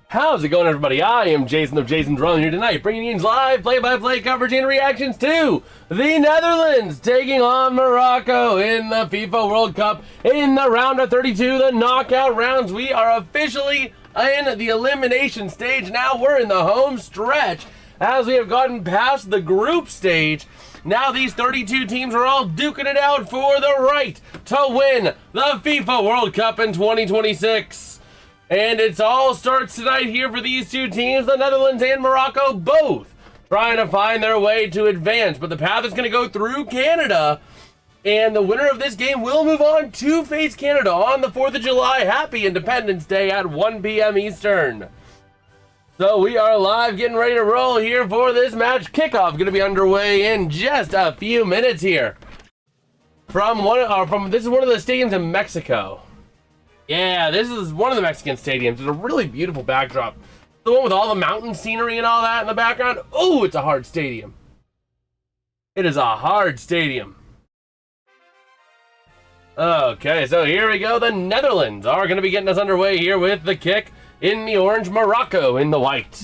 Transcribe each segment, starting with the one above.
How's it going, everybody? I am Jason of JasonsRealm here tonight, bringing you live play-by-play coverage and reactions to the Netherlands taking on Morocco in the FIFA World Cup in the round of 32, the knockout rounds. We are officially in the elimination stage. Now we're in the home stretch as we have gotten past the group stage. Now these 32 teams are all duking it out for the right to win the FIFA World Cup in 2026. And it all starts tonight here for these two teams, the Netherlands and Morocco, both trying to find their way to advance. But the path is going to go through Canada, and the winner of this game will move on to face Canada on the 4th of July. Happy Independence Day at 1 p.m. Eastern. So we are live, getting ready to roll here for this match. Kickoff going to be underway in just a few minutes here. This is one of the stadiums in Mexico. Yeah, this is one of the Mexican stadiums. It's a really beautiful backdrop. The one with all the mountain scenery and all that in the background. Oh, it's a hard stadium. It is a hard stadium. Okay, so here we go. The Netherlands are going to be getting us underway here with the kick in the orange, Morocco in the white.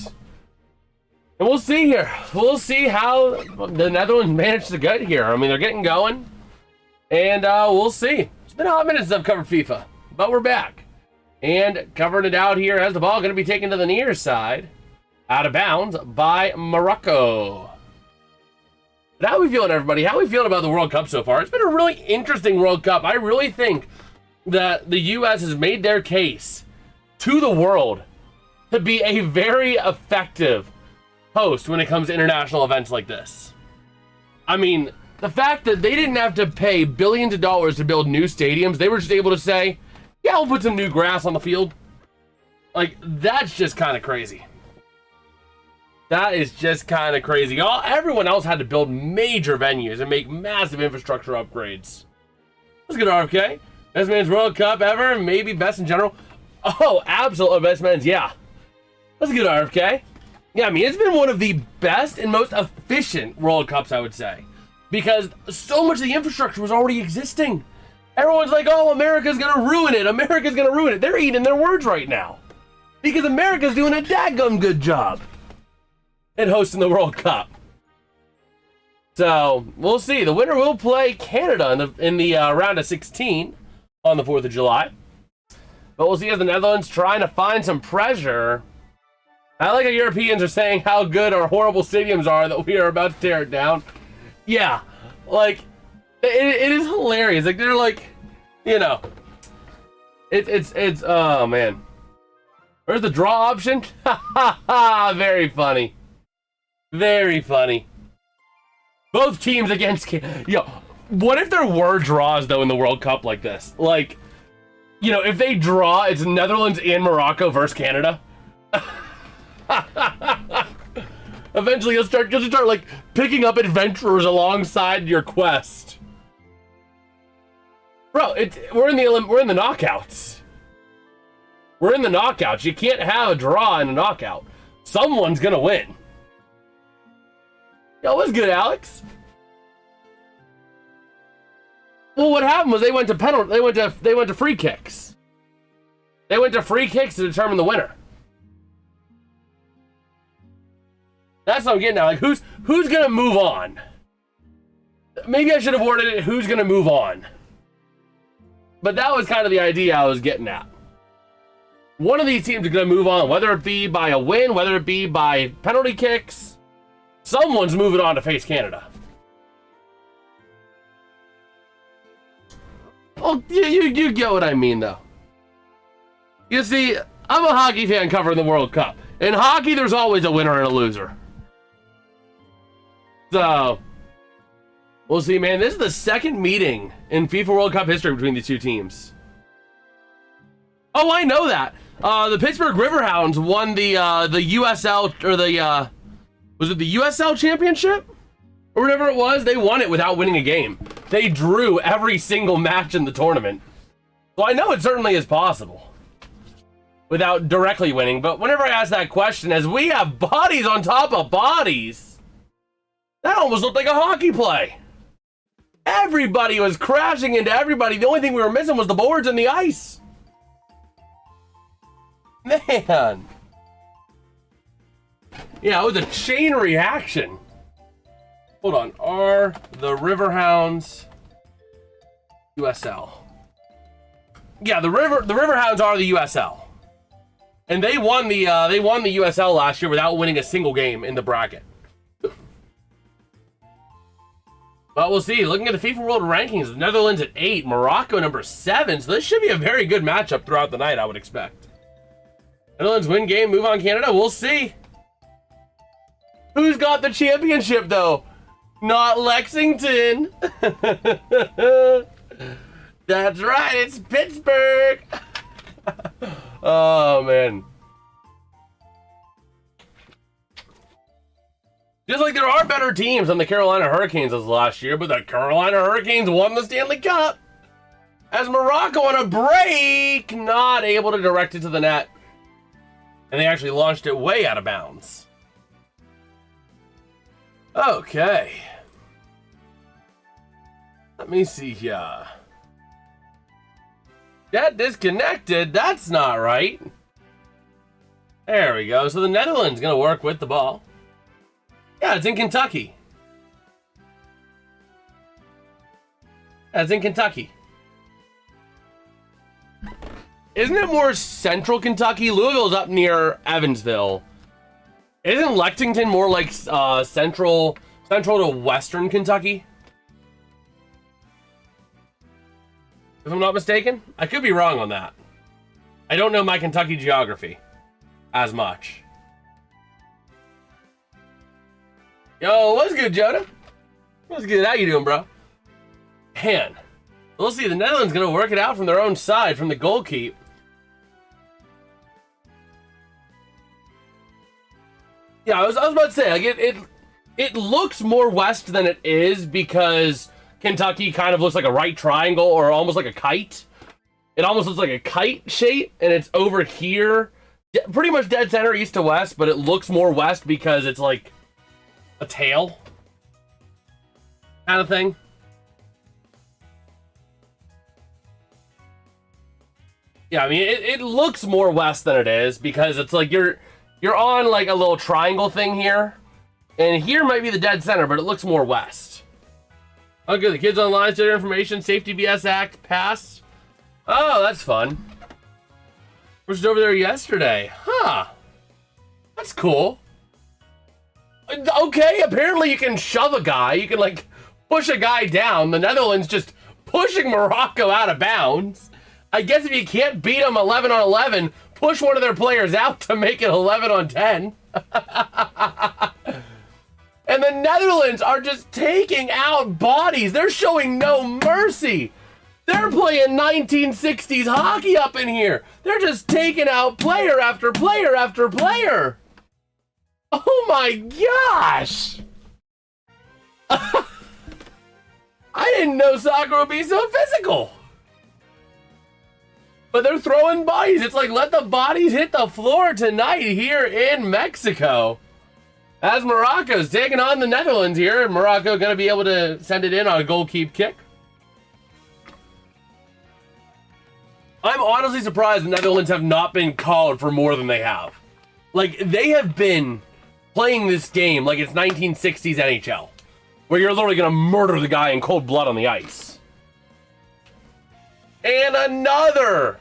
And we'll see here. We'll see how the Netherlands managed to get here. I mean, they're getting going. And we'll see. It's been a hot minute since I've covered FIFA. But we're back and covering it out here as the ball going to be taken to the near side, out of bounds by Morocco. But how are we feeling, everybody? How are we feeling about the World Cup so far? It's been a really interesting World Cup. I really think that the U.S. has made their case to the world to be a very effective host when it comes to international events like this. I mean, the fact that they didn't have to pay billions of dollars to build new stadiums, they were just able to say, yeah, we'll put some new grass on the field. Like, that's just kind of crazy. That is just kind of crazy. Everyone else had to build major venues and make massive infrastructure upgrades. Let's get RFK. Best men's World Cup ever, maybe best in general. Oh, absolutely best men's, yeah. Let's get RFK. Yeah, I mean, it's been one of the best and most efficient World Cups, I would say. Because so much of the infrastructure was already existing. Everyone's like, oh, America's going to ruin it. America's going to ruin it. They're eating their words right now. Because America's doing a dadgum good job at hosting the World Cup. So, we'll see. The winner will play Canada in the round of 16 on the 4th of July. But we'll see as the Netherlands trying to find some pressure. I like how Europeans are saying how good our horrible stadiums are that we are about to tear it down. Yeah, like... It is hilarious. Like, they're like, you know, it's oh man. Where's the draw option? Ha ha ha! Very funny. Very funny. Both teams against, yo, what if there were draws though in the World Cup like this? Like, you know, if they draw, it's Netherlands and Morocco versus Canada. Eventually you'll start like picking up adventurers alongside your quest. Bro, we're in the knockouts. We're in the knockouts. You can't have a draw in a knockout. Someone's gonna win. Yo, what's good, Alex? Well, what happened was they went to penalty. They went to free kicks. They went to free kicks to determine the winner. That's what I'm getting at. Like, who's gonna move on? Maybe I should have worded it. Who's gonna move on? But that was kind of the idea I was getting at. One of these teams is going to move on, whether it be by a win, whether it be by penalty kicks. Someone's moving on to face Canada. Oh, you get what I mean, though. You see, I'm a hockey fan covering the World Cup. In hockey, there's always a winner and a loser. So... we'll see, man. This is the second meeting in FIFA World Cup history between these two teams. Oh, I know that. The Pittsburgh Riverhounds won the USL, or the, was it the USL Championship? Or whatever it was. They won it without winning a game. They drew every single match in the tournament. So I know it certainly is possible. Without directly winning. But whenever I ask that question, as we have bodies on top of bodies, that almost looked like a hockey play. Everybody was crashing into everybody. The only thing we were missing was the boards and the ice. Man. Yeah, it was a chain reaction. Hold on. Are the Riverhounds USL? Yeah, the Riverhounds are the USL. And they won the USL last year without winning a single game in the bracket. But we'll see. Looking at the FIFA World Rankings, the Netherlands at 8, Morocco number 7. So this should be a very good matchup throughout the night, I would expect. Netherlands win game, move on Canada. We'll see. Who's got the championship, though? Not Lexington. That's right, it's Pittsburgh. Oh, man. Just like there are better teams than the Carolina Hurricanes as last year, but the Carolina Hurricanes won the Stanley Cup. As Morocco on a break, not able to direct it to the net. And they actually launched it way out of bounds. Okay. Let me see here. Get disconnected? That's not right. There we go. So the Netherlands going to work with the ball. Yeah, it's in Kentucky. Yeah, it's in Kentucky. Isn't it more central Kentucky? Louisville's up near Evansville. Isn't Lexington more like central to western Kentucky? If I'm not mistaken. I could be wrong on that. I don't know my Kentucky geography as much. Yo, what's good, Jonah? What's good? How you doing, bro? Man, we'll see. The Netherlands going to work it out from their own side, from the goal keep. Yeah, I was about to say, like it looks more west than it is because Kentucky kind of looks like a right triangle or almost like a kite. It almost looks like a kite shape, and it's over here, pretty much dead center, east to west, but it looks more west because it's like a tail kind of thing. Yeah, I mean, it looks more west than it is because it's like you're on like a little triangle thing here, and here might be the dead center, but it looks more west. Okay, the kids online, their information, Safety BS Act passed. Oh, that's fun. Was over there yesterday. Huh. That's cool. Okay, apparently you can shove a guy. You can, like, push a guy down. The Netherlands just pushing Morocco out of bounds. I guess if you can't beat them 11 on 11, push one of their players out to make it 11 on 10. And the Netherlands are just taking out bodies. They're showing no mercy. They're playing 1960s hockey up in here. They're just taking out player after player after player. Oh my gosh! I didn't know soccer would be so physical. But they're throwing bodies. It's like, let the bodies hit the floor tonight here in Mexico. As Morocco's taking on the Netherlands here. Morocco going to be able to send it in on a goal keep kick. I'm honestly surprised the Netherlands have not been called for more than they have. Like, they have been playing this game like it's 1960s NHL, where you're literally going to murder the guy in cold blood on the ice. And another.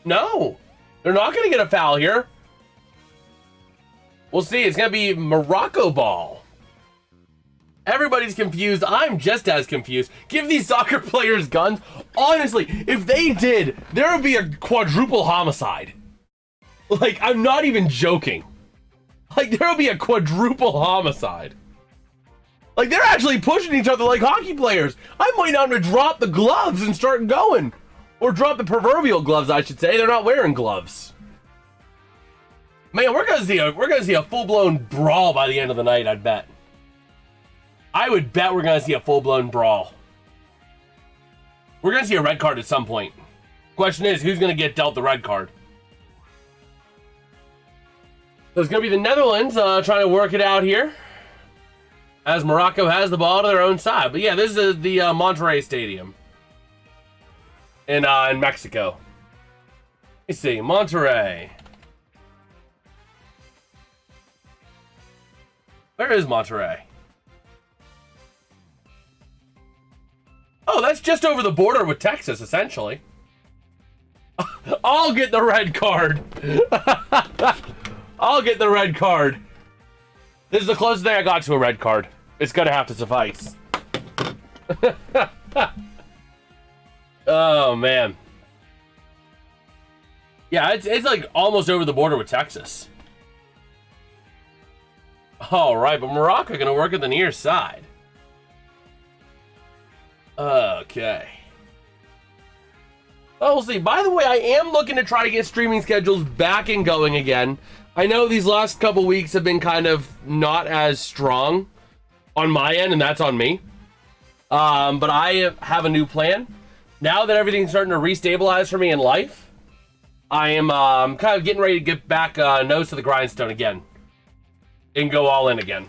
No, they're not going to get a foul here. We'll see. It's going to be Morocco ball. Everybody's confused. I'm just as confused. Give these soccer players guns. Honestly, if they did, there would be a quadruple homicide. Like, I'm not even joking. Like, there would be a quadruple homicide. Like, they're actually pushing each other like hockey players. I might not have to drop the gloves and start going. Or drop the proverbial gloves, I should say. They're not wearing gloves. Man, we're gonna see a full-blown brawl by the end of the night, I'd bet. I would bet we're gonna see a full-blown brawl. We're gonna see a red card at some point. Question is, who's gonna get dealt the red card? So it's gonna be the Netherlands trying to work it out here, as Morocco has the ball to their own side. But yeah, this is the Monterrey Stadium in Mexico. Let's see, Monterrey. Where is Monterrey? Oh, that's just over the border with Texas, essentially. I'll get the red card. I'll get the red card. This is the closest thing I got to a red card. It's gonna have to suffice. Oh, man. Yeah, it's like almost over the border with Texas. All right, but Morocco gonna work at the near side. Okay. Well, we'll see. By the way, I am looking to try to get streaming schedules back and going again. I know these last couple weeks have been kind of not as strong on my end, and that's on me. But I have a new plan. Now that everything's starting to restabilize for me in life, I am kind of getting ready to get back nose to the grindstone again and go all in again.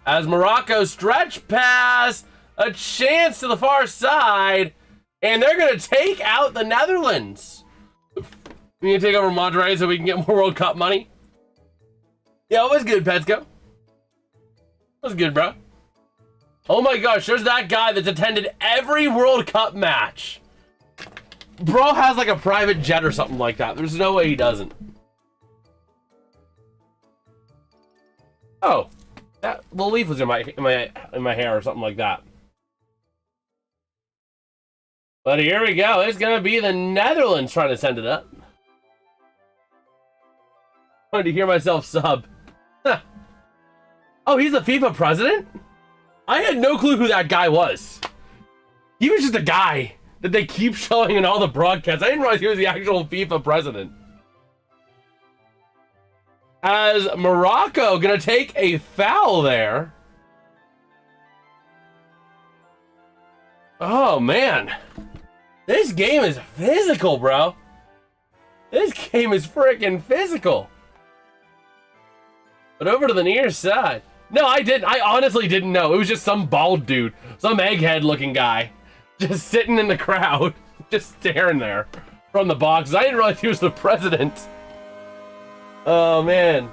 As Morocco stretch pass, a chance to the far side, and they're going to take out the Netherlands. We need to take over Monterrey so we can get more World Cup money. Yeah, it was good, Petsko. It was good, bro. Oh my gosh, there's that guy that's attended every World Cup match. Bro has like a private jet or something like that. There's no way he doesn't. Oh, that little leaf was in my hair or something like that. But here we go. It's gonna be the Netherlands trying to send it up. I wanted to hear myself sub. Oh, he's the FIFA president? I had no clue who that guy was. He was just a guy that they keep showing in all the broadcasts. I didn't realize he was the actual FIFA president. As Morocco gonna take a foul there. Oh, man. This game is physical, bro. This game is freaking physical. But over to the near side. No, I didn't. I honestly didn't know. It was just some bald dude. Some egghead looking guy. Just sitting in the crowd. Just staring there from the box. I didn't realize he was the president. Oh, man.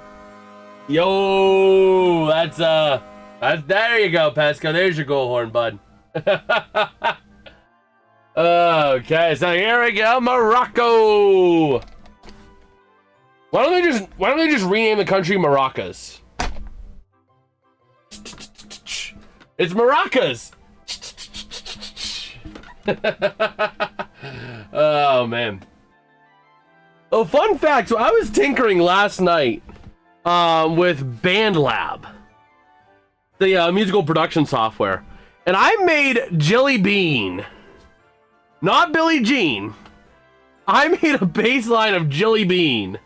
Yo, that's there you go, Pesco. There's your goal horn, bud. Okay, so here we go, Morocco. Why don't they just rename the country Maracas? It's Maracas. Oh man. Oh, fun fact. So I was tinkering last night with BandLab, the musical production software, and I made Jilly Bean, not Billie Jean. I made a bass line of Jilly Bean,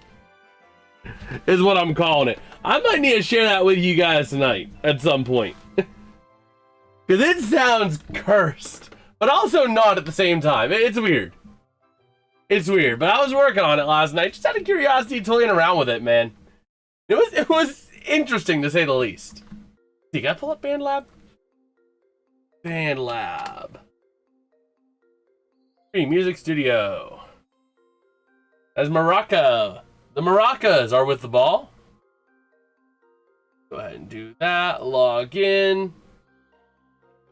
is what I'm calling it. I might need to share that with you guys tonight at some point. Because it sounds cursed, but also not at the same time. It's weird. It's weird, but I was working on it last night, just out of curiosity, toying around with it, man. It was interesting, to say the least. You gotta pull up BandLab? BandLab. Hey, music studio. As Morocco. The Maracas are with the ball. Go ahead and do that. Log in.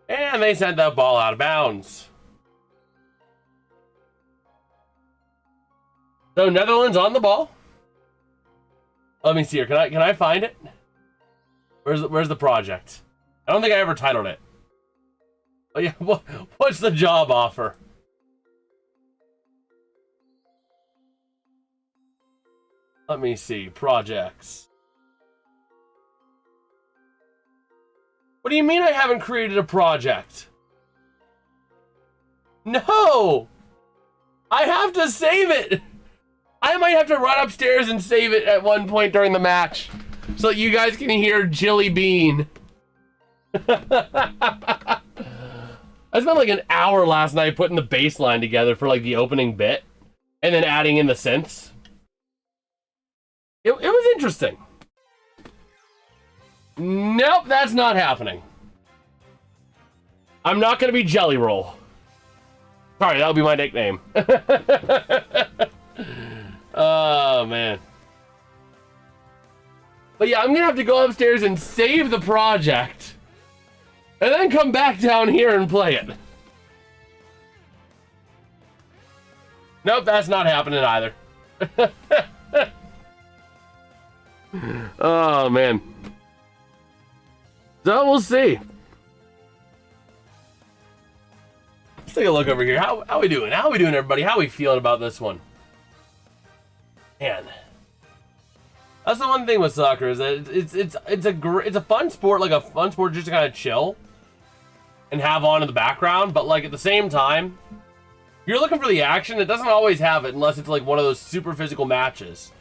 And they sent that ball out of bounds. So Netherlands on the ball. Let me see here. Can I find it? Where's the project? I don't think I ever titled it. Oh yeah, what's the job offer? Let me see. Projects. What do you mean I haven't created a project? No! I have to save it! I might have to run upstairs and save it at one point during the match so that you guys can hear Jilly Bean. I spent like an hour last night putting the bass line together for like the opening bit and then adding in the synths. It was interesting. Nope, that's not happening. I'm not going to be Jelly Roll. Sorry, that'll be my nickname. Oh, man. But yeah, I'm going to have to go upstairs and save the project. And then come back down here and play it. Nope, that's not happening either. Oh, man. So we'll see. Let's take a look over here. How we doing? How we doing, everybody? How we feeling about this one? Man. That's the one thing with soccer is that it's a fun sport, like a fun sport just to kind of chill and have on in the background, but like at the same time, you're looking for the action. It doesn't always have it unless it's like one of those super physical matches,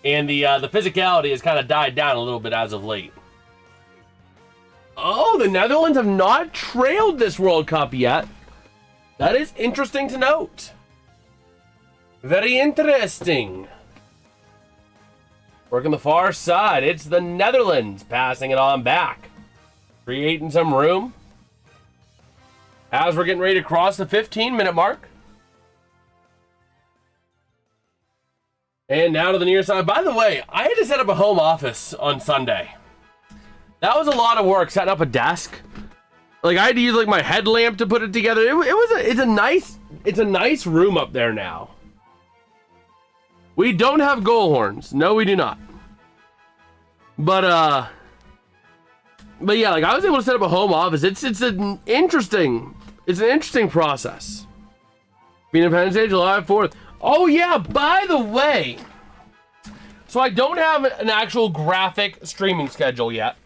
and the physicality has kind of died down a little bit as of late. Oh, the Netherlands have not trailed this World Cup yet. That is interesting to note. Very interesting. Working the far side, it's the Netherlands passing it on back, creating some room as we're getting ready to cross the 15-minute mark. And now to the near side. By the way, I had to set up a home office on Sunday. That was a lot of work, setting up a desk. Like I had to use like my headlamp to put it together. It's a nice room up there now. We don't have goal horns. No, we do not. But yeah, like I was able to set up a home office. It's an interesting process. Independence Day, July 4th. Oh yeah, by the way, so I don't have an actual graphic streaming schedule yet.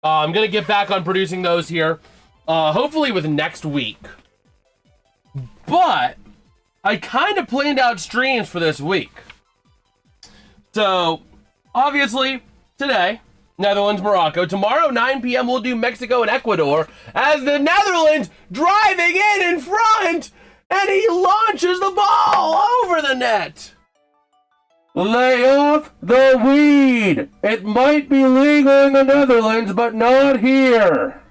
I'm gonna get back on producing those here, hopefully with next week. But I kind of planned out streams for this week. So obviously today, Netherlands, Morocco. Tomorrow, 9 p.m. we'll do Mexico and Ecuador as the Netherlands driving in front. And he launches the ball over the net. Lay off the weed. It might be legal in the Netherlands, but not here.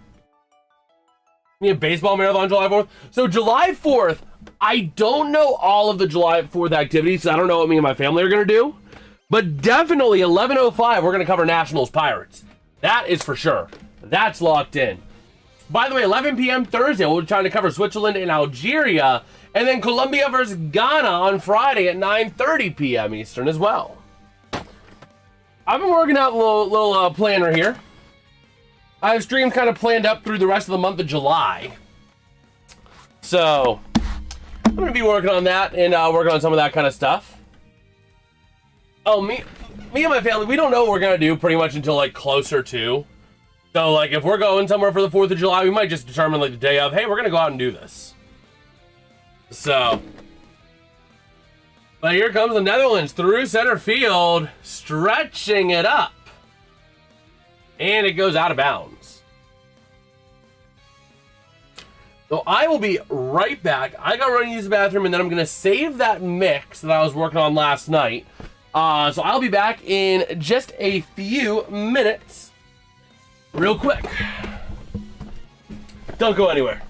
You have baseball marathon July 4th. So July 4th, I don't know all of the July 4th activities. So I don't know what me and my family are going to do. But definitely 11:05, we're going to cover Nationals Pirates. That is for sure. That's locked in. By the way, 11 p.m. Thursday, we're trying to cover Switzerland and Algeria, and then Colombia versus Ghana on Friday at 9:30 p.m. Eastern as well. I've been working out a little planner here. I have streams kind of planned up through the rest of the month of July. So, I'm going to be working on that and working on some of that kind of stuff. Oh, me and my family, we don't know what we're going to do pretty much until like closer to. So, like, if we're going somewhere for the 4th of July, we might just determine, like, the day of, hey, we're going to go out and do this. So. But here comes the Netherlands through center field, stretching it up. And it goes out of bounds. So, I will be right back. I got to run and use the bathroom, and then I'm going to save that mix that I was working on last night. So, I'll be back in just a few minutes. Real quick. Don't go anywhere.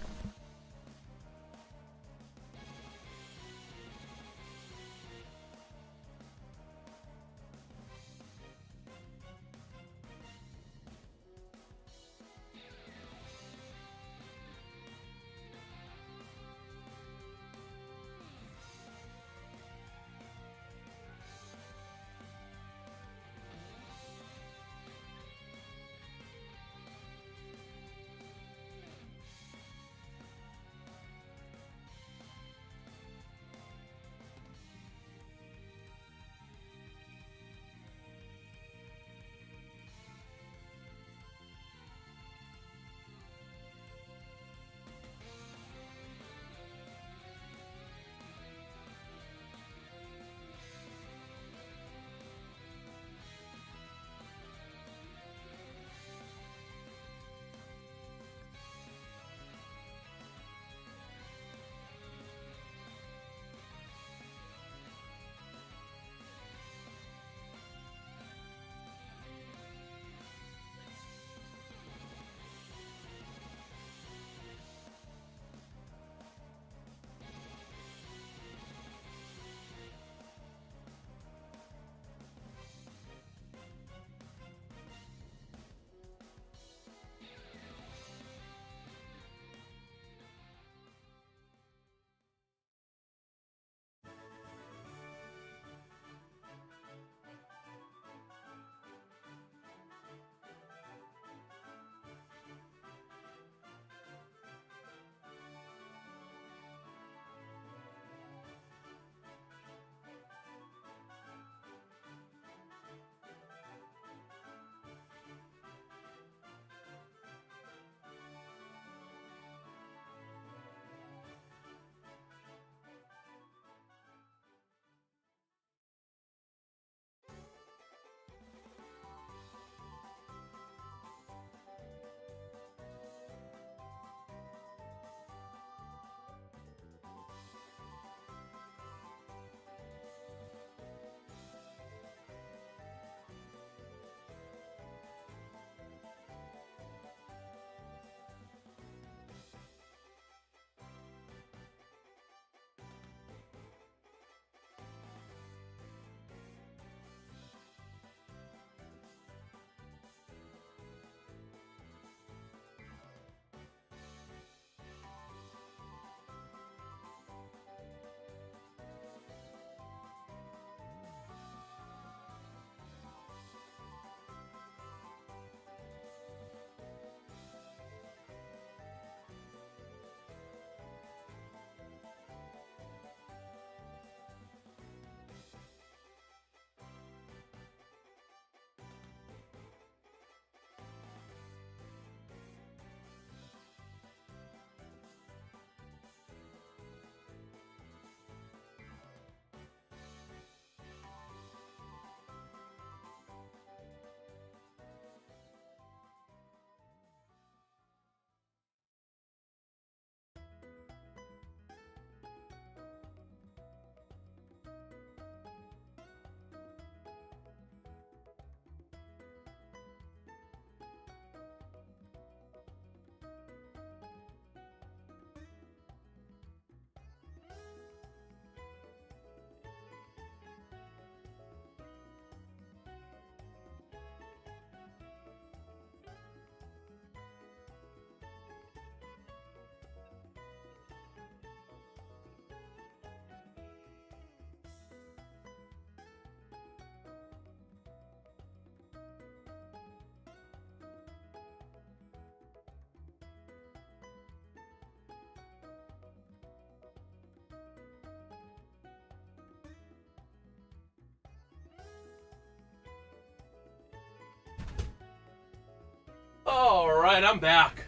All right, I'm back.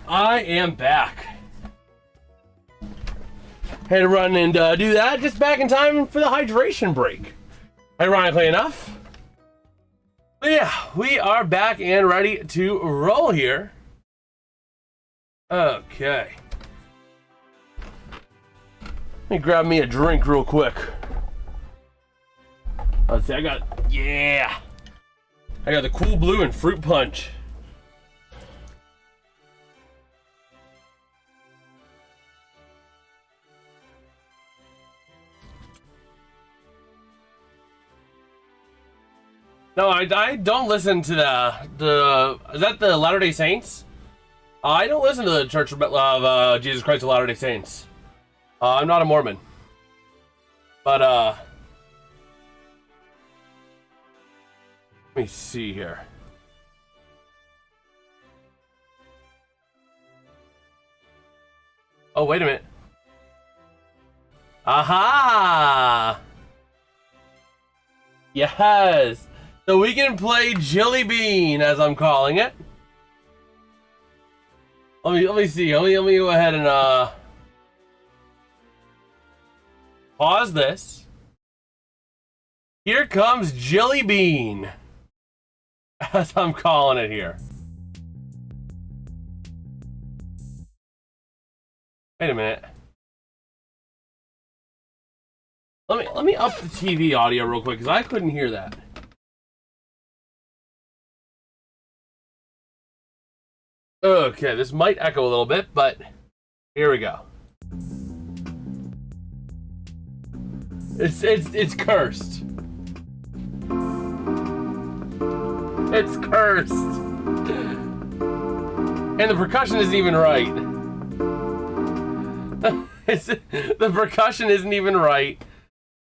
I am back. Had to run and do that just back in time for the hydration break. Ironically enough. But yeah, we are back and ready to roll here. Okay. Let me grab me a drink real quick. Let's see, I got the Cool Blue and Fruit Punch. No, I don't listen to the is that the Latter-day Saints? I don't listen to the Church of Jesus Christ of Latter-day Saints. I'm not a Mormon. But let me see here. Oh, wait a minute. Aha! Yes! So we can play Jelly Bean, as I'm calling it. Let me see. Let me go ahead and pause this. Here comes Jelly Bean, as I'm calling it here. Wait a minute. Let me up the TV audio real quick because I couldn't hear that. Okay, this might echo a little bit, but here we go. It's cursed. It's cursed. And the percussion isn't even right. The percussion isn't even right.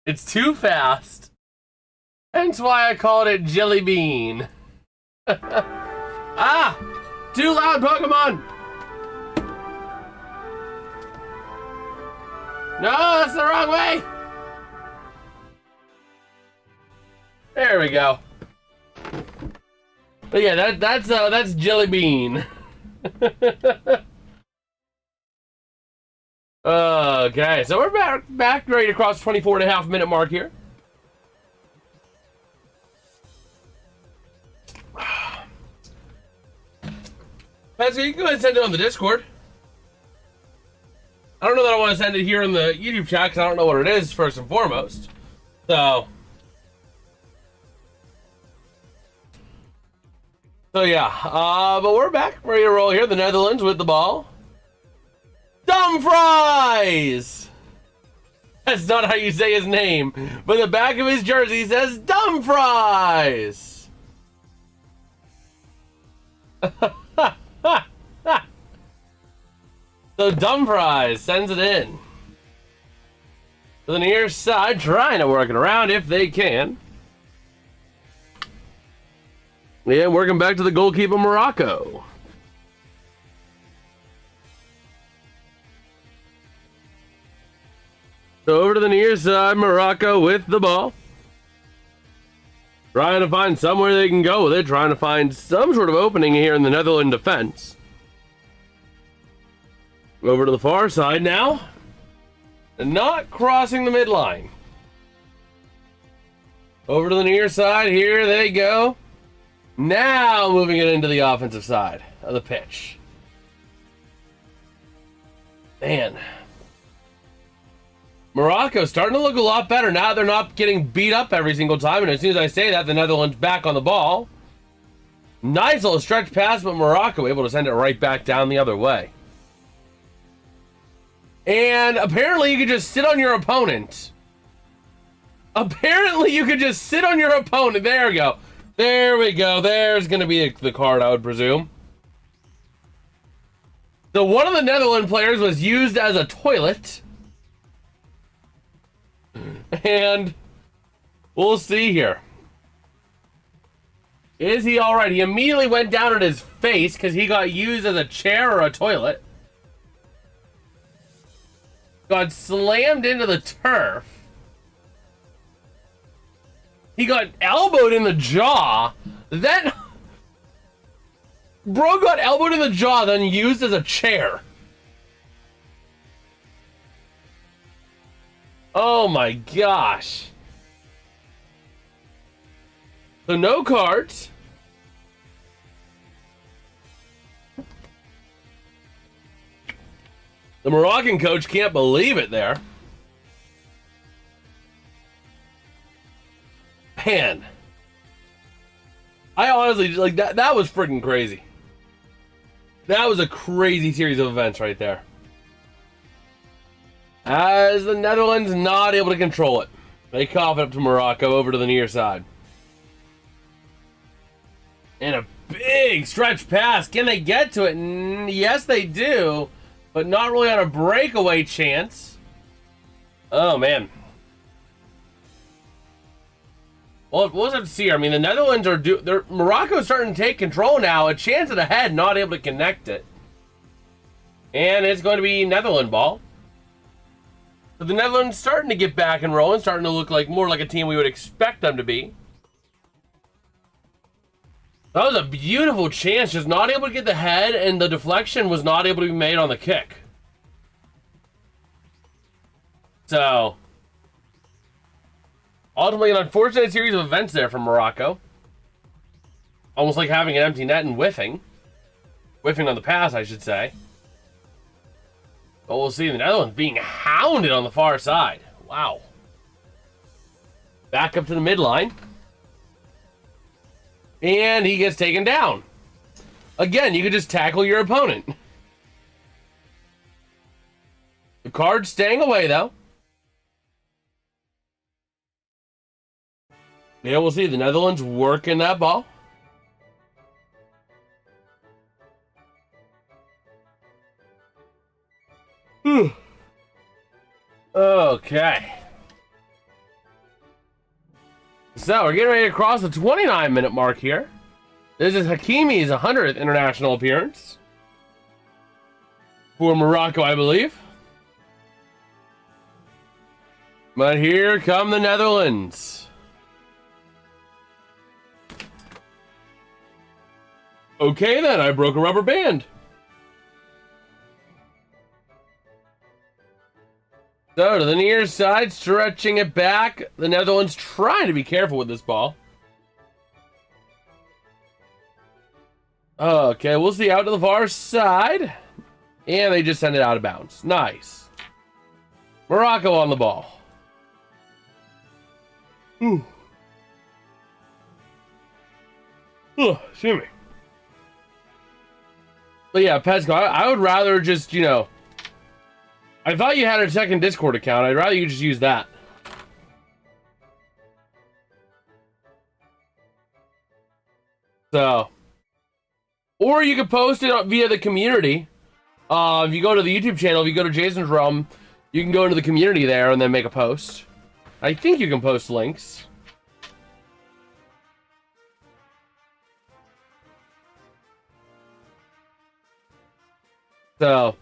It's too fast. Hence why I called it Jelly Bean. Ah! Too loud, Pokemon! No, that's the wrong way! There we go. But yeah, that's Jelly Bean. Okay, so we're back ready to cross 24.5 minute mark here. Patsy, you can go ahead and send it on the Discord. I don't know that I want to send it here in the YouTube chat because I don't know what it is, first and foremost. So yeah, but we're back, ready to roll here. The Netherlands with the ball. Dumfries! That's not how you say his name, but the back of his jersey says Dumfries! So Dumfries sends it in. To the near side, trying to work it around if they can. Yeah, working back to the goalkeeper, Morocco. So over to the near side, Morocco with the ball. Trying to find somewhere they can go with it. Trying to find some sort of opening here in the Netherlands defense. Over to the far side now. And not crossing the midline. Over to the near side. Here they go. Now moving it into the offensive side of the pitch. Man. Morocco starting to look a lot better now. They're not getting beat up every single time. And as soon as I say that, the Netherlands back on the ball. Nice little stretch pass, but Morocco able to send it right back down the other way. And apparently you could just sit on your opponent. Apparently you could just sit on your opponent. There we go. There we go. There's going to be the card, I would presume. So one of the Netherlands players was used as a toilet. And we'll see here. Is he all right? He immediately went down on his face because he got used as a chair or a toilet. Got slammed into the turf. He got elbowed in the jaw. Then bro got elbowed in the jaw, then used as a chair. Oh my gosh. So no cards. The Moroccan coach can't believe it there. Man. I honestly, like, that was freaking crazy. That was a crazy series of events right there. As the Netherlands not able to control it. They cough it up to Morocco over to the near side. And a big stretch pass. Can they get to it? Yes, they do. But not really on a breakaway chance. Oh, man. Well, we'll have to see here. I mean, the Netherlands are Morocco's starting to take control now. A chance at a head, not able to connect it. And it's going to be Netherlands ball. So the Netherlands starting to get back and rolling, starting to look like more like a team we would expect them to be. That was a beautiful chance, just not able to get the head, and the deflection was not able to be made on the kick. So, ultimately an unfortunate series of events there from Morocco. Almost like having an empty net and whiffing. Whiffing on the pass, I should say. But we'll see the Netherlands being hounded on the far side. Wow. Back up to the midline. And he gets taken down. Again, you could just tackle your opponent. The card's staying away, though. Yeah, we'll see the Netherlands working that ball. Okay. So, we're getting ready to cross the 29-minute mark here. This is Hakimi's 100th international appearance. For Morocco, I believe. But here come the Netherlands. Okay then, I broke a rubber band. So, to the near side, stretching it back. The Netherlands trying to be careful with this ball. Okay, we'll see out to the far side. And they just send it out of bounds. Nice. Morocco on the ball. Ooh. Oh, excuse me. But yeah, Pesco, I would rather just, you know... I thought you had a second Discord account. I'd rather you just use that. So. Or you could post it via the community. If you go to the YouTube channel, if you go to JasonsRealm, you can go into the community there and then make a post. I think you can post links. So.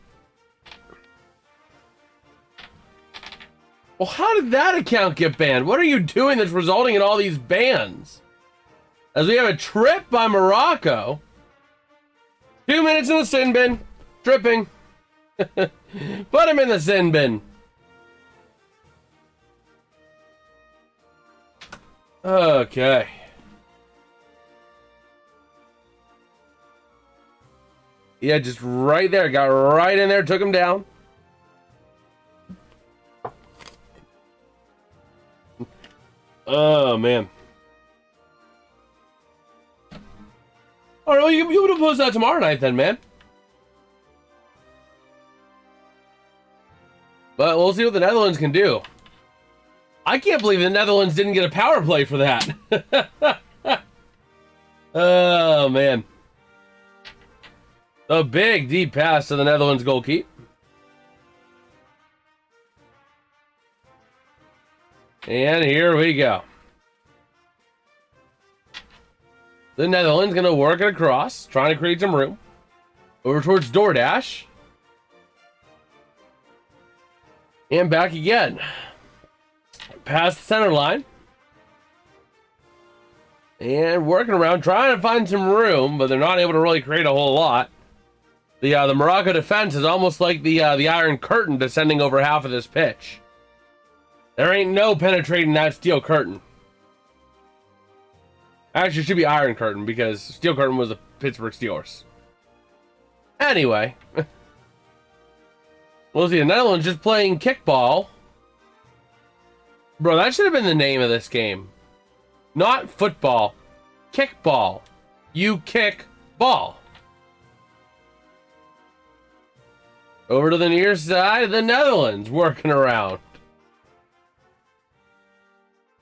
Well, how did that account get banned? What are you doing that's resulting in all these bans? As we have a trip by Morocco. 2 minutes in the sin bin. Tripping. Put him in the sin bin. Okay. Yeah, just right there. Got right in there. Took him down. Oh, man. All right, well, you would have post that tomorrow night then, man. But we'll see what the Netherlands can do. I can't believe the Netherlands didn't get a power play for that. Oh, man. A big, deep pass to the Netherlands goalkeeper. And here we go. The Netherlands going to work it across, trying to create some room. Over towards DoorDash. And back again. Past the center line. And working around, trying to find some room, but they're not able to really create a whole lot. The Morocco defense is almost like the Iron Curtain descending over half of this pitch. There ain't no penetrating that Steel Curtain. Actually, it should be Iron Curtain because Steel Curtain was the Pittsburgh Steelers. Anyway. We'll see. The Netherlands just playing kickball. Bro, that should have been the name of this game. Not football. Kickball. You kick ball. Over to the near side of the Netherlands, working around.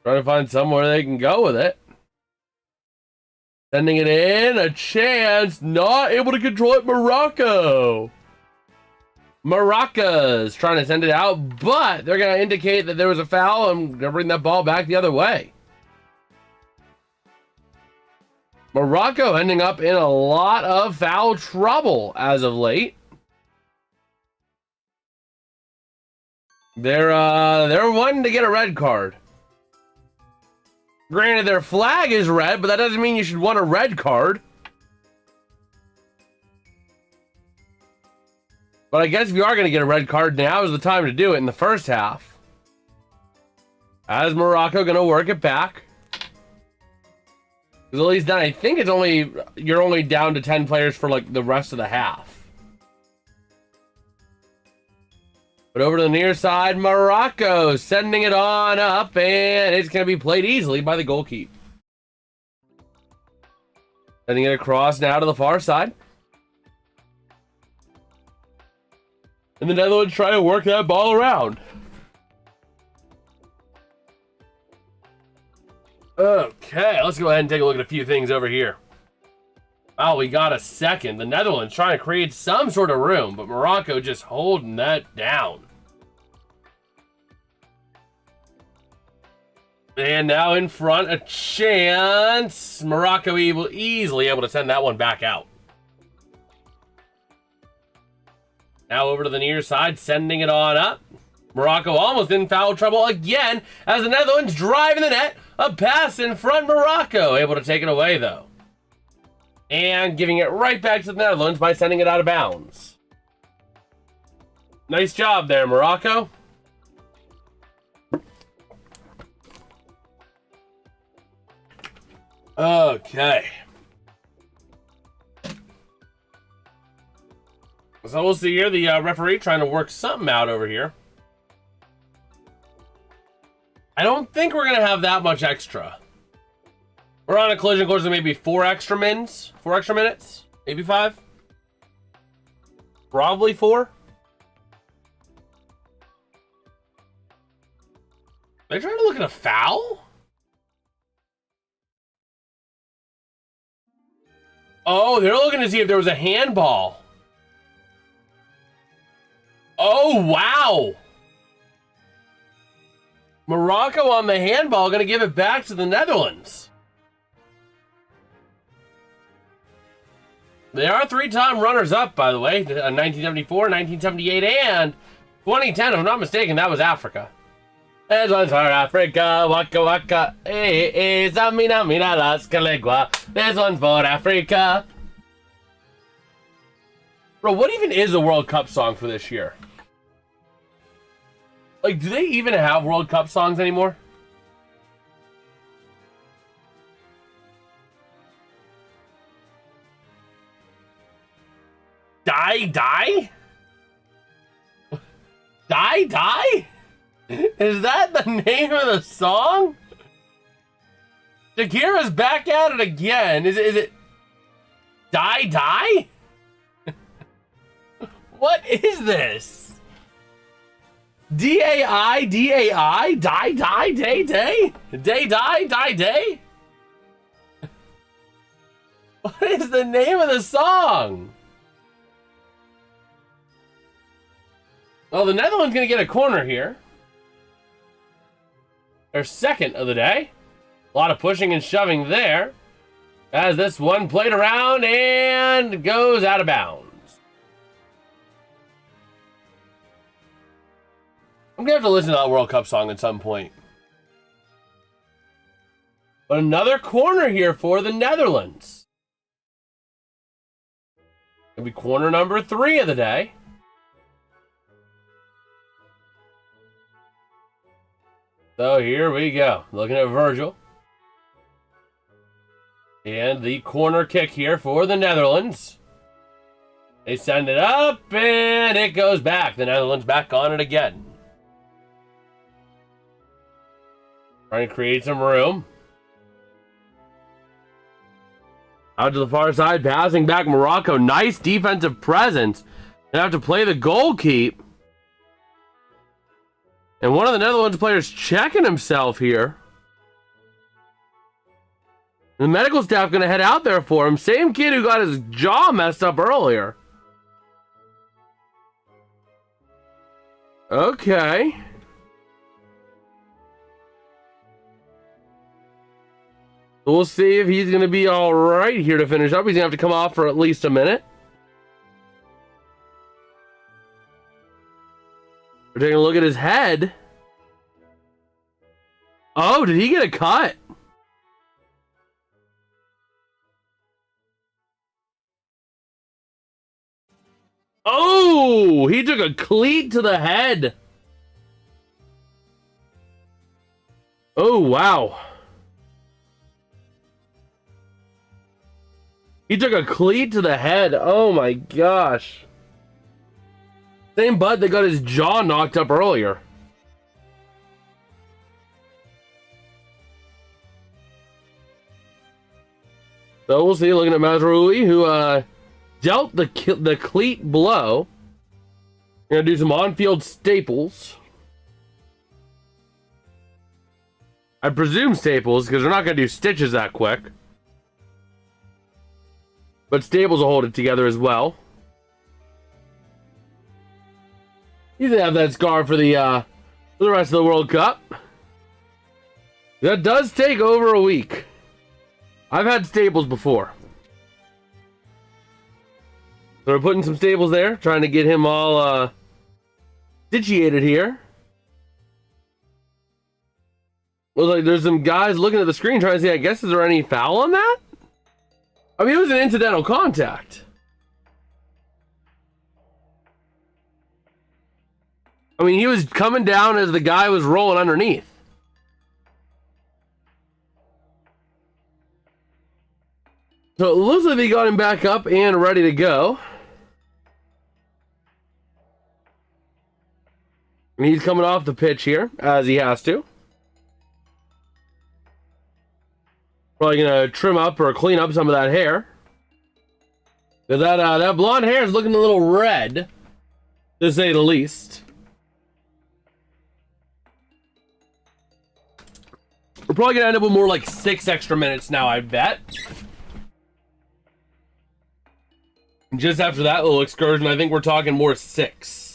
Trying to find somewhere they can go with it. Sending it in, a chance, not able to control it, Morocco. Morocco's trying to send it out, but they're going to indicate that there was a foul and going to bring that ball back the other way. Morocco ending up in a lot of foul trouble as of late. They're wanting to get a red card. Granted, their flag is red, but that doesn't mean you should want a red card. But I guess if you are going to get a red card, now is the time to do it in the first half. As Morocco going to work it back. Because at least then I think it's you're only down to 10 players for like the rest of the half. But over to the near side, Morocco sending it on up, and it's going to be played easily by the goalkeeper. Sending it across now to the far side. And the Netherlands try to work that ball around. Okay, let's go ahead and take a look at a few things over here. Oh, we got a second. The Netherlands trying to create some sort of room, but Morocco just holding that down. And now in front, a chance. Morocco easily able to send that one back out. Now over to the near side, sending it on up. Morocco almost in foul trouble again as the Netherlands drive in the net. A pass in front, Morocco able to take it away though. And giving it right back to the Netherlands by sending it out of bounds. Nice job there, Morocco. Okay. So we'll see here, the referee trying to work something out over here. I don't think we're going to have that much extra. We're on a collision course of maybe 4 extra minutes. Maybe 5. Probably 4. Are they trying to look at a foul? Oh, they're looking to see if there was a handball. Oh, wow. Morocco on the handball, going to give it back to the Netherlands. They are 3-time runners-up, by the way, 1974, 1978, and 2010. If I'm not mistaken, that was Africa. This one's for Africa, waka waka, zamina mina las caligua. This one's for Africa. Bro, what even is the World Cup song for this year? Like, do they even have World Cup songs anymore? Die? Die? Is that the name of the song? Shakira's back at it again. Is it Die? What is this? D-A-I? Die? Day? What is the name of the song? Well, the Netherlands going to get a corner here. Their second of the day. A lot of pushing and shoving there. As this one played around and goes out of bounds. I'm going to have to listen to that World Cup song at some point. But another corner here for the Netherlands. It'll be corner number 3 of the day. So here we go. Looking at Virgil. And the corner kick here for the Netherlands. They send it up, and it goes back. The Netherlands back on it again. Trying to create some room. Out to the far side, passing back Morocco. Nice defensive presence. They have to play the goal keep. And one of the Netherlands players checking himself here. The medical staff going to head out there for him. Same kid who got his jaw messed up earlier. Okay. We'll see if he's going to be all right here to finish up. He's going to have to come off for at least a minute. We're taking a look at his head. Oh, did he get a cut? Oh, he took a cleat to the head. Oh, wow. He took a cleat to the head. Oh my gosh. Same bud that got his jaw knocked up earlier. So we'll see. Looking at Mazraoui, who dealt the cleat blow. Gonna do some on-field staples. I presume staples, because they're not gonna do stitches that quick. But staples will hold it together as well. You can have that scar for the rest of the World Cup. That does take over a week. I've had staples before. So we're putting some staples there, trying to get him all stitchiated here. Looks like there's some guys looking at the screen trying to see, I guess, is there any foul on that? I mean, it was an incidental contact. I mean, he was coming down as the guy was rolling underneath. So it looks like they got him back up and ready to go. And he's coming off the pitch here, as he has to. Probably gonna trim up or clean up some of that hair. Because that blonde hair is looking a little red, to say the least. We're probably gonna end up with more like 6 extra minutes now, I bet. And just after that little excursion, I think we're talking more 6.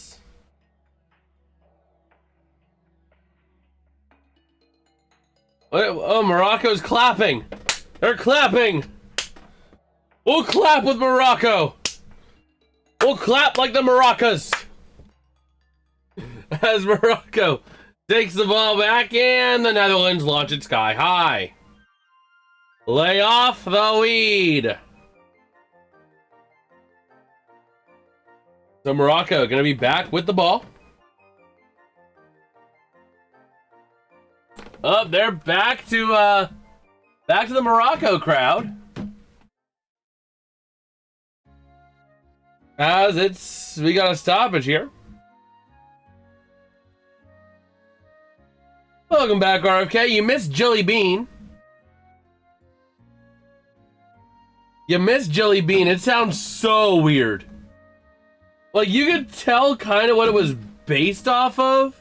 Oh, Morocco's clapping. They're clapping. We'll clap with Morocco. We'll clap like the Maraccas. As Morocco takes the ball back and the Netherlands launch it sky high. Lay off the weed. So Morocco going to be back with the ball. Oh, they're back to the Morocco crowd. As we got a stoppage here. Welcome back, RFK. You missed Jelly Bean. You missed Jelly Bean. It sounds so weird. Like, you could tell kind of what it was based off of.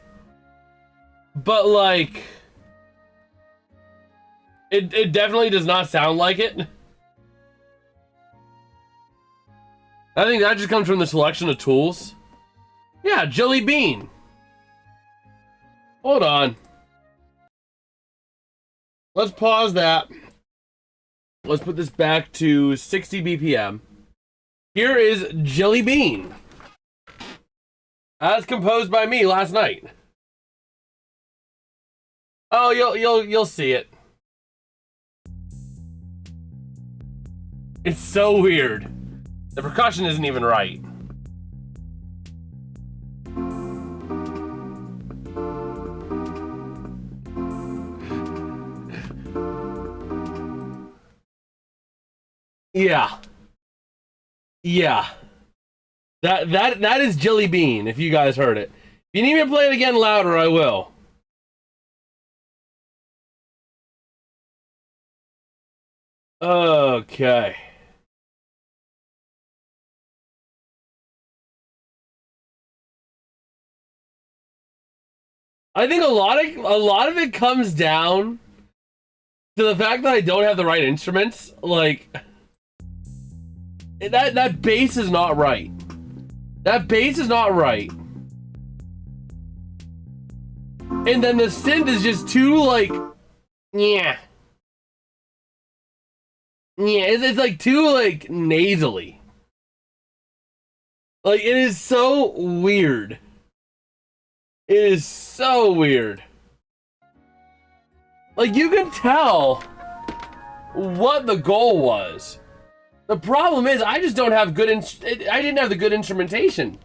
But, like, it definitely does not sound like it. I think that just comes from the selection of tools. Yeah, Jelly Bean. Hold on. Let's pause that. Let's put this back to 60 BPM. Here is Jelly Bean, as composed by me last night. Oh, you'll see it. It's so weird. The percussion isn't even right. Yeah. Yeah. That is Jilly Bean, if you guys heard it. If you need me to play it again louder, I will. Okay. I think a lot of it comes down to the fact that I don't have the right instruments. Like that bass is not right. That bass is not right. And then the synth is just too like, yeah. Yeah, it's like too like nasally. Like it is so weird. It is so weird. Like you can tell what the goal was. The problem is I just don't have good I didn't have the good instrumentation.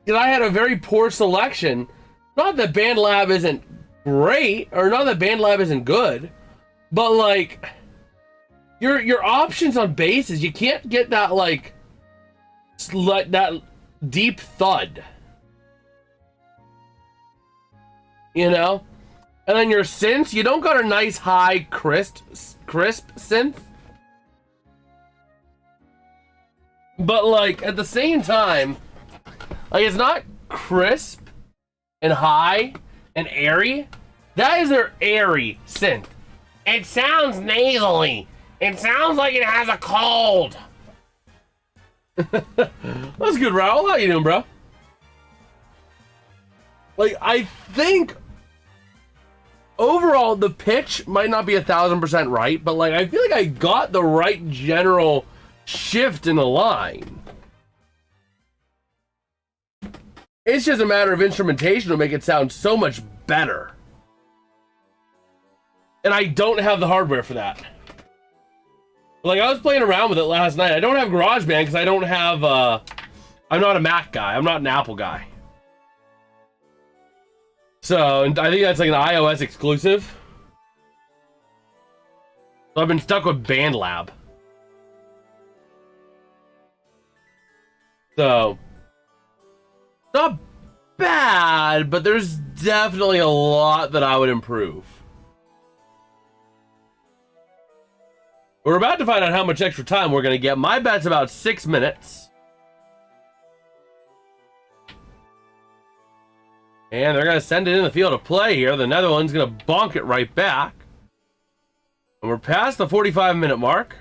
Because I had a very poor selection. Not that BandLab isn't great, or not that BandLab isn't good, but like your options on basses, you can't get that like that deep thud. You know? And then your synths, you don't got a nice high crisp synth. But like at the same time, like it's not crisp and high and airy. That is their airy synth. It sounds nasally. It sounds like it has a cold. That's good, Raul. How you doing, bro? Like I think overall the pitch might not be 1,000% right, but like I feel like I got the right general shift in the line. It's just a matter of instrumentation to make it sound so much better. And I don't have the hardware for that. Like I was playing around with it last night. I don't have GarageBand because I don't have I'm not a Mac guy. I'm not an Apple guy. So I think that's like an iOS exclusive. So I've been stuck with BandLab. So not bad, but there's definitely a lot that I would improve. We're about to find out how much extra time we're gonna get. My bet's about 6 minutes. And they're gonna send it in the field of play here. The Netherlands gonna bonk it right back. And we're past the 45-minute mark.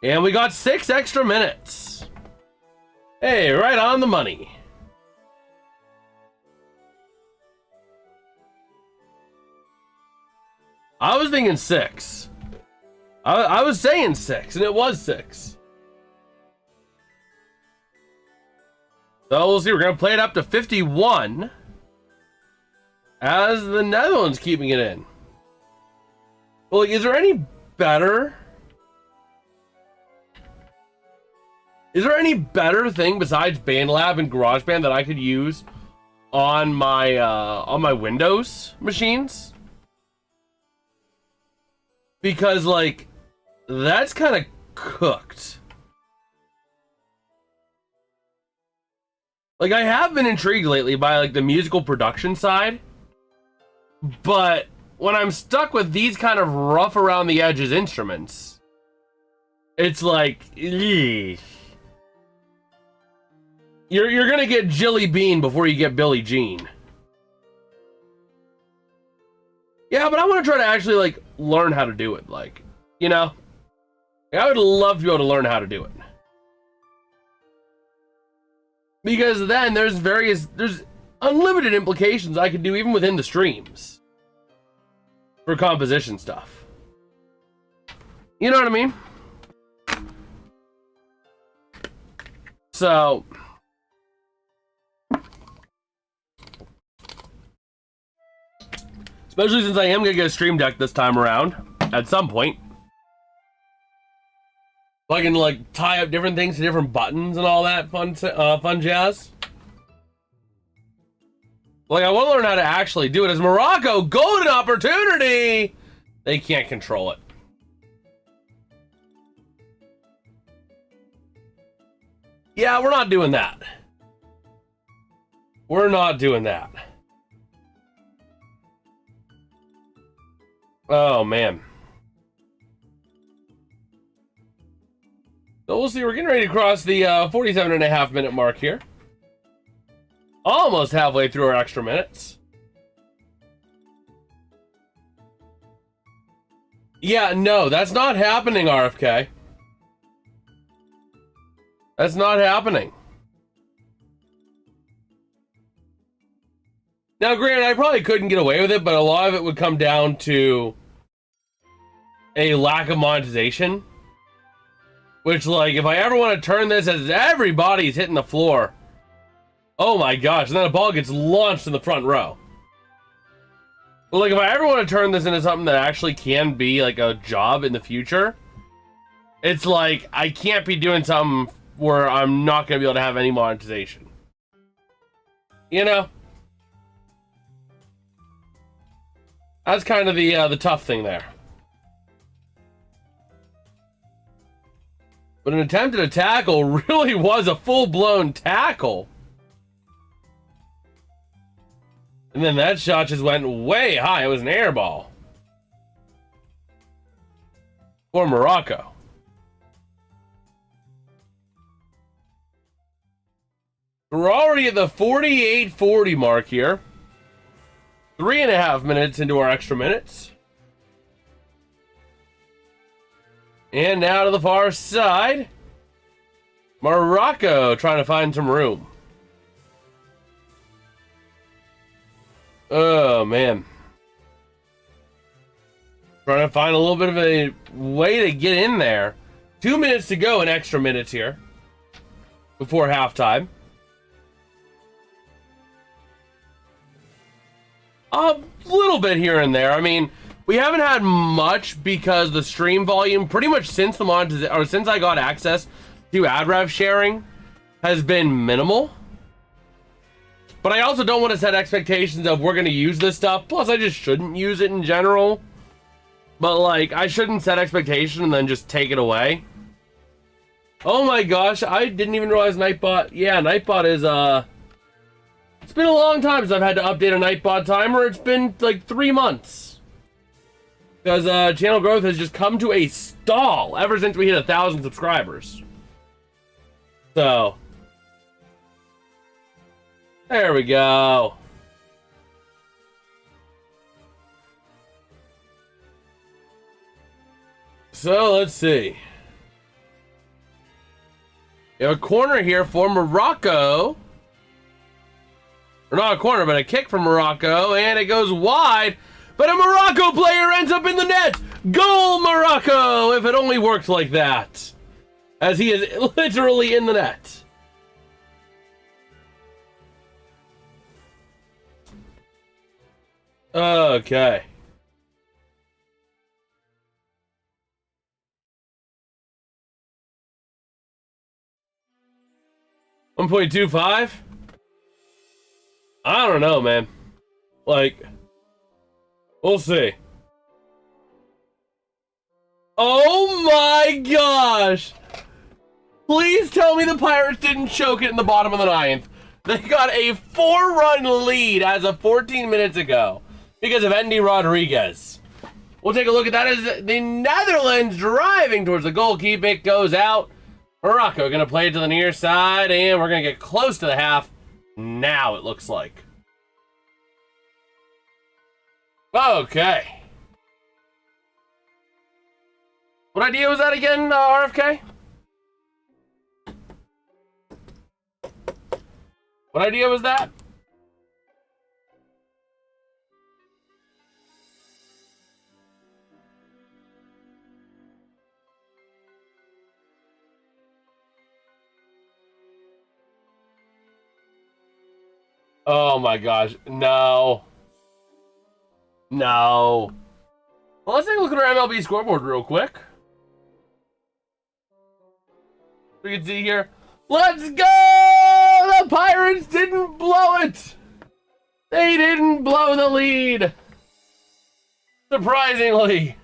And we got 6 extra minutes. Hey, right on the money. I was thinking 6. I was saying 6, and it was 6. So we'll see. We're going to play it up to 51 as the Netherlands keeping it in. Well, like, is there any better? Is there any better thing besides BandLab and GarageBand that I could use on my Windows machines? Because like that's kind of cooked. Like I have been intrigued lately by like the musical production side, but when I'm stuck with these kind of rough around the edges instruments, it's like, eesh. You're gonna get Jilly Bean before you get Billie Jean. Yeah, but I want to try to actually like learn how to do it. Like, you know, I would love to be able to learn how to do it. Because then there's unlimited implications I can do even within the streams for composition stuff. You know what I mean? So especially since I am gonna get a stream deck this time around at some point. So I can like tie up different things to different buttons and all that fun jazz. Like I want to learn how to actually do it. As Morocco, golden opportunity. They can't control it. Yeah, we're not doing that. We're not doing that. Oh, man. So we'll see. We're getting ready to cross the 47.5-minute mark here. Almost halfway through our extra minutes. Yeah, no, that's not happening, RFK. That's not happening. Now, granted, I probably couldn't get away with it, but a lot of it would come down to a lack of monetization. Which, like, if I ever want to turn this as everybody's hitting the floor, oh my gosh, and then a ball gets launched in the front row. But, like, if I ever want to turn this into something that actually can be, like, a job in the future, it's like, I can't be doing something where I'm not going to be able to have any monetization. You know? That's kind of the tough thing there. But an attempt at a tackle really was a full-blown tackle. And then that shot just went way high. It was an air ball. For Morocco. We're already at the 48-40 mark here. 3.5 minutes into our extra minutes. And now to the far side. Morocco trying to find some room. Oh, man. Trying to find a little bit of a way to get in there. 2 minutes to go in extra minutes here. Before halftime. A little bit here and there. I mean, we haven't had much because the stream volume, pretty much since since I got access to ad rev sharing, has been minimal. But I also don't want to set expectations of we're going to use this stuff. Plus, I just shouldn't use it in general. But like, I shouldn't set expectations and then just take it away. Oh my gosh, I didn't even realize Nightbot. Yeah, Nightbot is it's been a long time since I've had to update a Nightbot timer. It's been like 3 months. Because channel growth has just come to a stall ever since we hit 1,000 subscribers. So. There we go. So, let's see. We have a corner here for Morocco. Or not a corner, but a kick from Morocco, and it goes wide. But a Morocco player ends up in the net. Goal, Morocco! If it only worked like that. As he is literally in the net. Okay. $1.25? I don't know, man. Like, we'll see. Oh my gosh! Please tell me the Pirates didn't choke it in the bottom of the 9th. They got a 4-run lead as of 14 minutes ago because of Andy Rodriguez. We'll take a look at that as the Netherlands driving towards the goal. Keep it goes out. Morocco going to play it to the near side, and we're going to get close to the half. Now it looks like. Okay. What idea was that again, RFK? What idea was that? Oh my gosh, no. No. Well, let's take a look at our MLB scoreboard real quick. We can see here. Let's go! The Pirates didn't blow it. They didn't blow the lead. Surprisingly.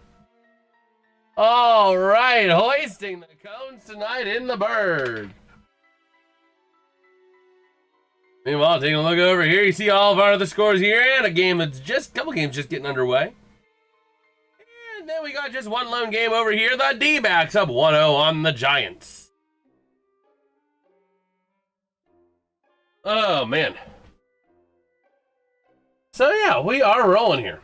All right, hoisting the cones tonight in the Bird. Meanwhile, taking a look over here, you see all of our other scores here, and a couple games just getting underway. And then we got just one lone game over here. The D-backs up 1-0 on the Giants. Oh, man. So, yeah, we are rolling here.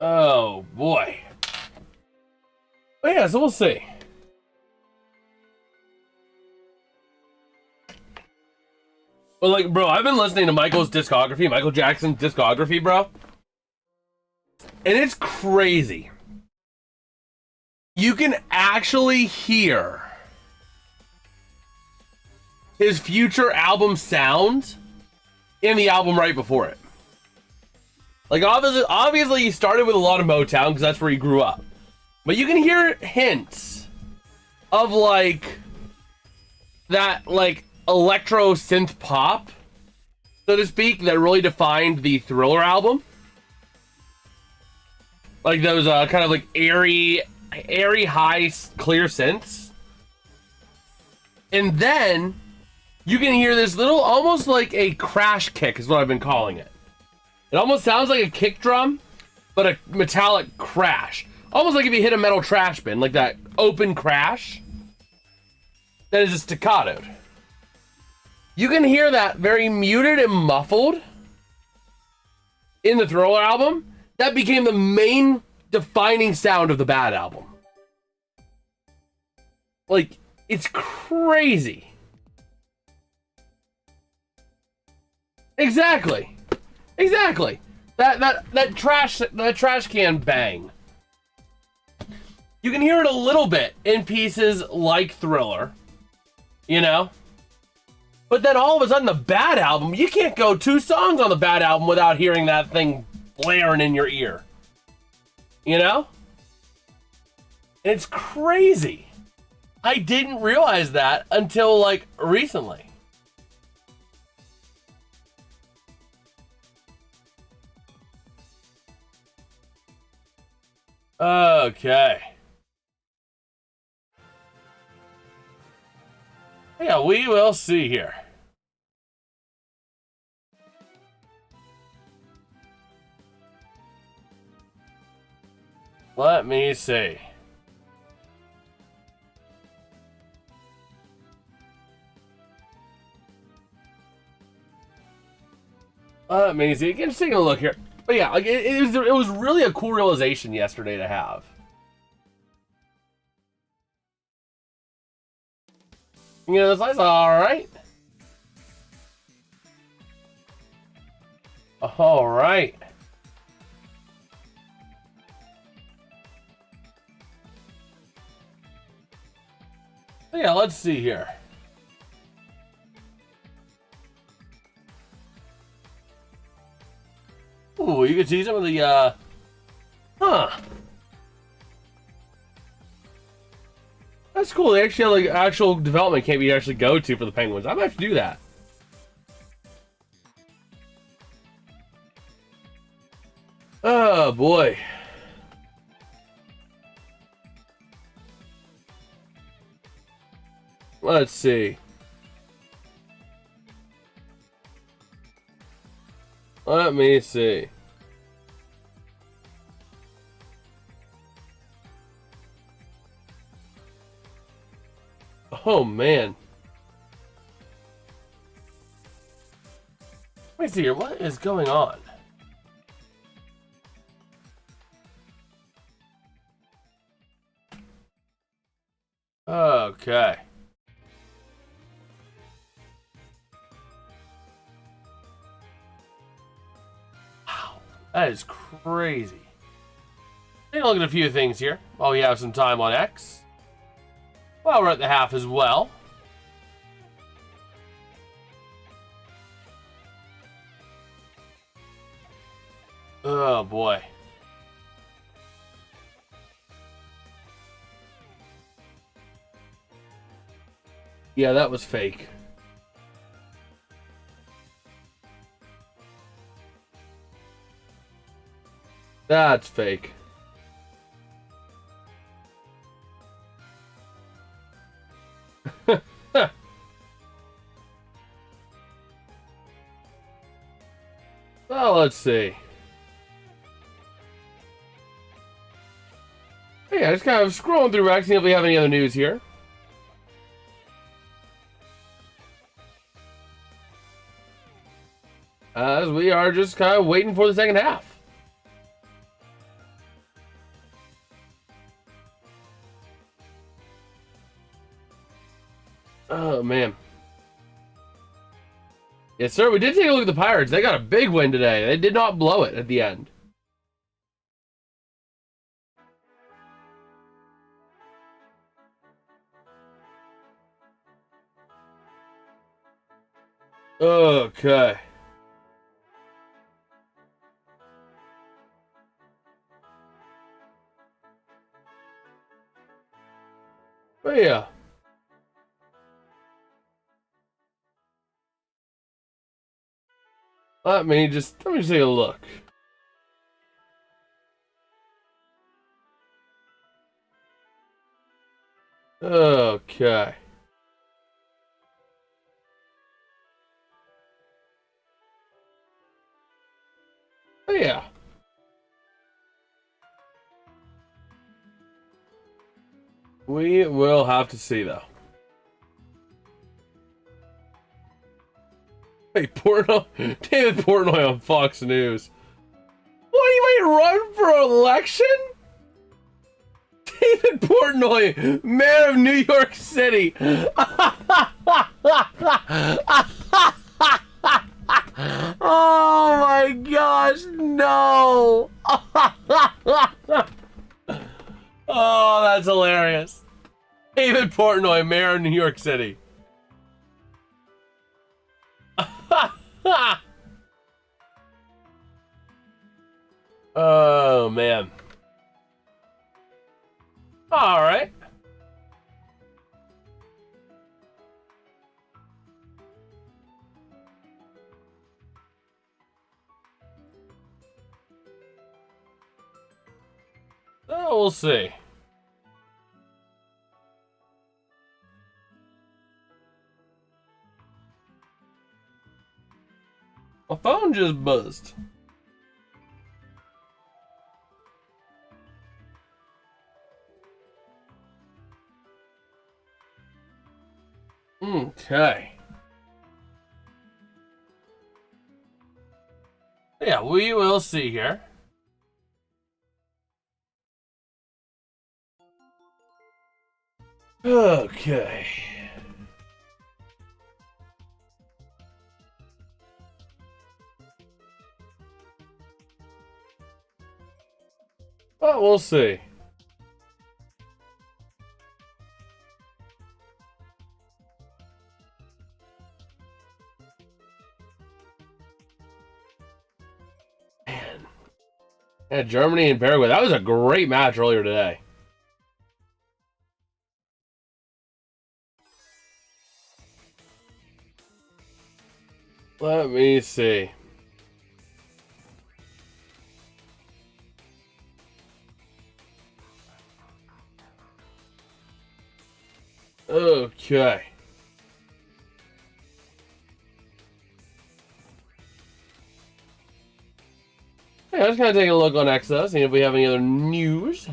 Oh, boy. But yeah, so we'll see. But like, bro, I've been listening to Michael Jackson's discography, bro. And it's crazy. You can actually hear his future album sound in the album right before it. Like, obviously he started with a lot of Motown because that's where he grew up. But you can hear hints of, like, that, like, electro synth pop, so to speak, that really defined the Thriller album. Like those kind of like airy, high, clear synths. And then you can hear this little, almost like a crash kick is what I've been calling it. It almost sounds like a kick drum, but a metallic crash. Almost like if you hit a metal trash bin, like that open crash. That is a staccato. You can hear that very muted and muffled in the Thriller album. That became the main defining sound of the Bad album. Like, it's crazy. Exactly. That trash can bang. You can hear it a little bit in pieces like Thriller, you know? But then all of a sudden the Bad album, you can't go 2 songs on the Bad album without hearing that thing blaring in your ear. You know? And it's crazy. I didn't realize that until like recently. Okay. Yeah, we will see here. Let me see. Let me see. Just taking a look here. But yeah, like it was really a cool realization yesterday to have. You know, this light's alright. Alright. Yeah, let's see here. Ooh, you can see some of the, huh. That's cool. They actually have, like, actual development camp you actually go to for the Penguins. I might have to do that. Oh, boy. Let's see. Let me see. Oh, man. Let me see here. What is going on? Okay. Wow. That is crazy. Take a look at a few things here while we have some time on X. Well, we're at the half as well. Oh, boy. Yeah, that was fake. That's fake. Well, let's see. Hey, I just kind of scrolling through Rex, see if we have any other news here. As we are just kind of waiting for the second half. Oh, man. Yes, sir. We did take a look at the Pirates. They got a big win today. They did not blow it at the end. Okay. But yeah. Let me just take a look. Okay. But yeah. We will have to see, though. Hey, David Portnoy on Fox News. What, you might run for election? David Portnoy, mayor of New York City. Oh my gosh, no. Oh, that's hilarious. David Portnoy, mayor of New York City. Oh, man. All right. Oh, we'll see. My phone just buzzed. Okay. Yeah, we will see here. Okay. Well, we'll see. Man. Yeah, Germany and Paraguay. That was a great match earlier today. Let me see. Okay. Yeah, just kind of taking a look on Exos, seeing if we have any other news.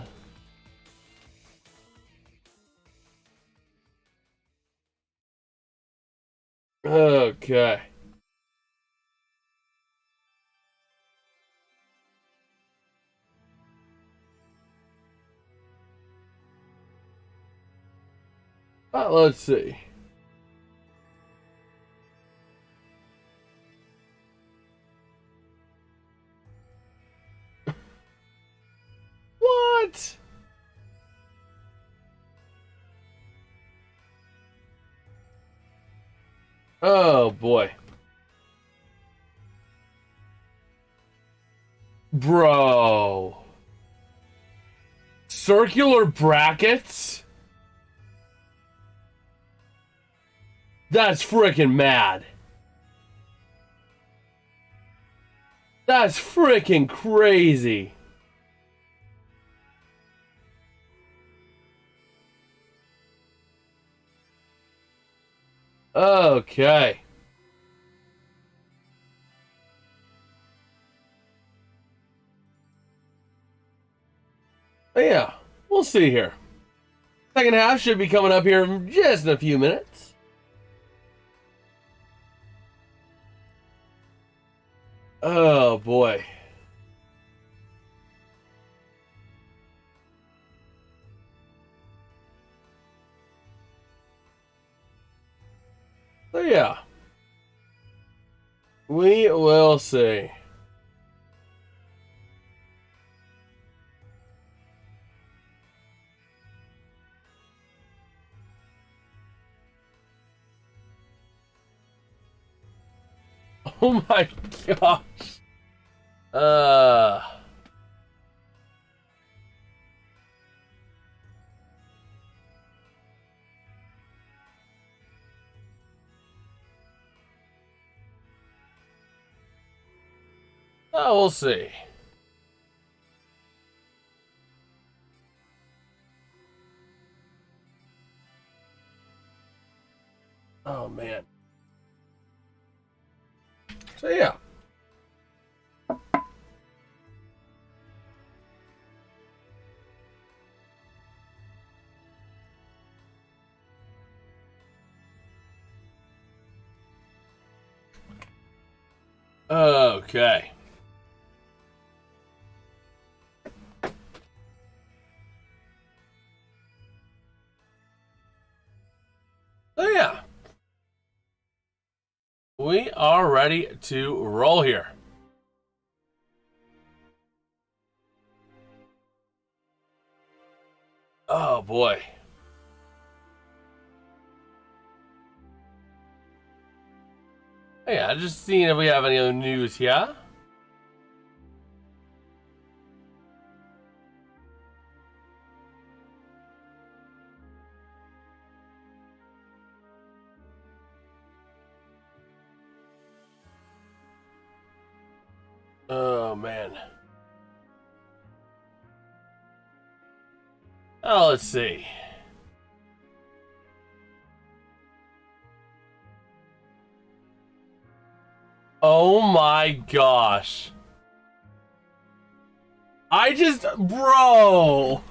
Okay. Let's see. What? Oh boy. Bro. Circular brackets? That's freaking mad. That's freaking crazy. Okay. Yeah, we'll see here. Second half should be coming up here in just a few minutes. Oh boy. So yeah. We will see. Oh my gosh. We'll see. Oh man. So yeah. Okay. So yeah. We are ready to roll here. Oh boy. Yeah, just seeing if we have any other news here. Oh man. Oh, let's see. Oh my gosh. Bro.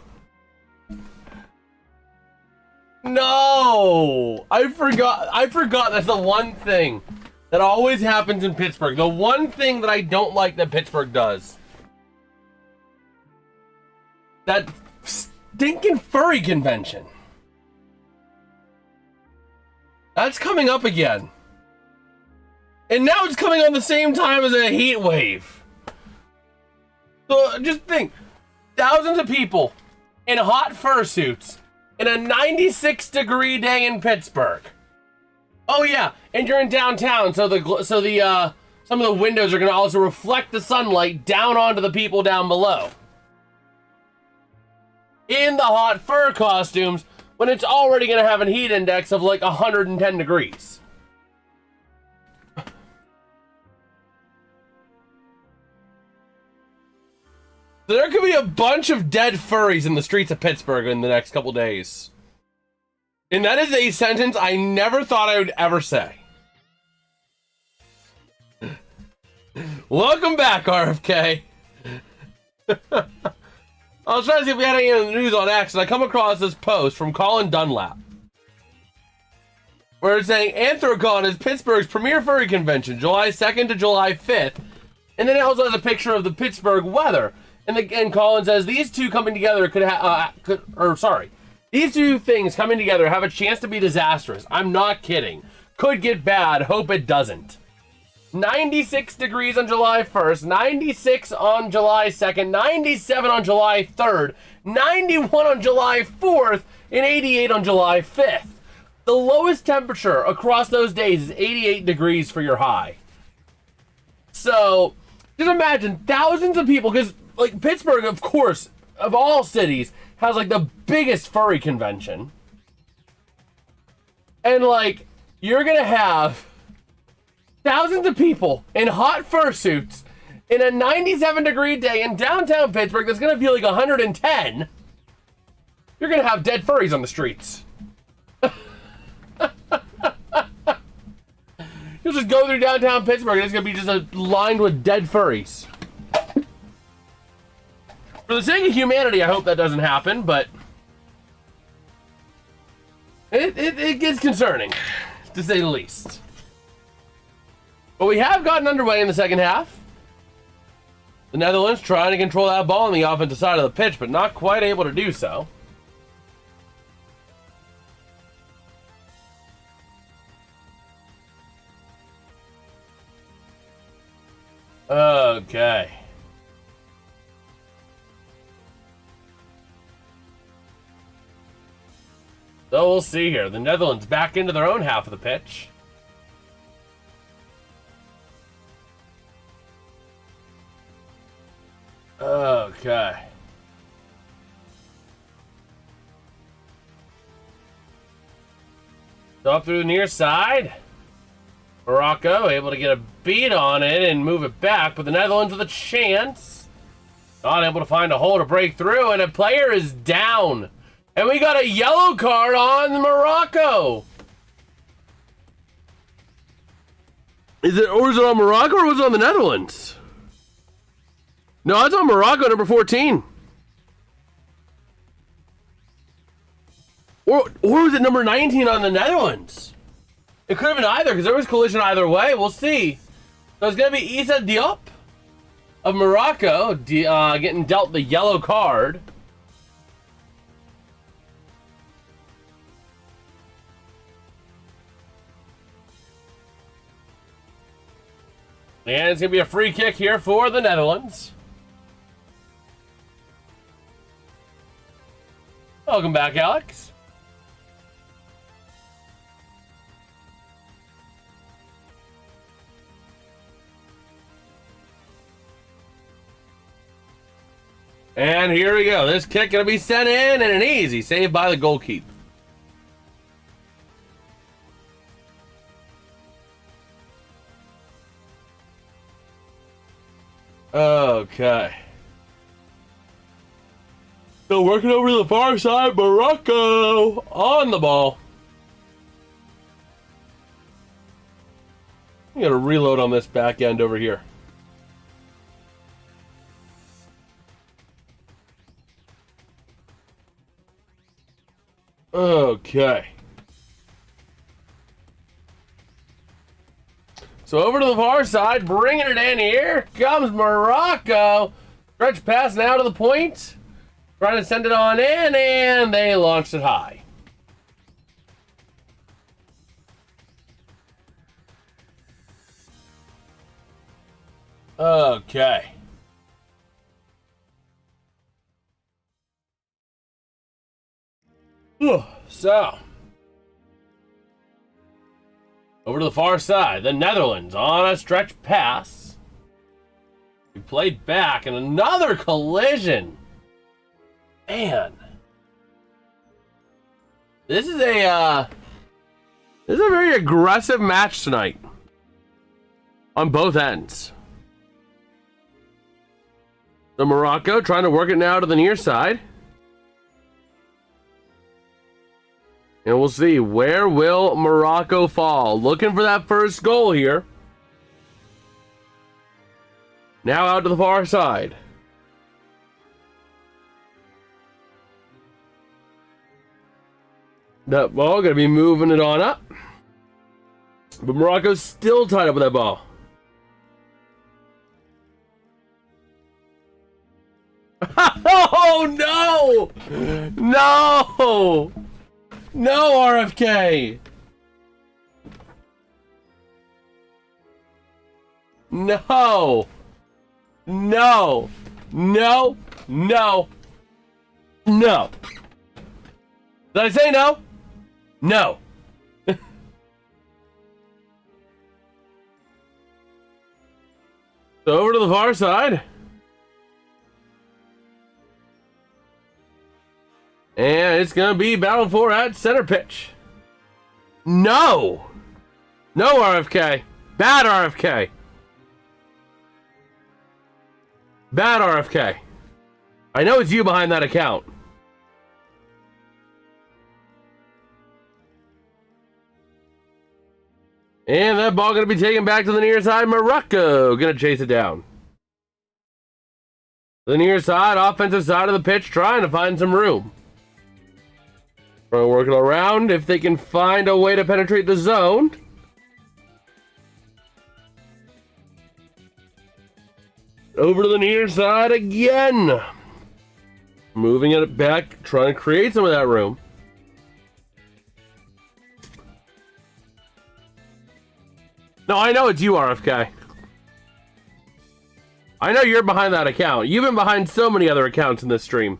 No. I forgot that's the one thing that always happens in Pittsburgh. The one thing that I don't like that Pittsburgh does. That stinking furry convention. That's coming up again. And now it's coming on the same time as a heat wave. So just think, thousands of people in hot fursuits in a 96-degree day in Pittsburgh. Oh yeah, and you're in downtown, so some of the windows are going to also reflect the sunlight down onto the people down below. In the hot fur costumes, when it's already going to have a heat index of like 110 degrees. So there could be a bunch of dead furries in the streets of Pittsburgh in the next couple days. And that is a sentence I never thought I would ever say. Welcome back, RFK. I was trying to see if we had any of the news on X, and I come across this post from Colin Dunlap, where it's saying Anthrocon is Pittsburgh's premier furry convention, July 2nd to July 5th. And then it also has a picture of the Pittsburgh weather. And Colin says these two coming together these two things coming together have a chance to be disastrous. I'm not kidding. Could get bad. Hope it doesn't. 96 degrees on July 1st, 96 on July 2nd, 97 on July 3rd, 91 on July 4th, and 88 on July 5th. The lowest temperature across those days is 88 degrees for your high. So, just imagine thousands of people, because like Pittsburgh, of course, of all cities, has like the biggest furry convention. And like you're going to have thousands of people in hot fursuits in a 97-degree day in downtown Pittsburgh that's going to feel like 110. You're going to have dead furries on the streets. You'll just go through downtown Pittsburgh and it's going to be just lined with dead furries. For the sake of humanity, I hope that doesn't happen, but it gets concerning, to say the least. But we have gotten underway in the second half. The Netherlands trying to control that ball on the offensive side of the pitch, but not quite able to do so. Okay. So we'll see here. The Netherlands back into their own half of the pitch. Okay. So up through the near side. Morocco able to get a beat on it and move it back, but the Netherlands with a chance. Not able to find a hole to break through, and a player is down. And we got a yellow card on Morocco. Is it on Morocco or was it on the Netherlands? No, it's on Morocco, number 14. Or was it number 19 on the Netherlands? It could have been either, because there was collision either way. We'll see. So it's going to be Issa Diop of Morocco getting dealt the yellow card. And it's going to be a free kick here for the Netherlands. Welcome back, Alex. And here we go. This kick going to be sent in, and an easy save by the goalkeeper. Okay. So working over to the far side, Morocco on the ball. I got to reload on this back end over here. Okay. So over to the far side, bringing it in. Here comes Morocco. Stretch pass now to the point. Trying to send it on in, and they launched it high. Okay. So, over to the far side, the Netherlands on a stretch pass. We played back, and another collision. Man, this is a very aggressive match tonight on both ends. So Morocco trying to work it now to the near side. And we'll see, where will Morocco fall? Looking for that first goal here. Now out to the far side. That ball going to be moving it on up. But Morocco's still tied up with that ball. Oh, no! No! No, RFK! No! No! No! No! No! Did I say no? No. So over to the far side. And it's going to be battled for at center pitch. No! No RFK. Bad RFK. Bad RFK. I know it's you behind that account. And that ball going to be taken back to the near side. Morocco going to chase it down. The near side, offensive side of the pitch, trying to find some room. Trying to work it around if they can find a way to penetrate the zone. Over to the near side again. Moving it back, trying to create some of that room. No, I know it's you, RFK. I know you're behind that account. You've been behind so many other accounts in this stream.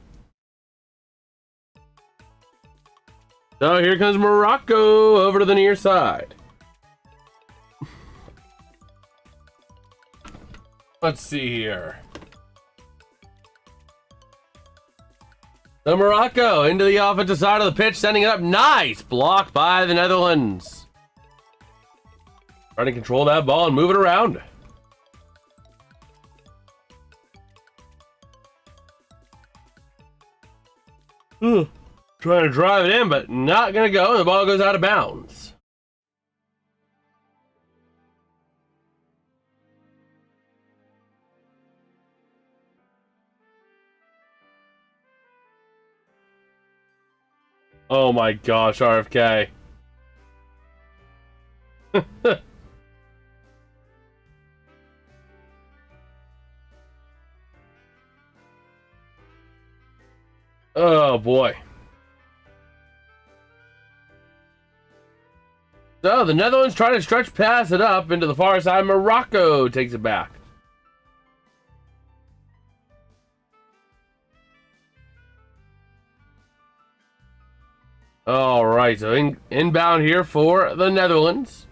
So here comes Morocco over to the near side. Let's see here. So Morocco into the offensive side of the pitch, sending it up. Nice block by the Netherlands. Trying to control that ball and move it around. Trying to drive it in, but not going to go. The ball goes out of bounds. Oh my gosh, RFK. Oh boy. So the Netherlands trying to stretch past it up into the far side. Morocco takes it back. All right, so inbound here for the Netherlands.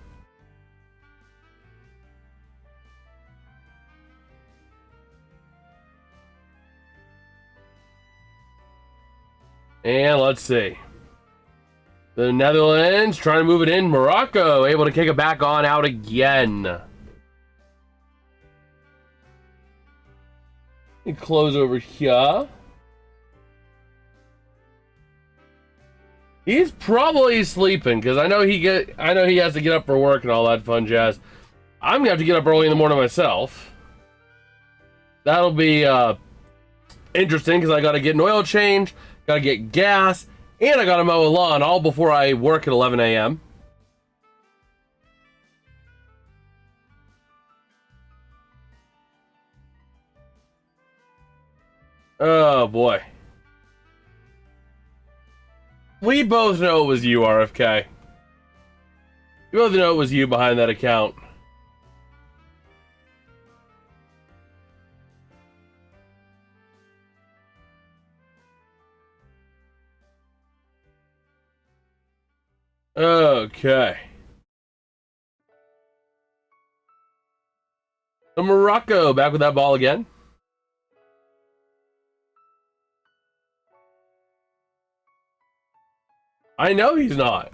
And let's see. The Netherlands trying to move it in. Morocco able to kick it back on out again. And close over here. He's probably sleeping because I know he has to get up for work and all that fun jazz. I'm gonna have to get up early in the morning myself. That'll be interesting because I got to get an oil change, got to get gas, and I got to mow a lawn all before I work at 11 a.m. Oh boy. We both know it was you, RFK. We both know it was you behind that account. Okay. So Morocco back with that ball again. I know he's not.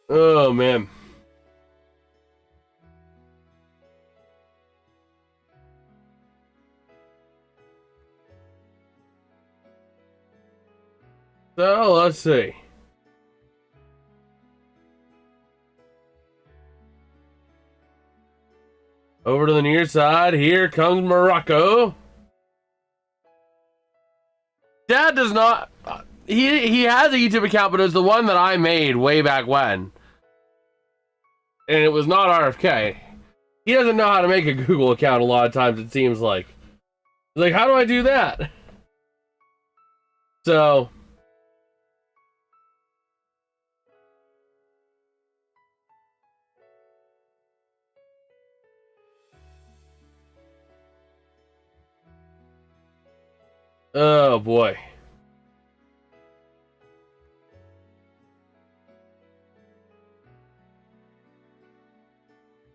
Oh, man. So, let's see. Over to the near side. Here comes Morocco. Dad does not... He has a YouTube account, but it was the one that I made way back when. And it was not RFK. He doesn't know how to make a Google account a lot of times, it seems like. He's like, how do I do that? So... Oh, boy.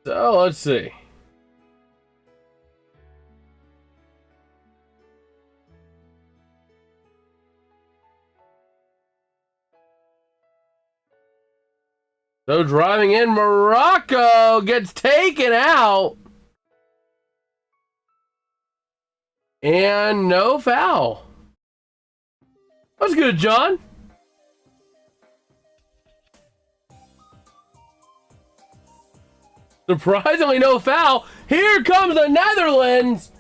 So, let's see. So driving in, Morocco gets taken out. And no foul. That's good, John. Surprisingly, no foul. Here comes the Netherlands.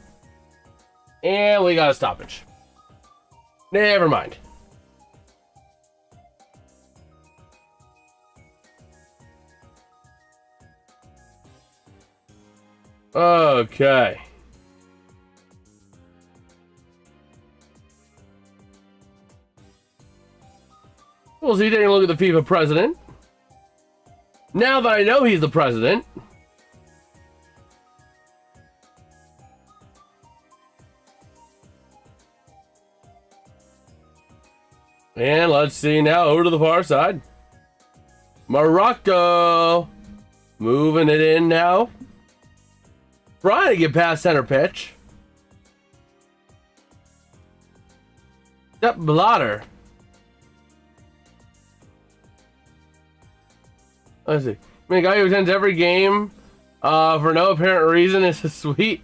And we got a stoppage. Never mind. Okay. We'll see, taking a look at the FIFA president. Now that I know he's the president. And let's see now, over to the far side. Morocco. Moving it in now. Trying to get past center pitch. Sepp Blatter. Let's see. I mean, a guy who attends every game for no apparent reason is sweet.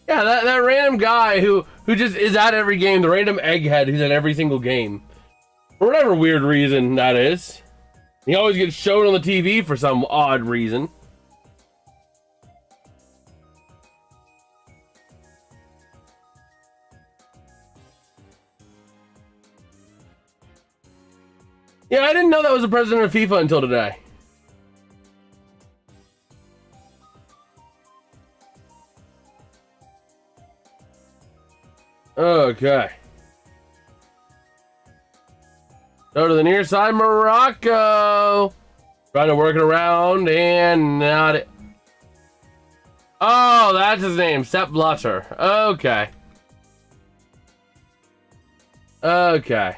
Yeah, that random guy who just is at every game, the random egghead who's at every single game. For whatever weird reason that is. He always gets shown on the TV for some odd reason. Yeah, I didn't know that was the president of FIFA until today. Okay. Go to the near side, Morocco. Trying to work it around and not it. Oh, that's his name, Sepp Blatter. Okay. Okay.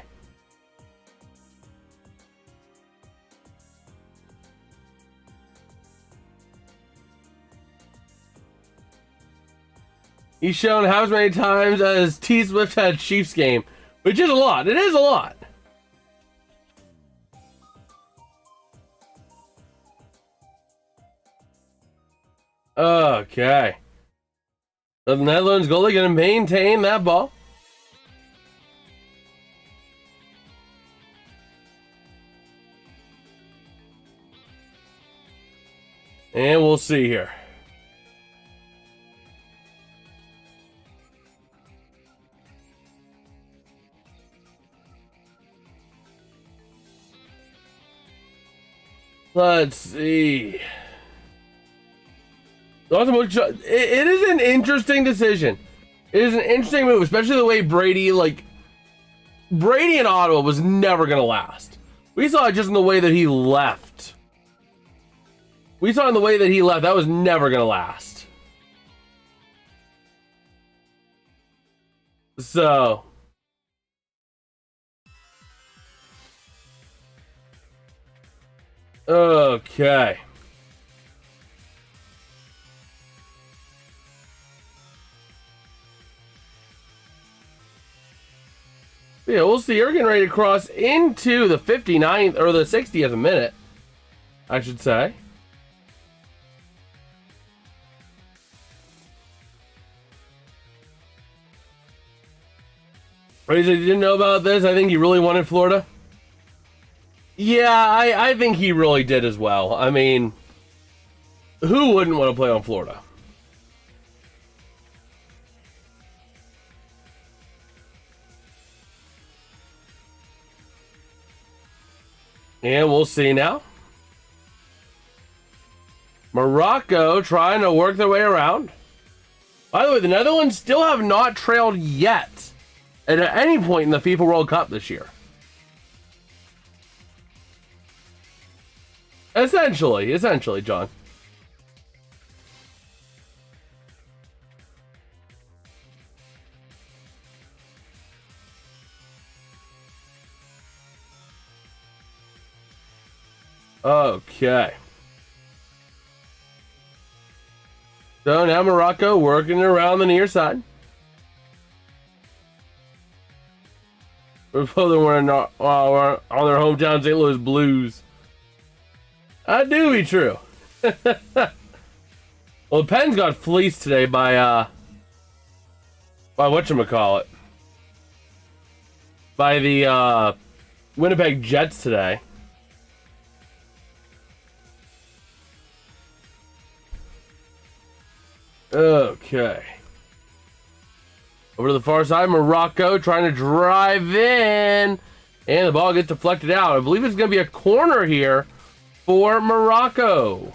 He's shown how many times as T Swift had Chiefs game, which is a lot. It is a lot. Okay. So the Netherlands goalie going to maintain that ball. And we'll see here. Let's see. It is an interesting decision. It is an interesting move, especially the way Brady in Ottawa was never going to last. We saw it just in the way that he left. That was never going to last. So. Okay. Yeah, we'll see. We're getting ready to cross into the 59th or the 60th minute, I should say. Razor, you didn't know about this? I think he really wanted Florida. Yeah, I think he really did as well. I mean, who wouldn't want to play on Florida? And we'll see now. Morocco trying to work their way around. By the way, the Netherlands still have not trailed yet at any point in the FIFA World Cup this year. Essentially, John. Okay. So now Morocco working around the near side. Before they were on their hometown St. Louis Blues. That do be true. Well, the Pens got fleeced today by whatchamacallit. By the Winnipeg Jets today. Okay. Over to the far side, Morocco trying to drive in. And the ball gets deflected out. I believe it's going to be a corner here for Morocco.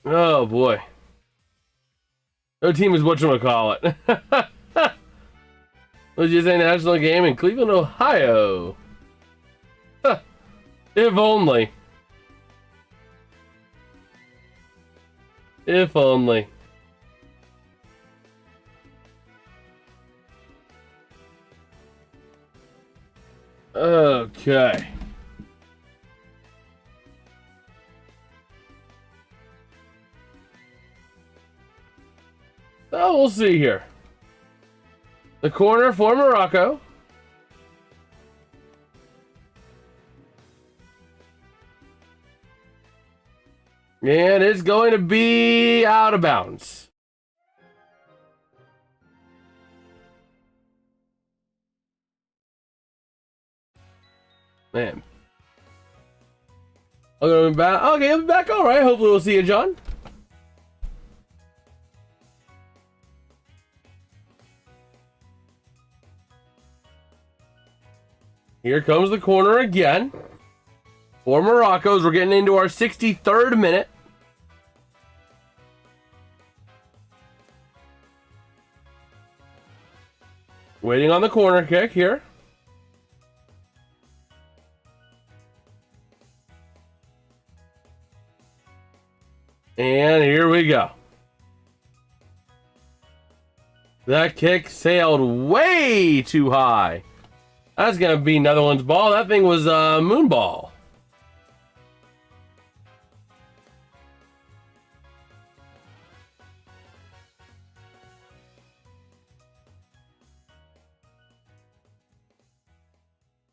Oh boy. No team is whatchamacallit. Let's just say national game in Cleveland, Ohio. If only. If only. Okay. So we'll see here. The corner for Morocco. And it's going to be out of bounds. Man. I'll be back. Okay, I'll be back. All right. Hopefully we'll see you, John. Here comes the corner again. For Morocco's, we're getting into our 63rd minute. Waiting on the corner kick here. And here we go. That kick sailed way too high. That's going to be Netherlands ball. That thing was a moon ball.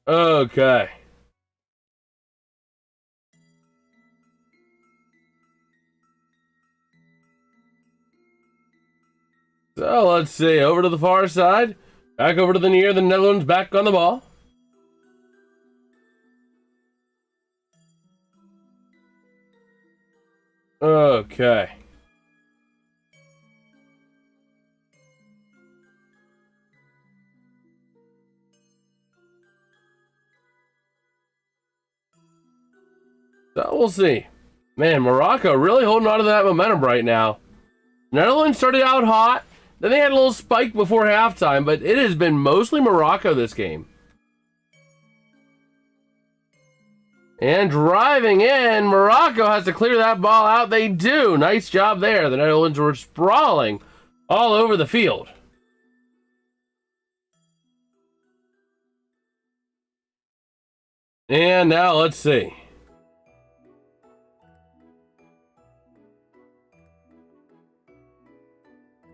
Okay. So let's see. Over to the far side. Back over to the near. The Netherlands back on the ball. Okay. So we'll see. Man, Morocco really holding on to that momentum right now. Netherlands started out hot. Then they had a little spike before halftime, but it has been mostly Morocco this game. And driving in, Morocco has to clear that ball out. They do. Nice job there. The Netherlands were sprawling all over the field. And now let's see.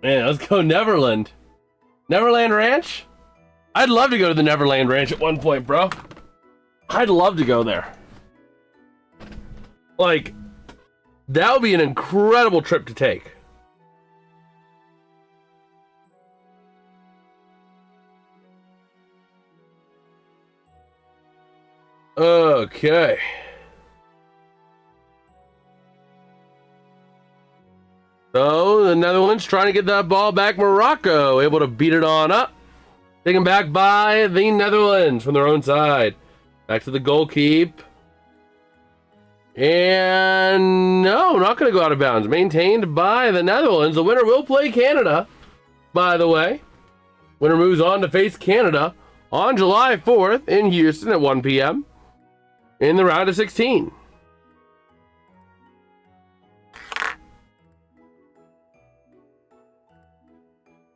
Man, let's go Neverland. Neverland Ranch? I'd love to go to the Neverland Ranch at one point, bro. I'd love to go there. Like, that would be an incredible trip to take. Okay. So, the Netherlands trying to get that ball back. Morocco able to beat it on up. Taken back by the Netherlands from their own side. Back to the goal keep. And no, not going to go out of bounds. Maintained by the Netherlands. The winner will play Canada, by the way. Winner moves on to face Canada on July 4th in Houston at 1 p.m. in the round of 16.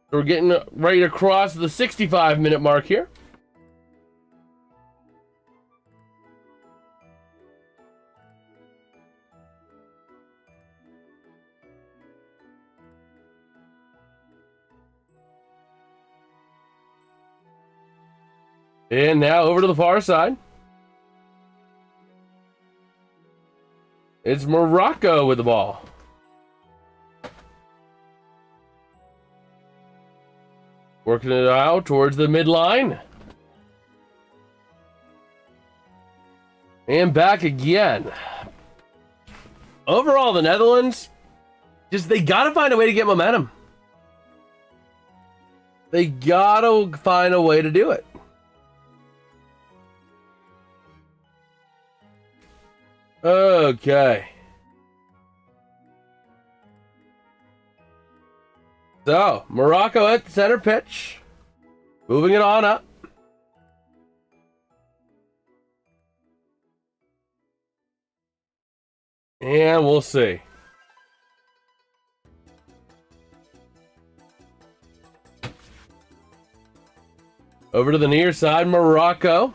We're getting ready to cross the 65-minute mark here. And now over to the far side. It's Morocco with the ball. Working it out towards the midline. And back again. Overall, the Netherlands, they gotta find a way to get momentum. They gotta find a way to do it. Okay. So, Morocco at the center pitch. Moving it on up. And we'll see. Over to the near side, Morocco.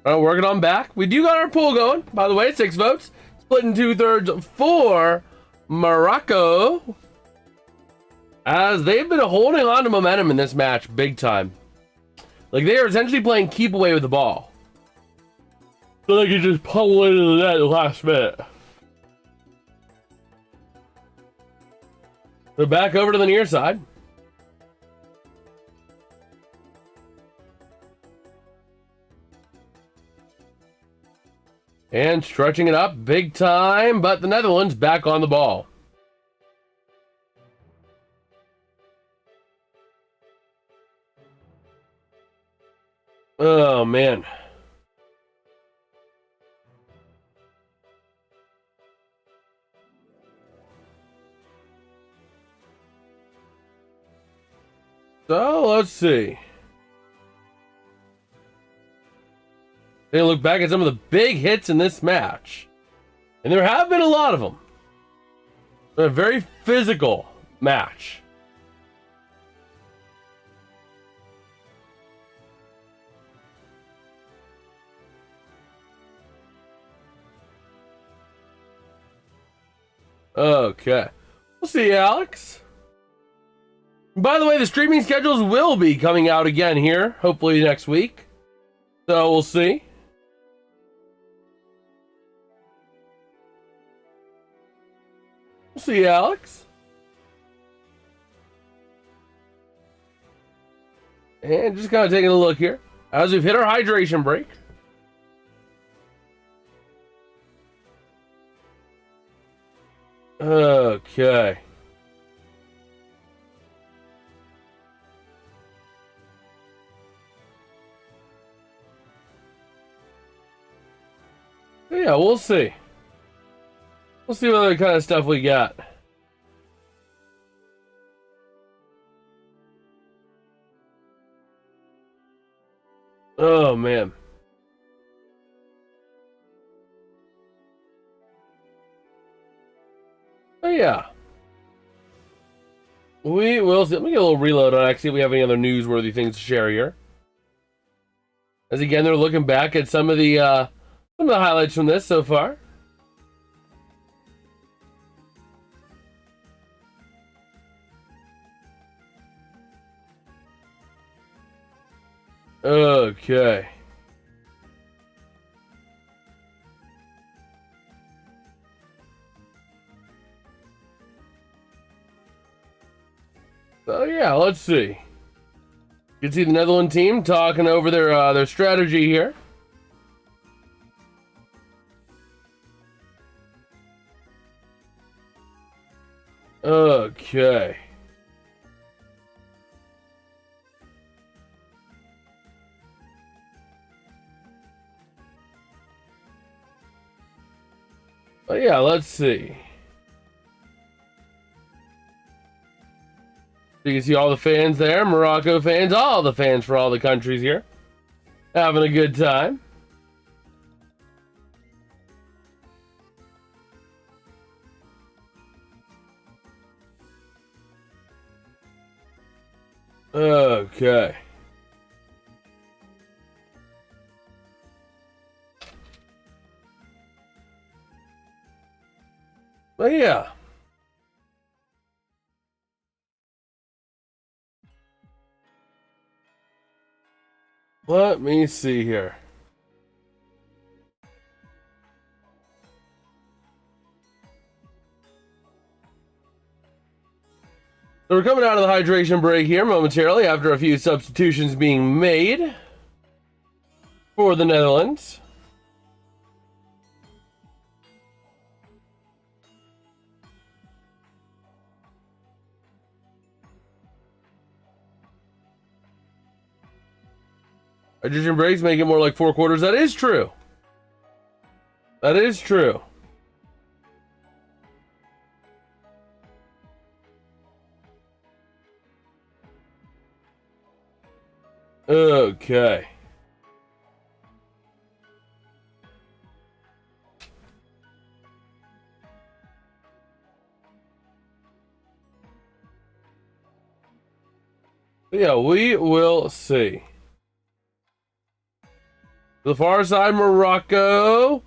Working on back. We do got our pool going, by the way, 6 votes. Split in 2/3 for Morocco. As they've been holding on to momentum in this match big time. Like, they are essentially playing keep away with the ball. So they can just pummel into the net at the last minute. So back over to the near side. And stretching it up big time, but the Netherlands back on the ball. Oh, man. So, let's see. They look back at some of the big hits in this match. And there have been a lot of them. A very physical match. Okay. We'll see, Alex. By the way, the streaming schedules will be coming out again here, hopefully next week. So we'll see. We'll see, Alex. And just kind of taking a look here as we've hit our hydration break. Okay. Yeah, we'll see. We'll see what other kind of stuff we got. Oh, man. Oh, yeah. We will see. Let me get a little reload on actually if we have any other newsworthy things to share here. As again, they're looking back at some of the highlights from this so far. Okay. So yeah, let's see. You can see the Netherlands team talking over their strategy here. Okay. But yeah, let's see. You can see all the fans there, Morocco fans, all the fans for all the countries here. Having a good time. Okay. But yeah. Let me see here. So we're coming out of the hydration break here momentarily after a few substitutions being made for the Netherlands. Hydration breaks make it more like 4 quarters. That is true. That is true. Okay. Yeah, we will see. The far side, Morocco.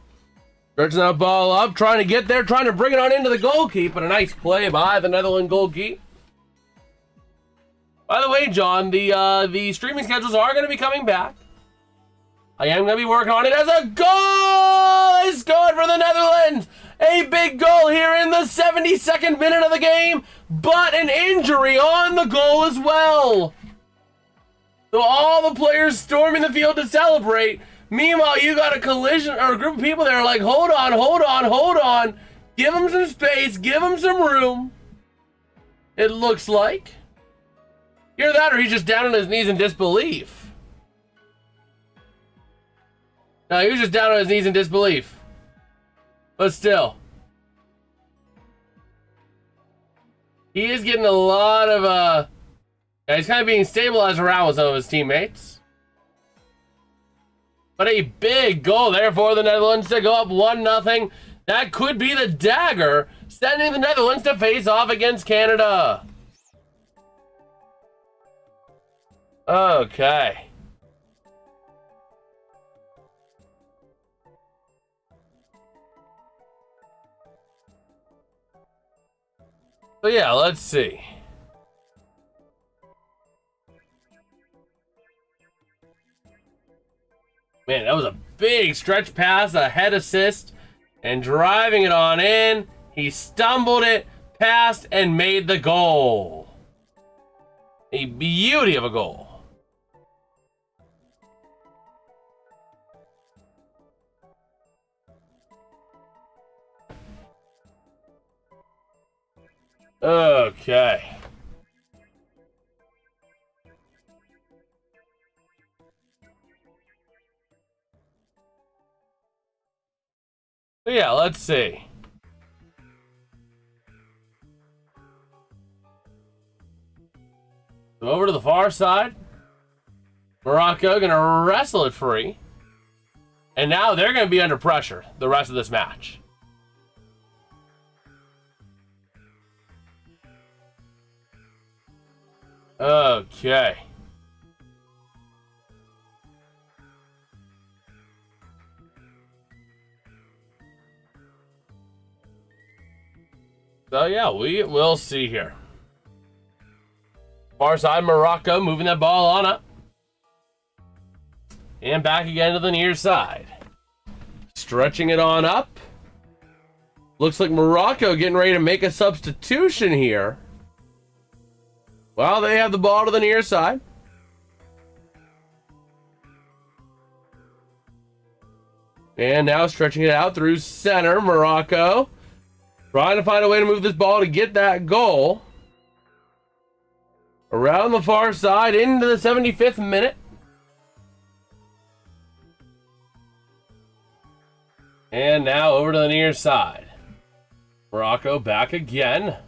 Stretching that ball up, trying to get there, trying to bring it on into the goalkeeper. And a nice play by the Netherlands goalkeeper. By the way, John, the streaming schedules are going to be coming back. I am going to be working on it as a goal! It's good for the Netherlands! A big goal here in the 72nd minute of the game, but an injury on the goal as well. So all the players storming the field to celebrate. Meanwhile, you got a collision or a group of people that are like, hold on, hold on, hold on. Give them some space, give them some room. It looks like. Either that or he's just down on his knees in disbelief. No, he was just down on his knees in disbelief. But still. He is getting a lot of, yeah, he's kind of being stabilized around with some of his teammates. But a big goal there for the Netherlands to go up 1-0. That could be the dagger, sending the Netherlands to face off against Canada. Okay. So yeah, let's see. Man, that was a big stretch pass, a head assist, and driving it on in. He stumbled it, passed, and made the goal. A beauty of a goal. Okay. So yeah, let's see. So over to the far side. Morocco gonna wrestle it free. And now they're gonna be under pressure the rest of this match. Okay. So yeah, we will see here. Far side, Morocco moving that ball on up. And back again to the near side. Stretching it on up. Looks like Morocco getting ready to make a substitution here. Well, they have the ball to the near side. And now stretching it out through center, Morocco. Trying to find a way to move this ball to get that goal. Around the far side into the 75th minute. And now over to the near side. Morocco back again.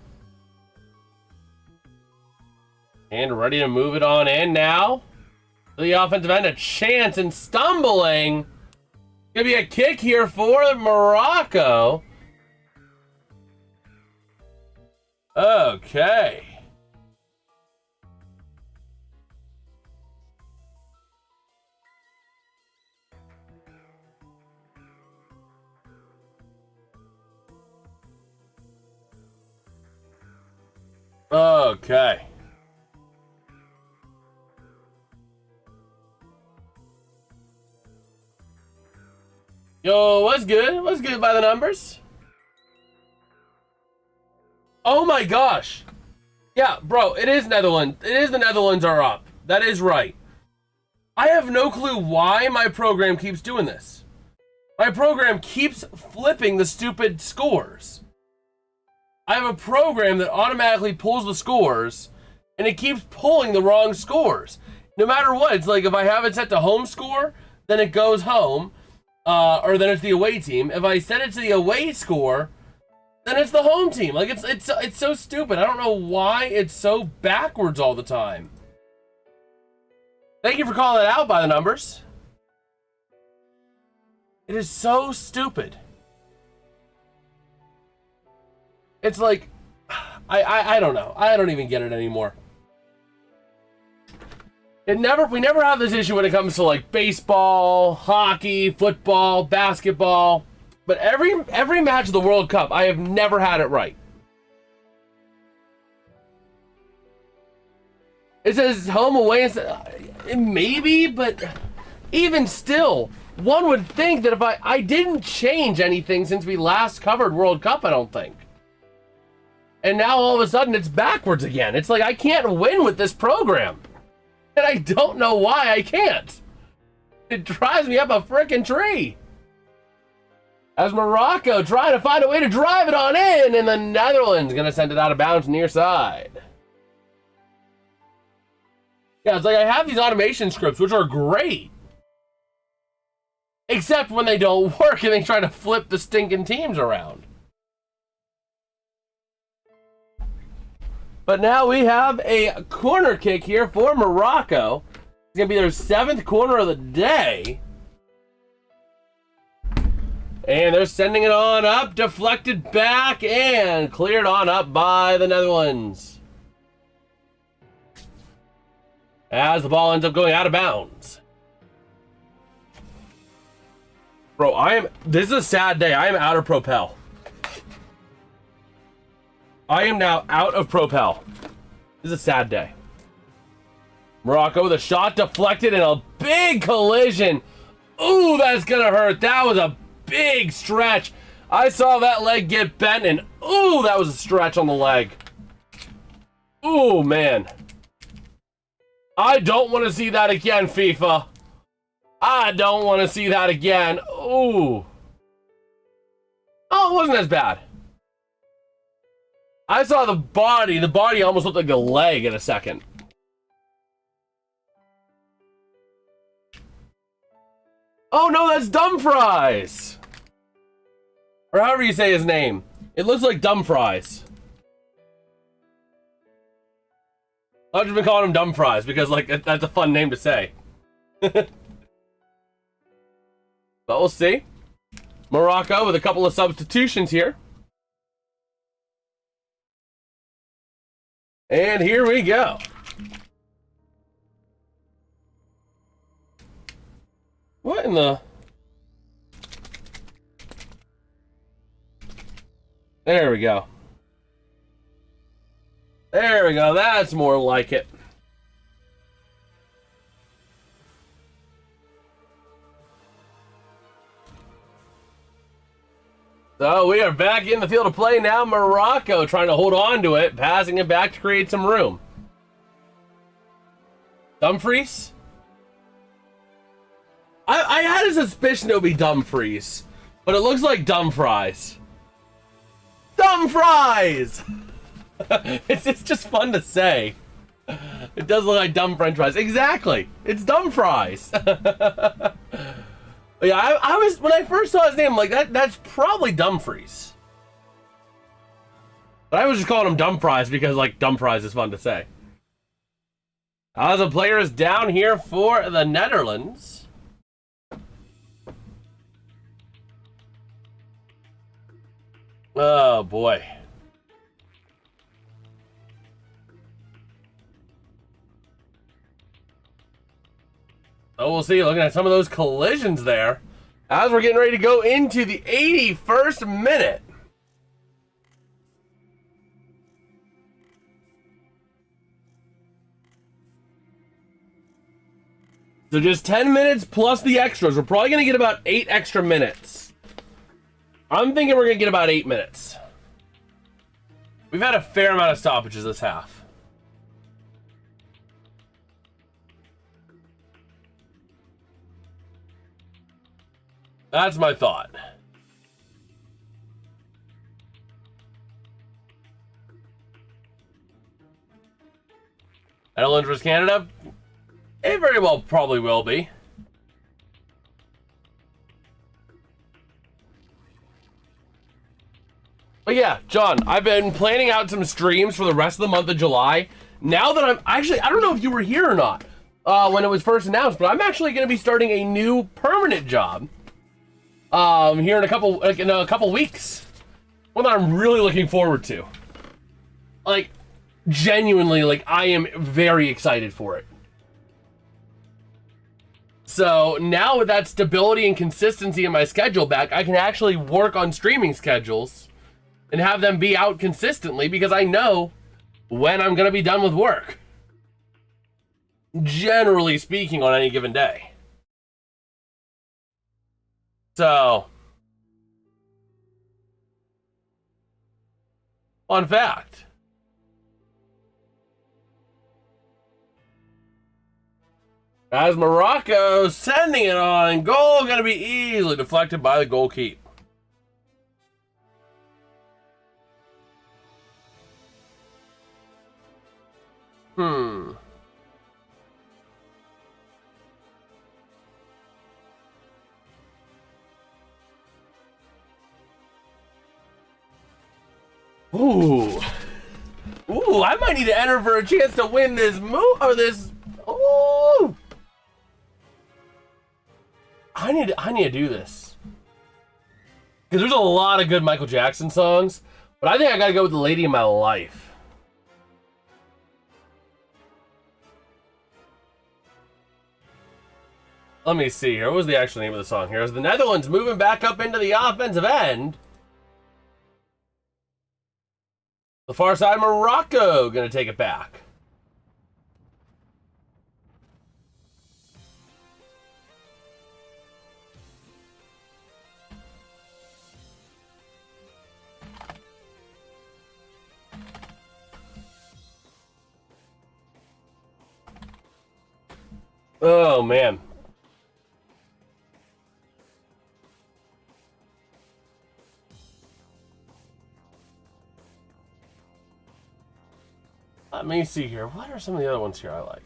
And ready to move it on in now. The offensive end, a chance and stumbling. Gonna be a kick here for Morocco. Okay. Okay. Yo, what's good? What's good by the numbers? Oh my gosh. Yeah, bro, it is Netherlands. It is the Netherlands are up. That is right. I have no clue why my program keeps doing this. My program keeps flipping the stupid scores. I have a program that automatically pulls the scores, and it keeps pulling the wrong scores. No matter what, it's like if I have it set to home score, then it goes home, or then it's the away team. If I set it to the away score, then it's the home team. Like it's so stupid. I don't know why it's so backwards all the time. Thank you for calling that out by the numbers. It is so stupid. It's like, I don't know. I don't even get it anymore. We never have this issue when it comes to like baseball, hockey, football, basketball. But every match of the World Cup, I have never had it right. It says home away, and maybe, but even still, one would think that if I didn't change anything since we last covered World Cup, I don't think. And now all of a sudden it's backwards again. It's like I can't win with this program. And I don't know why I can't. It drives me up a frickin' tree. As Morocco trying to find a way to drive it on in, and the Netherlands gonna send it out of bounds near side. Yeah, it's like I have these automation scripts, which are great. Except when they don't work and they try to flip the stinking teams around. But now we have a corner kick here for Morocco. It's going to be their 7th corner of the day. And they're sending it on up, deflected back, and cleared on up by the Netherlands. As the ball ends up going out of bounds. Bro, this is a sad day. I am out of Propel. I am now out of Propel. This is a sad day. Morocco with a shot deflected and a big collision. Ooh, that's gonna hurt. That was a big stretch. I saw that leg get bent and ooh, that was a stretch on the leg. Ooh, man. I don't want to see that again, FIFA. I don't want to see that again. Ooh. Oh, it wasn't as bad. I saw the body. The body almost looked like a leg in a second. Oh no, that's Dumfries. Or however you say his name. It looks like Dumfries. I've just been calling him Dumfries because like that's a fun name to say. But we'll see. Morocco with a couple of substitutions here. And here we go. What in the... There we go. There we go. That's more like it. So we are back in the field of play now. Morocco trying to hold on to it, passing it back to create some room. Dumfries? I had a suspicion it would be Dumfries, but it looks like Dumfries. Dumfries! It's just fun to say. It does look like dumb French fries. Exactly. It's Dumfries. Yeah, I was when I first saw his name, I'm like that's probably Dumfries. But I was just calling him Dumfries because like Dumfries is fun to say. The player is down here for the Netherlands. Oh boy. So we'll see, looking at some of those collisions there as we're getting ready to go into the 81st minute. So just 10 minutes plus the extras. We're probably going to get about 8 extra minutes. I'm thinking we're going to get about 8 minutes. We've had a fair amount of stoppages this half. That's my thought. Netherlands vs. Canada? It very well probably will be. But yeah, John, I've been planning out some streams for the rest of the month of July. Now that I'm actually, I don't know if you were here or not when it was first announced, but I'm actually going to be starting a new permanent job here in a couple weeks. One that I'm really looking forward to. Like, genuinely, like, I am very excited for it. So now with that stability and consistency in my schedule back, I can actually work on streaming schedules and have them be out consistently because I know when I'm going to be done with work. Generally speaking, on any given day. So, fun fact. As Morocco sending it on, goal going to be easily deflected by the goalkeeper. Ooh. Ooh, I might need to enter for a chance to win this move or this. Ooh. I need to do this. Because there's a lot of good Michael Jackson songs, but I think I gotta go with The Lady of My Life. Let me see here. What was the actual name of the song here? Is the Netherlands moving back up into the offensive end? The far side, Morocco gonna take it back. Oh, man. Let me see here. What are some of the other ones here I like?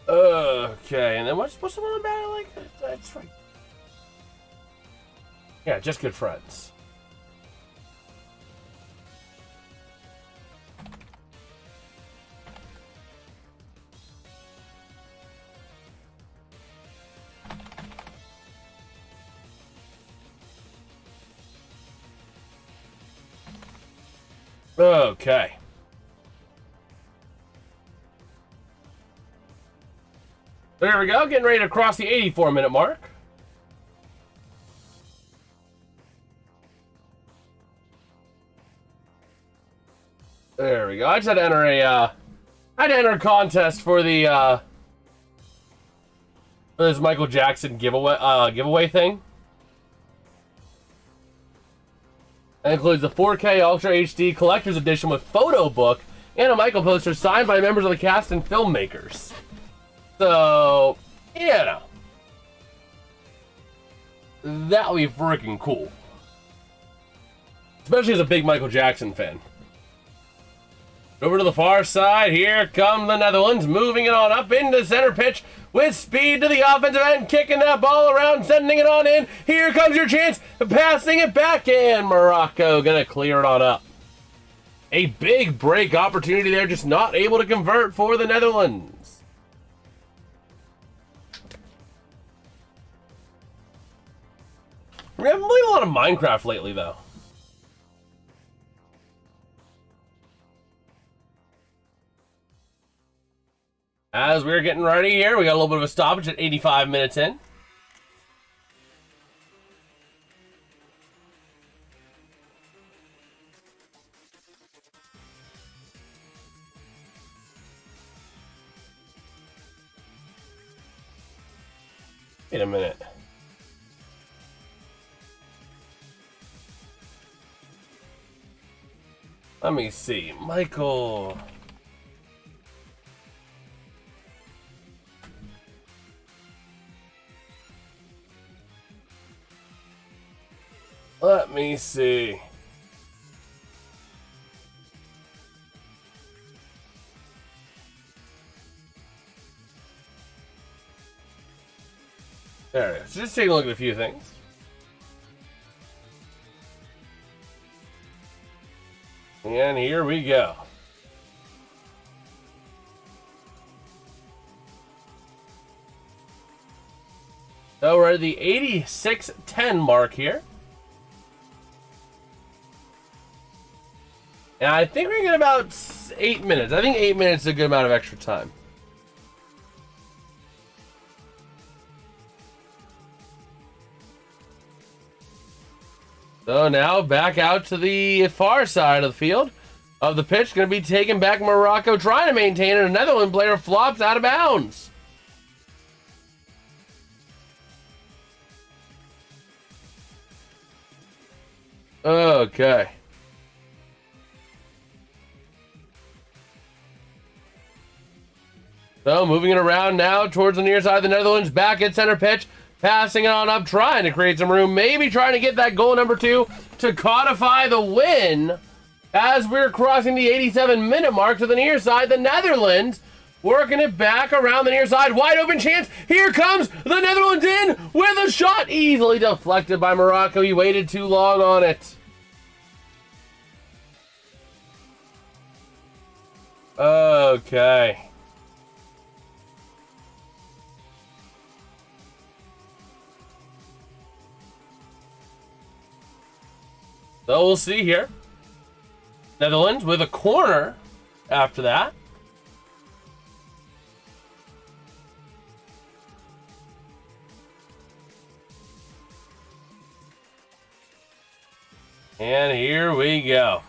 Okay, and then what's the one about it like? That's right. Yeah, Just Good Friends. Okay. There we go, getting ready to cross the 84-minute mark. There we go. I just had to enter a contest for the for this Michael Jackson giveaway thing. That includes the 4K Ultra HD Collector's Edition with photo book and a Michael poster signed by members of the cast and filmmakers. So, you know, that would be freaking cool. Especially as a big Michael Jackson fan. Over to the far side, here come the Netherlands, moving it on up into center pitch with speed to the offensive end, kicking that ball around, sending it on in. Here comes your chance, passing it back, and Morocco gonna clear it on up. A big break opportunity there, just not able to convert for the Netherlands. We haven't played a lot of Minecraft lately, though. I had to enter a contest for the for this Michael Jackson giveaway thing. That includes the 4K Ultra HD Collector's Edition with photo book and a Michael poster signed by members of the cast and filmmakers. So, you know, that would be freaking cool. Especially as a big Michael Jackson fan. Over to the far side, here comes the Netherlands, moving it on up into center pitch with speed to the offensive end, kicking that ball around, sending it on in. Here comes your chance, passing it back, and Morocco gonna clear it on up. A big break opportunity there, just not able to convert for the Netherlands. We haven't played a lot of Minecraft lately, though. As we're getting ready here, we got a little bit of a stoppage at 85 minutes in. Wait a minute. Let me see. Michael. Let me see. There it is. Just take a look at a few things. And here we go. So we're at the 86:10 mark here. And I think we're gonna get about 8 minutes. I think 8 minutes is a good amount of extra time. So now back out to the far side of the field of the pitch. Going to be taken back Morocco, trying to maintain it. A Netherlands player flops out of bounds. Okay. So moving it around now towards the near side of the Netherlands. Back at center pitch. Passing it on up, trying to create some room. Maybe trying to get that goal number 2 to codify the win. As we're crossing the 87-minute mark to the near side, the Netherlands working it back around the near side. Wide open chance. Here comes the Netherlands in with a shot. Easily deflected by Morocco. He waited too long on it. Okay. So we'll see here. Netherlands with a corner after that. And here we go.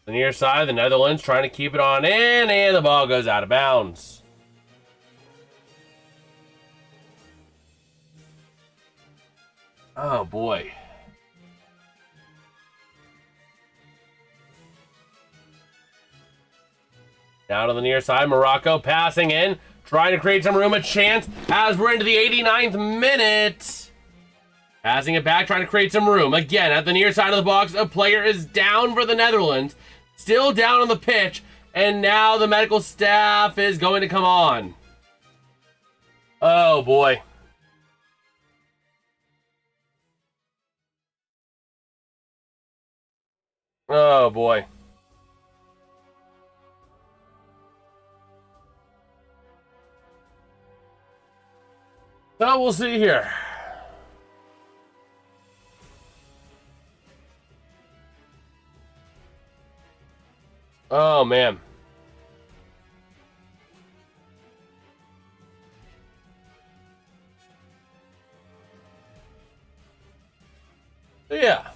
The near side, the Netherlands trying to keep it on in, and the ball goes out of bounds. Oh boy. Down to the near side, Morocco passing in, trying to create some room, a chance as we're into the 89th minute. Passing it back, trying to create some room. Again, at the near side of the box, a player is down for the Netherlands. Still down on the pitch, and now the medical staff is going to come on. Oh boy. Oh boy. So we'll see here. Oh man. Yeah.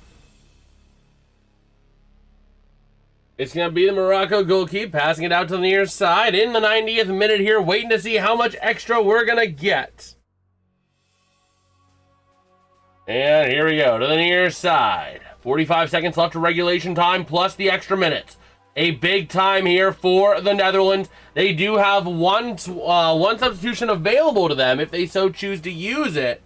It's going to be the Morocco goalkeeper passing it out to the near side in the 90th minute here, waiting to see how much extra we're going to get. And here we go to the near side. 45 seconds left of regulation time plus the extra minutes. A big time here for the Netherlands. They do have one substitution available to them if they so choose to use it.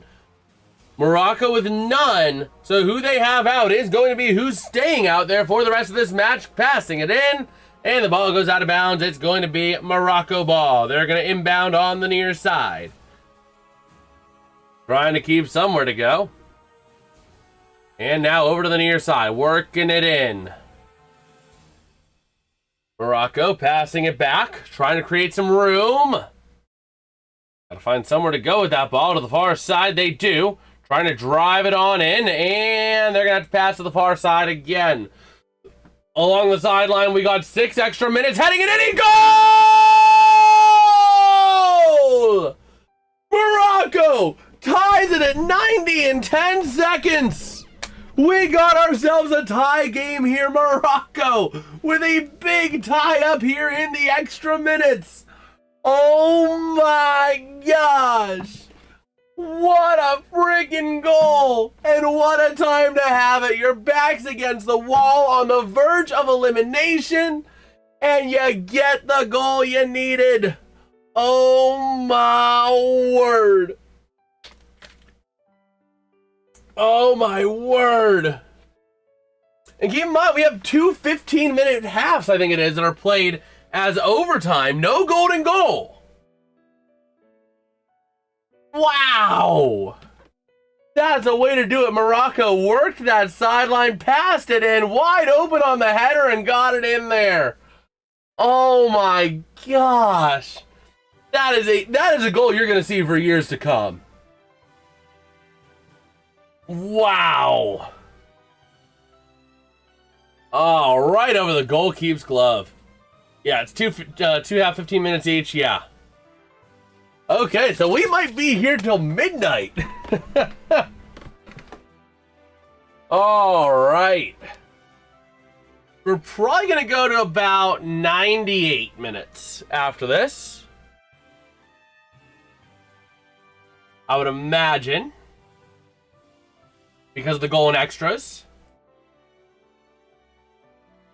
Morocco with none, so who they have out is going to be who's staying out there for the rest of this match. Passing it in, and the ball goes out of bounds. It's going to be Morocco ball. They're going to inbound on the near side. Trying to keep somewhere to go. And now over to the near side, working it in. Morocco passing it back, trying to create some room. Gotta find somewhere to go with that ball. To the far side, they do. Trying to drive it on in, and they're going to have to pass to the far side again. Along the sideline, we got 6 extra minutes, heading in any goal! Morocco ties it at 90 in 10 seconds. We got ourselves a tie game here, Morocco, with a big tie up here in the extra minutes. Oh my gosh. What a freaking goal. And what a time to have it. Your back's against the wall on the verge of elimination, and you get the goal you needed. Oh my word. Oh my word. And keep in mind, we have 2 15-minute halves, I think it is, that are played as overtime. No golden goal. Wow. That's a way to do it. Morocco worked that sideline, passed it in, wide open on the header, and got it in there. Oh my gosh. That is a goal you're going to see for years to come. Wow. Oh, right over the goalkeeper's glove. Yeah, it's two half 15 minutes each. Yeah. Okay, so we might be here till midnight. All right. We're probably going to go to about 98 minutes after this. I would imagine. Because of the goal and extras.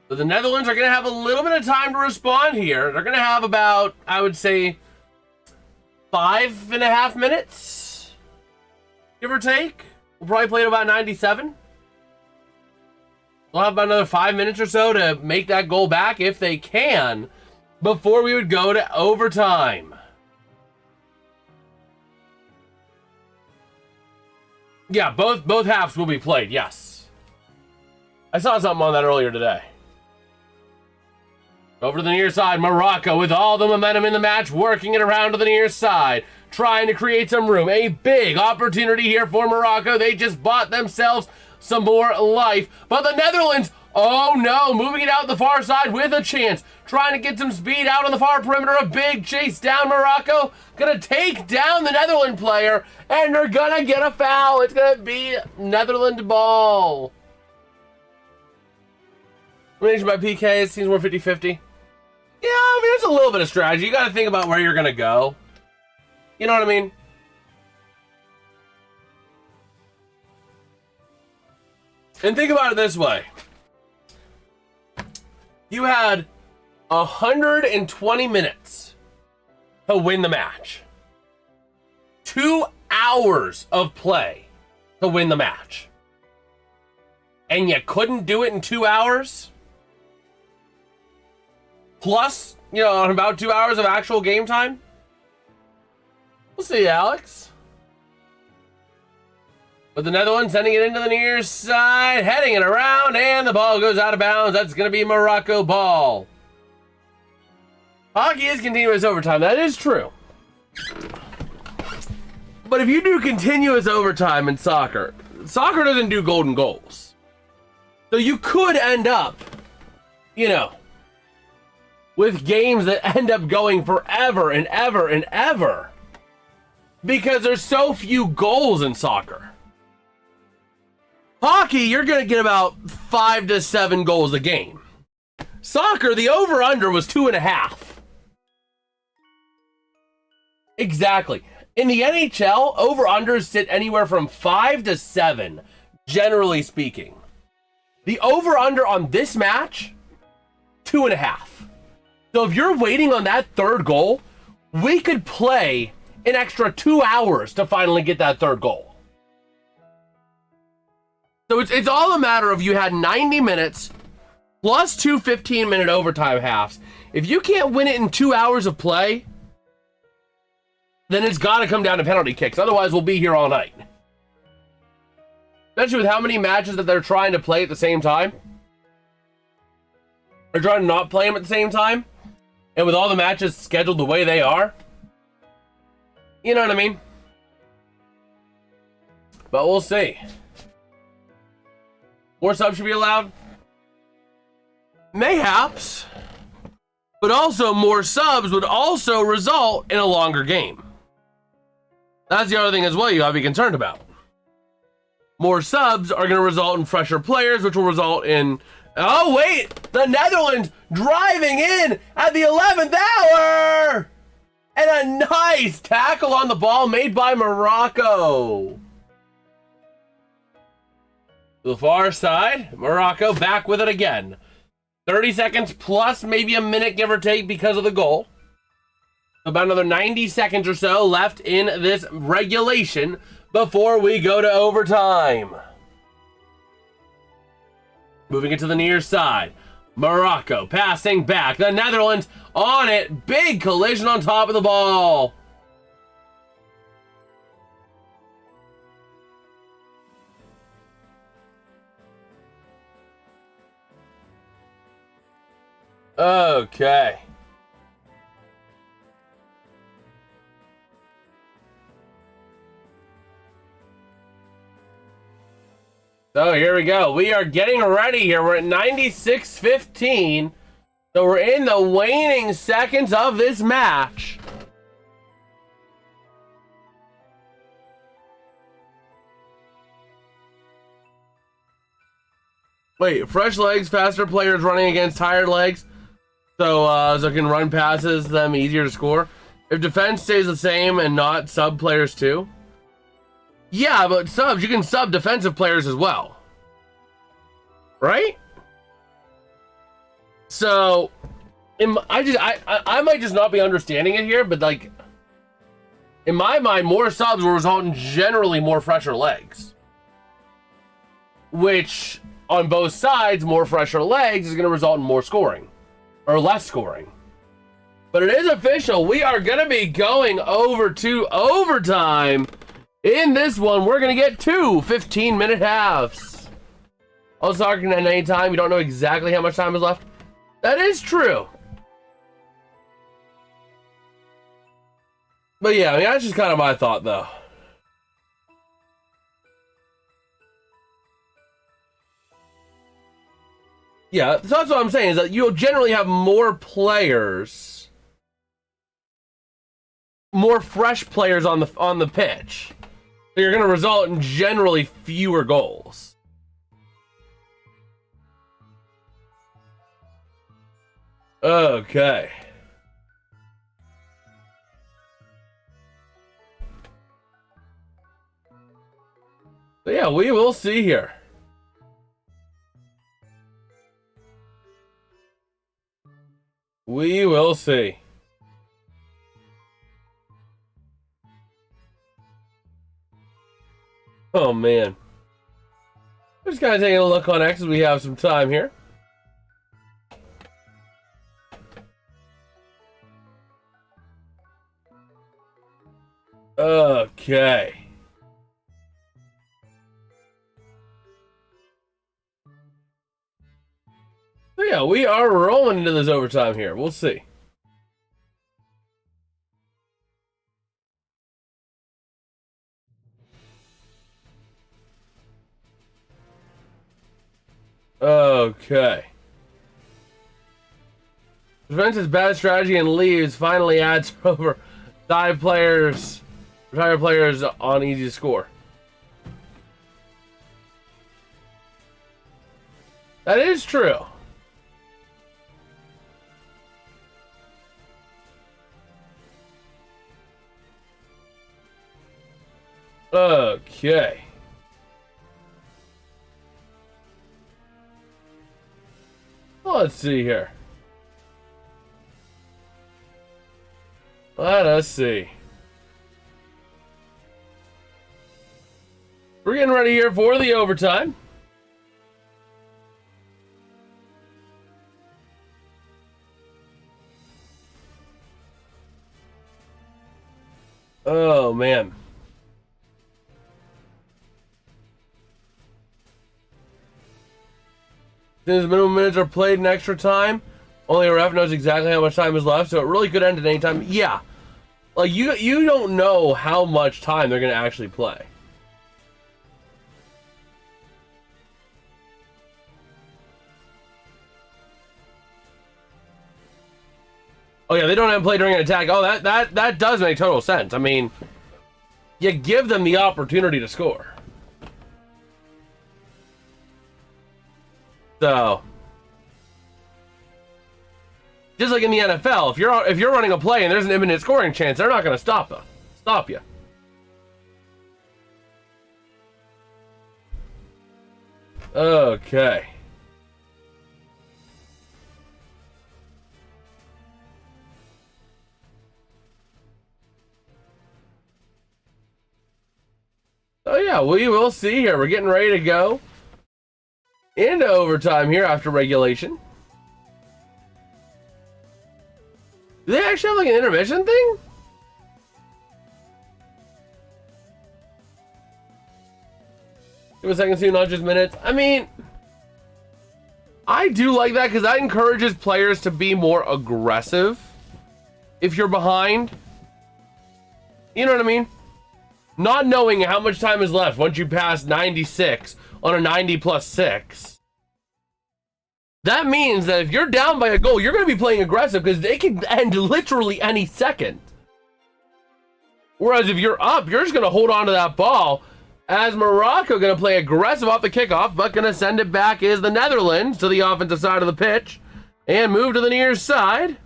So the Netherlands are going to have a little bit of time to respond here. They're going to have about, I would say, 5.5 minutes, give or take. We'll probably play at about 97. We'll have about another 5 minutes or so to make that goal back if they can, before we would go to overtime. Yeah, both halves will be played, yes. I saw something on that earlier today. Over to the near side, Morocco with all the momentum in the match, working it around to the near side, trying to create some room. A big opportunity here for Morocco. They just bought themselves some more life. But the Netherlands, oh no, moving it out the far side with a chance. Trying to get some speed out on the far perimeter. A big chase down. Morocco gonna take down the Netherlands player, and they're gonna get a foul. It's gonna be Netherlands ball. Managed by PK, it seems more 50-50. Yeah, I mean, there's a little bit of strategy. You got to think about where you're going to go. You know what I mean? And think about it this way. You had 120 minutes to win the match. 2 hours of play to win the match. And you couldn't do it in 2 hours? Plus, you know, about 2 hours of actual game time? We'll see, Alex. But the Netherlands sending it into the near side, heading it around, and the ball goes out of bounds. That's going to be Morocco ball. Hockey is continuous overtime. That is true. But if you do continuous overtime in soccer, soccer doesn't do golden goals. So you could end up, you know, with games that end up going forever and ever and ever. Because there's so few goals in soccer. Hockey, you're going to get about 5 to 7 goals a game. Soccer, the over-under was 2.5. Exactly. In the NHL, over-unders sit anywhere from 5 to 7, generally speaking. The over-under on this match, 2.5. So if you're waiting on that third goal, we could play an extra 2 hours to finally get that third goal. So it's all a matter of you had 90 minutes plus 2 15-minute overtime halves. If you can't win it in 2 hours of play, then it's got to come down to penalty kicks. Otherwise, we'll be here all night. Especially with how many matches that they're trying to play at the same time. They're trying to not play them at the same time. And with all the matches scheduled the way they are. You know what I mean? But we'll see. More subs should be allowed. Mayhaps. But also more subs would also result in a longer game. That's the other thing as well you gotta be concerned about. More subs are gonna result in fresher players, which will result in... Oh wait! The Netherlands driving in at the 11th hour! And a nice tackle on the ball made by Morocco. To the far side, Morocco back with it again. 30 seconds plus maybe a minute, give or take, because of the goal. About another 90 seconds or so left in this regulation before we go to overtime. Moving it to the near side. Morocco passing back. The Netherlands on it. Big collision on top of the ball. Okay. So here we go. We are getting ready here. We're at 96-15. So we're in the waning seconds of this match. Wait, fresh legs, faster players running against tired legs. So it can run passes, them easier to score. If defense stays the same and not sub players too. Yeah, but subs, you can sub defensive players as well. Right? So, I might just not be understanding it here, but like, in my mind, more subs will result in generally more fresher legs. Which, on both sides, more fresher legs is going to result in more scoring. Or less scoring. But it is official. We are going to be going over to overtime. In this one, we're going to get two 15-minute halves. Also, at any time, you don't know exactly how much time is left. That is true. But yeah, I mean, that's just kind of my thought, though. Yeah, so that's what I'm saying, is that you'll generally have more players, more fresh players on the pitch. So you're going to result in generally fewer goals. Okay. So yeah, we will see here. We will see. Oh, man. Just kind of taking a look on X as we have some time here. Okay. So yeah, we are rolling into this overtime here. We'll see. Okay. Defense's bad strategy and leaves finally adds over retired players on easy to score. That is true. Okay. Let's see here. Let us see. We're getting ready here for the overtime. Oh, man. Since minimum minutes are played in extra time, only a ref knows exactly how much time is left, so it really could end at any time. Yeah. Like, you don't know how much time they're going to actually play. Oh yeah, they don't have to play during an attack. Oh, that does make total sense. I mean, you give them the opportunity to score. So, just like in the NFL, if you're running a play and there's an imminent scoring chance, they're not going to stop you. Okay. Oh yeah, we will see here. We're getting ready to go into overtime here after regulation. Do they actually have like an intermission thing? Give a second, not just minutes. I mean, I do like that because that encourages players to be more aggressive if you're behind. You know what I mean? Not knowing how much time is left once you pass 96 on a 90+6. That means that if you're down by a goal, you're going to be playing aggressive because they can end literally any second. Whereas if you're up, you're just going to hold on to that ball. As Morocco going to play aggressive off the kickoff, but going to send it back is the Netherlands to the offensive side of the pitch and move to the near side.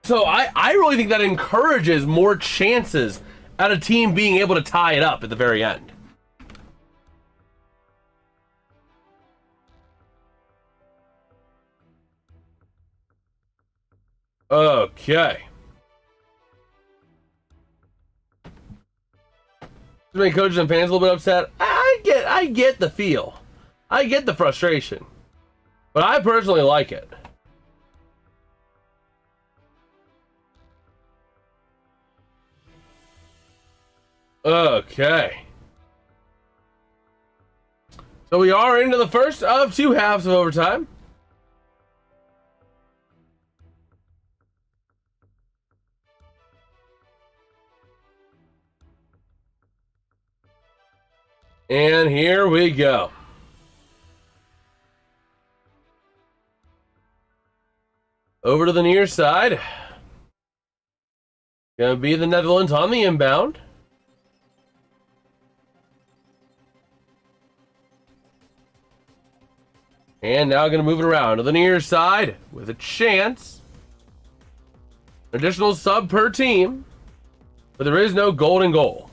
So I really think that encourages more chances at a team being able to tie it up at the very end. Okay. Too many coaches and fans a little bit upset. I get the feel. I get the frustration. But I personally like it. Okay. So we are into the first of two halves of overtime. And here we go. Over to the near side. Gonna be the Netherlands on the inbound. And now going to move it around to the near side with a chance. Additional sub per team. But there is no golden goal.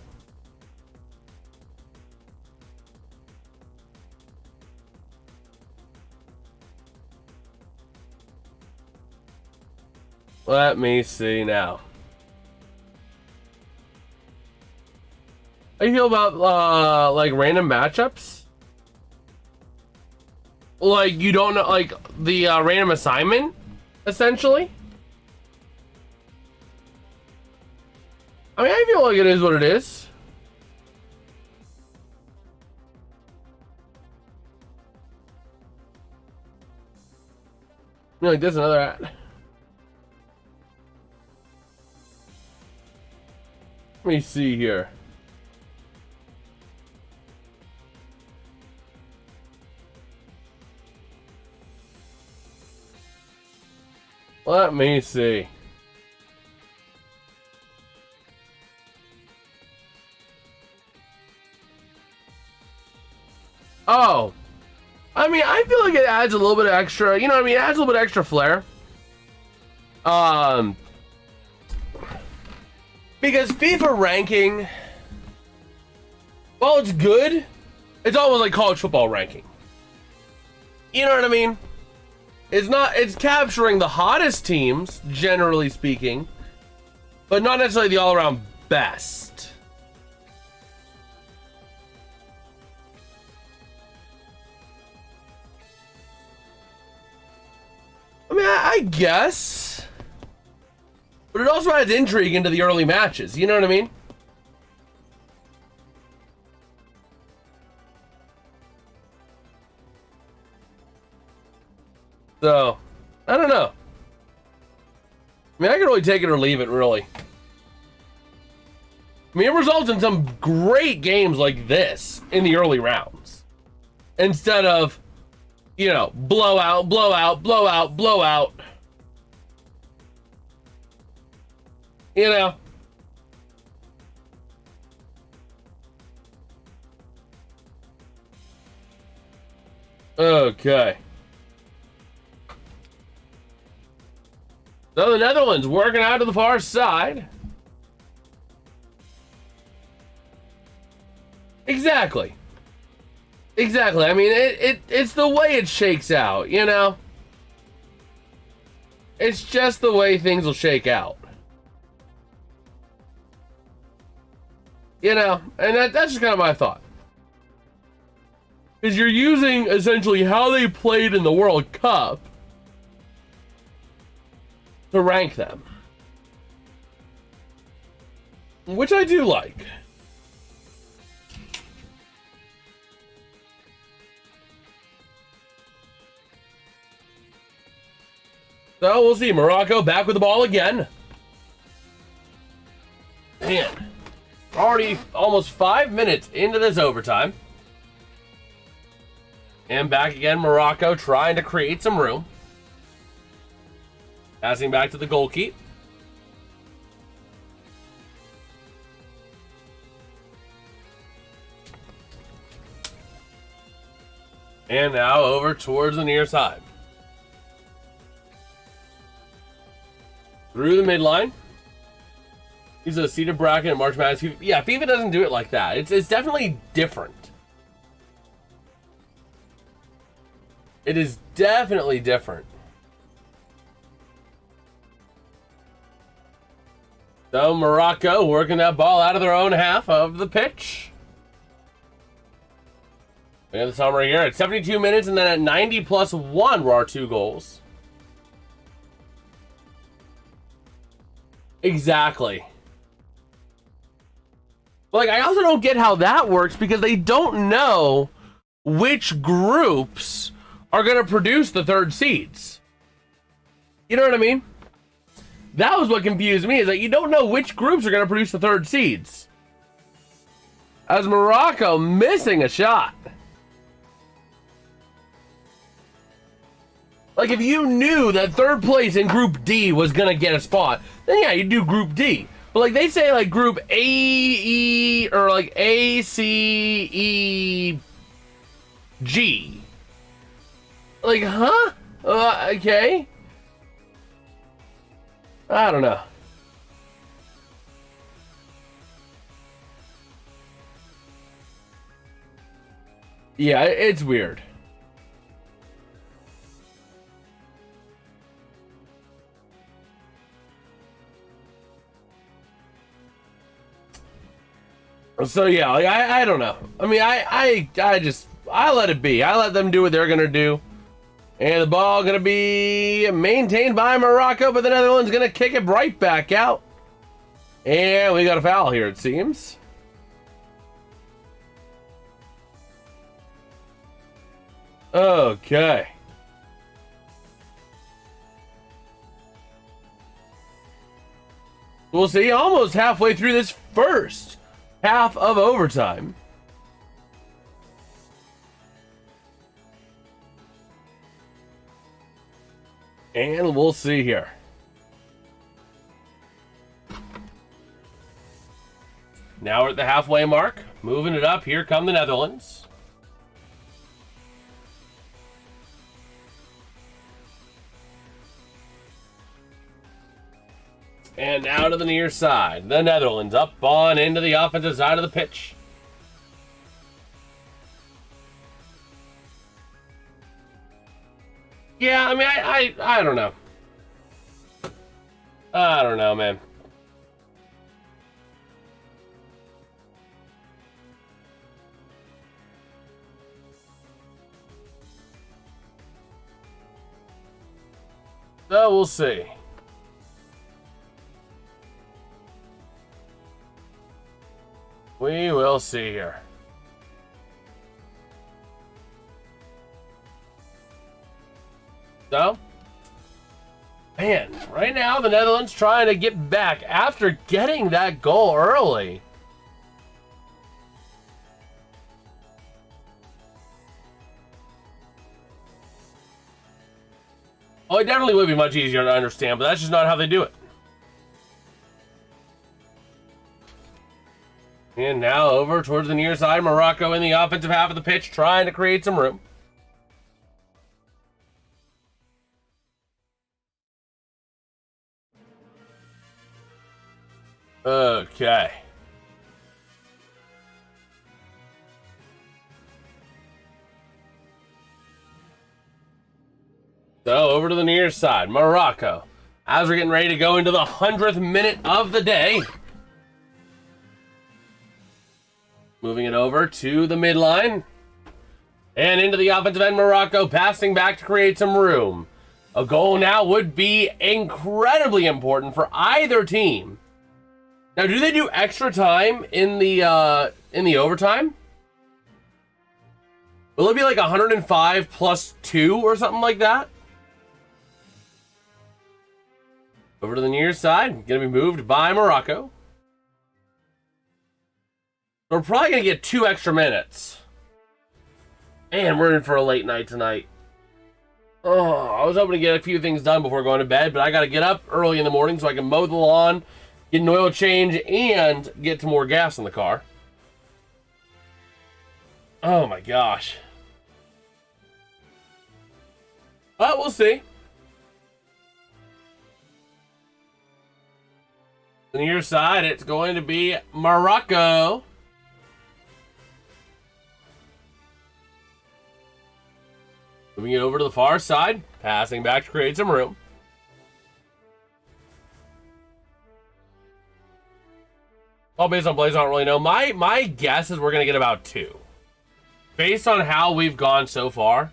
Let me see now. How do you feel about like random matchups? Like, you don't know, like, the random assignment, essentially? I mean, I feel like it is what it is. You know, like, there's another ad. Let me see here. Let me see. Oh. I mean, I feel like it adds a little bit of extra, you know what I mean? It adds a little bit of extra flair. Because FIFA ranking, while it's good, it's almost like college football ranking. You know what I mean? It's capturing the hottest teams, generally speaking, but not necessarily the all-around best. I mean, I guess. But it also adds intrigue into the early matches, you know what I mean? So, I don't know. I mean, I can really take it or leave it, really. I mean, it results in some great games like this in the early rounds. Instead of you know, blowout, blowout, blowout, blowout. You know. Okay. So the Netherlands working out to the far side. Exactly. Exactly. I mean, it's the way it shakes out, you know? It's just the way things will shake out. You know, and that's just kind of my thought. Because you're using essentially how they played in the World Cup to rank them. Which I do like. So we'll see. Morocco back with the ball again. Man, already almost 5 minutes into this overtime. And back again, Morocco trying to create some room. Passing back to the goalkeeper. And now over towards the near side. Through the midline. He's a seeded bracket in March Madness. Yeah, FIFA doesn't do it like that. It's definitely different. It is definitely different. So Morocco working that ball out of their own half of the pitch. We have the summary here at 72 minutes, and then at 90+1 were our 2 goals. Exactly. Like, I also don't get how that works because they don't know which groups are going to produce the 3rd seeds. You know what I mean? That was what confused me, is that you don't know which groups are going to produce the 3rd seeds. As Morocco missing a shot. Like, if you knew that 3rd place in Group D was going to get a spot, then yeah, you do Group D. But, like, they say, like, Group A, E, or, like, A, C, E, G. Like, huh? Okay. I don't know. Yeah, it's weird. So yeah, like, I don't know. I mean, I let it be. I let them do what they're gonna do. And the ball gonna be maintained by Morocco, but the Netherlands gonna kick it right back out. And we got a foul here, it seems. Okay. We'll see. Almost halfway through this first half of overtime. And we'll see here. Now we're at the halfway mark. Moving it up. Here come the Netherlands. And now to the near side. The Netherlands up on into the offensive side of the pitch. Yeah, I mean, I don't know. I don't know, man. So we'll see. We will see here. So, man, right now the Netherlands trying to get back after getting that goal early. Oh, it definitely would be much easier to understand, but that's just not how they do it. And now over towards the near side, Morocco in the offensive half of the pitch, trying to create some room. Okay. So over to the near side, Morocco. As we're getting ready to go into the 100th minute of the day. Moving it over to the midline. And into the offensive end, Morocco passing back to create some room. A goal now would be incredibly important for either team. Now, do they do extra time in the overtime? Will it be like 105 plus 2 or something like that? Over to the near side, going to be moved by Morocco. We're probably going to get 2 extra minutes. And we're in for a late night tonight. Oh, I was hoping to get a few things done before going to bed, but I got to get up early in the morning so I can mow the lawn, get an oil change, and get some more gas in the car. Oh my gosh. But we'll see. On the near side, it's going to be Morocco. Moving it over to the far side, passing back to create some room. All based on plays, I don't really know. My guess is we're going to get about 2. Based on how we've gone so far,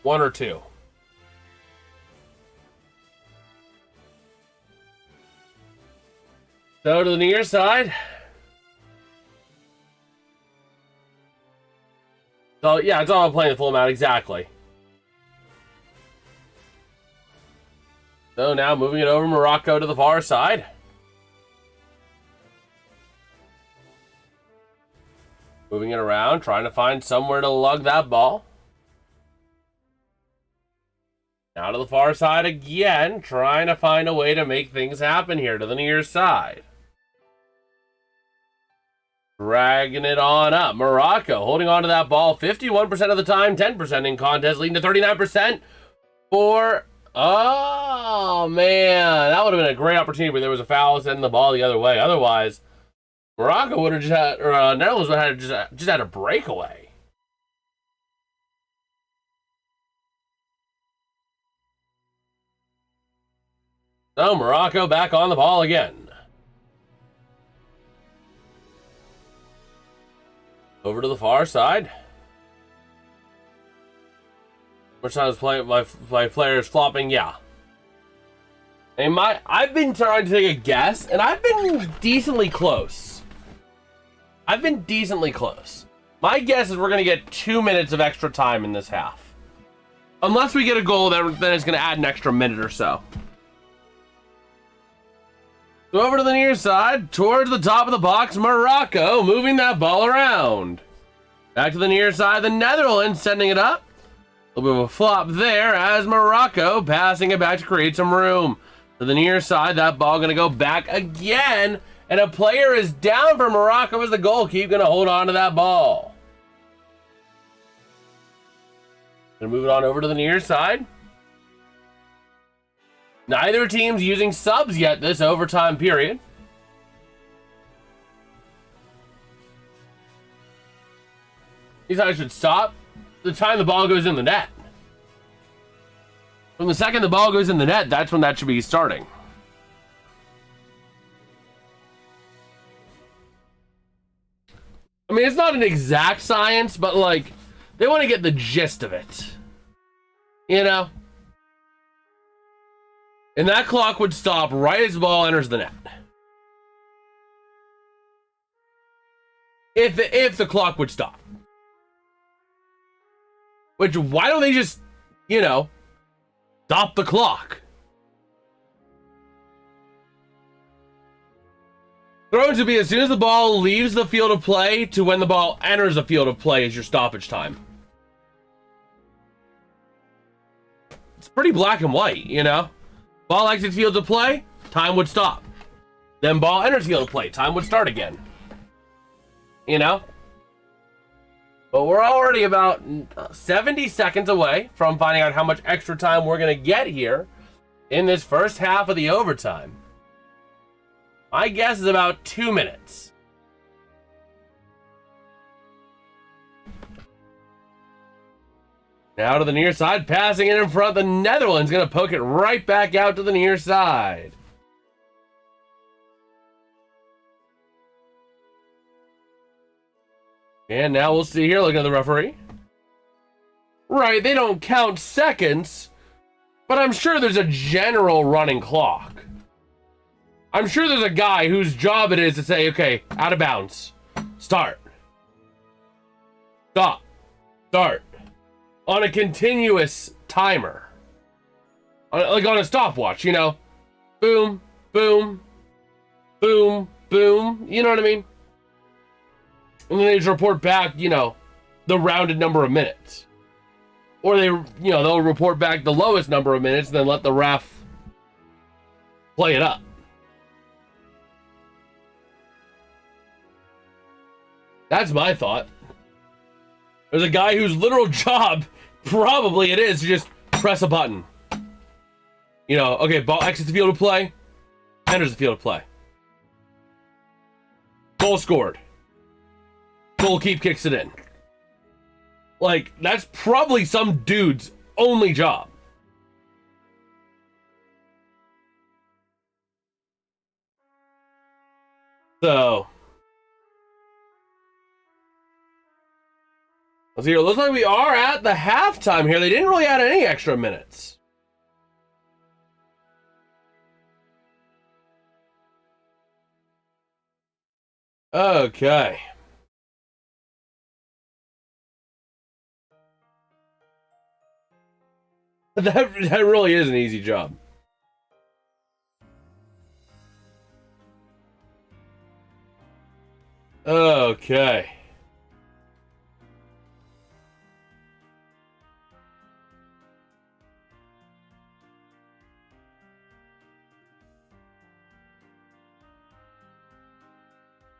1 or 2. So to the near side. So yeah, it's all playing the full amount, exactly. So now moving it over Morocco to the far side. Moving it around, trying to find somewhere to lug that ball. Now to the far side again, trying to find a way to make things happen here to the near side. Dragging it on up. Morocco holding on to that ball 51% of the time, 10% in contest, leading to 39% for... Oh, man. That would have been a great opportunity, but there was a foul sending the ball the other way. Otherwise, Morocco would have just had... Or Netherlands would have just had a breakaway. So, Morocco back on the ball again. Over to the far side. Which time is playing? My players flopping? Yeah. And I've been trying to take a guess, and I've been decently close. My guess is we're going to get 2 minutes of extra time in this half. Unless we get a goal that then is going to add an extra minute or so. So over to the near side, towards the top of the box, Morocco moving that ball around. Back to the near side, the Netherlands sending it up. A little bit of a flop there as Morocco passing it back to create some room. To the near side, that ball going to go back again. And a player is down for Morocco as the goalkeeper going to hold on to that ball. Going to move it on over to the near side. Neither team's using subs yet this overtime period. These guys should stop the time the ball goes in the net. From the second the ball goes in the net, that's when that should be starting. I mean, it's not an exact science, but like, they want to get the gist of it. You know? And that clock would stop right as the ball enters the net. If the clock would stop. Which, why don't they just, you know, stop the clock? Throws to be as soon as the ball leaves the field of play to when the ball enters the field of play is your stoppage time. pretty black and white, you know? Ball exits field of play, time would stop. Then ball enters field of play, time would start again. You know? But we're already about 70 seconds away from finding out how much extra time we're going to get here in this first half of the overtime. My guess is about 2 minutes. Now to the near side, passing it in front. The Netherlands going to poke it right back out to the near side. And now we'll see here, looking at the referee. Right, they don't count seconds, but I'm sure there's a general running clock. I'm sure there's a guy whose job it is to say, okay, out of bounds. Start. Stop. Start. On a continuous timer. Like on a stopwatch, you know? Boom, boom, boom, boom. You know what I mean? And then they just report back, you know, the rounded number of minutes. Or they, you know, they'll report back the lowest number of minutes and then let the ref play it up. That's my thought. There's a guy whose literal job, probably it is, to just press a button. You know, okay, ball exits the field of play, enters the field of play. Goal scored. Goalkeeper kicks it in. Like, that's probably some dude's only job. So, let's see here. It looks like we are at the halftime here. They didn't really add any extra minutes. Okay. That really is an easy job. Okay.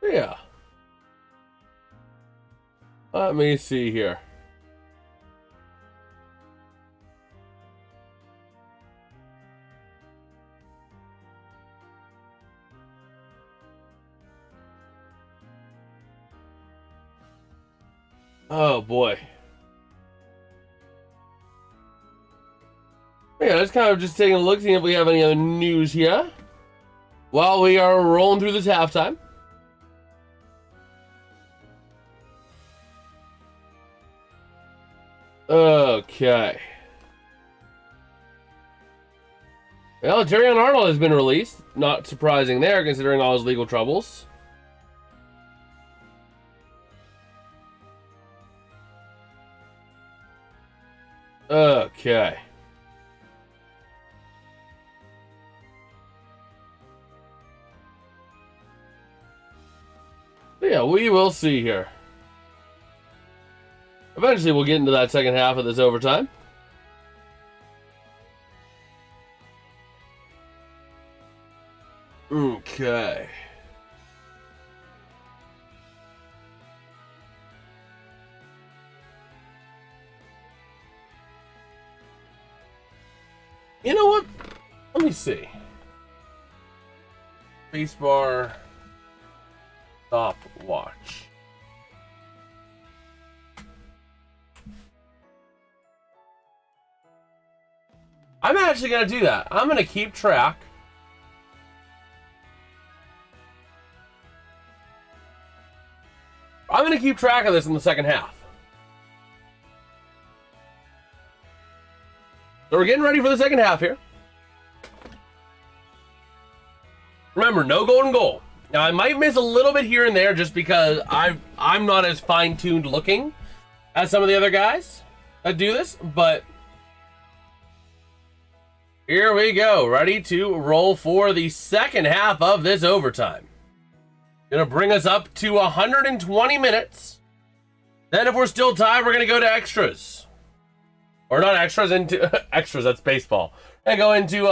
Yeah. Let me see here. Oh boy. Yeah, let's kind of just taking a look, seeing if we have any other news here while we are rolling through this halftime. Okay. Well, Jerry Arnold has been released. Not surprising there, considering all his legal troubles. Okay. Yeah, we will see here. Eventually, we'll get into that second half of this overtime. Okay. You know what? Let me see. Spacebar. Stopwatch. I'm actually going to do that. I'm going to keep track. I'm going to keep track of this in the second half. So we're getting ready for the second half here. Remember, no golden goal. Now, I might miss a little bit here and there just because I'm not as fine-tuned looking as some of the other guys that do this, but here we go. Ready to roll for the second half of this overtime. Gonna bring us up to 120 minutes. Then if we're still tied, we're gonna go to extras. Or not extras, into extras, that's baseball. And go into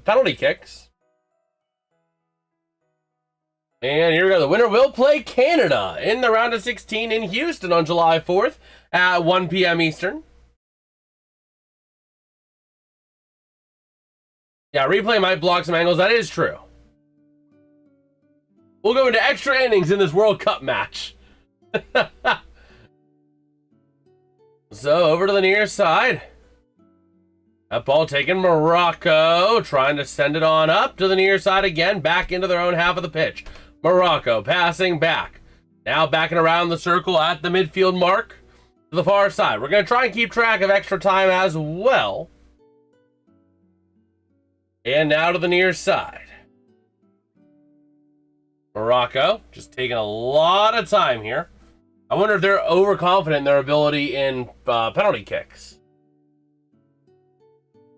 penalty kicks. And here we go. The winner will play Canada in the round of 16 in Houston on July 4th at 1 p.m. Eastern. Yeah, replay might block some angles. That is true. We'll go into extra innings in this World Cup match. So, over to the near side. That ball taken Morocco, trying to send it on up to the near side again, back into their own half of the pitch. Morocco passing back. Now backing around the circle at the midfield mark to the far side. We're going to try and keep track of extra time as well. And now to the near side. Morocco just taking a lot of time here. I wonder if they're overconfident in their ability in penalty kicks.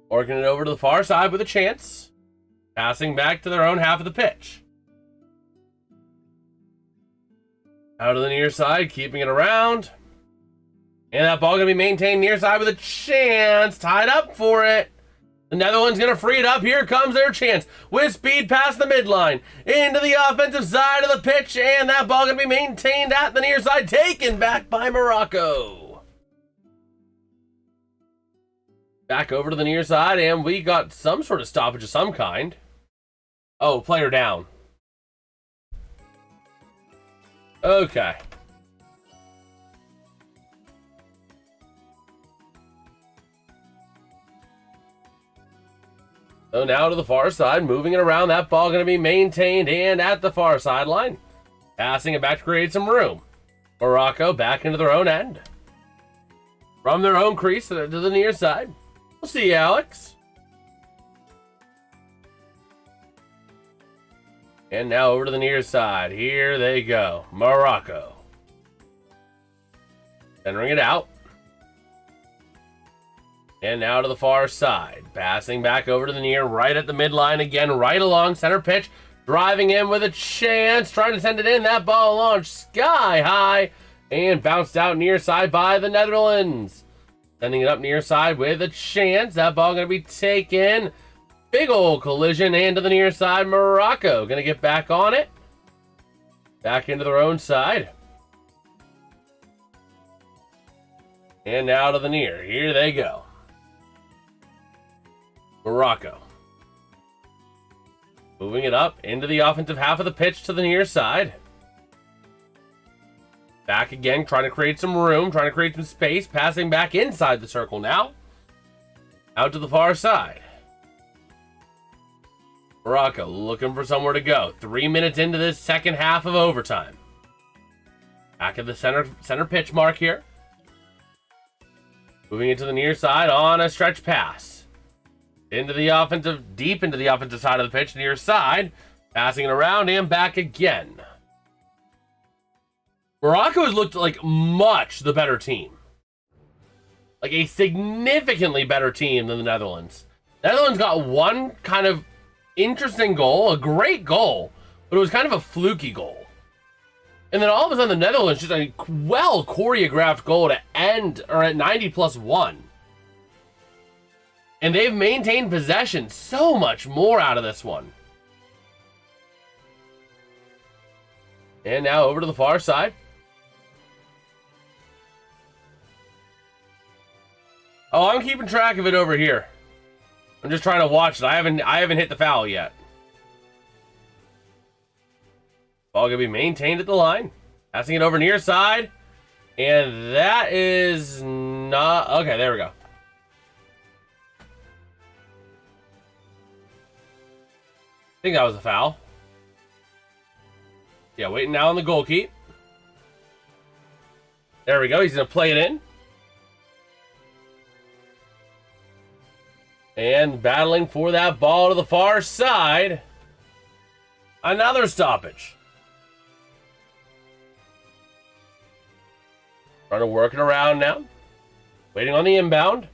Working it over to the far side with a chance. Passing back to their own half of the pitch. Out of the near side, keeping it around. And that ball going to be maintained near side with a chance. Tied up for it. The Netherlands going to free it up. Here comes their chance. With speed past the midline. Into the offensive side of the pitch. And that ball going to be maintained at the near side. Taken back by Morocco. Back over to the near side. And we got some sort of stoppage of some kind. Oh, player down. Okay. So now to the far side, moving it around. That ball going to be maintained and at the far sideline. Passing it back to create some room. Morocco back into their own end. From their own crease to the near side. We'll see you, Alex. And now over to the near side. Here they go. Morocco. Centering it out. And now to the far side. Passing back over to the near, right at the midline again, right along center pitch. Driving in with a chance. Trying to send it in. That ball launched sky high. And bounced out near side by the Netherlands. Sending it up near side with a chance. That ball going to be taken. Big old collision. And to the near side, Morocco. Going to get back on it. Back into their own side. And now to the near. Here they go. Morocco. Moving it up into the offensive half of the pitch to the near side. Back again, trying to create some room, trying to create some space. Passing back inside the circle now. Out to the far side. Morocco looking for somewhere to go. 3 minutes into this second half of overtime. Back at the center pitch mark here. Moving it to the near side on a stretch pass. Into the offensive, deep into the offensive side of the pitch, near side. Passing it around and back again. Morocco has looked like much the better team. Like a significantly better team than the Netherlands. The Netherlands got one kind of interesting goal, a great goal, but it was kind of a fluky goal. And then all of a sudden the Netherlands just a well choreographed goal to end or at 90+1. And they've maintained possession so much more out of this one. And now over to the far side. Oh, I'm keeping track of it over here. I'm just trying to watch it. I haven't hit the foul yet. Ball gonna be maintained at the line. Passing it over near side. And that is not... Okay, there we go. I think that was a foul. Yeah, waiting now on the goal keep. There we go. He's going to play it in. And battling for that ball to the far side. Another stoppage. Trying to work it around now. Waiting on the inbound.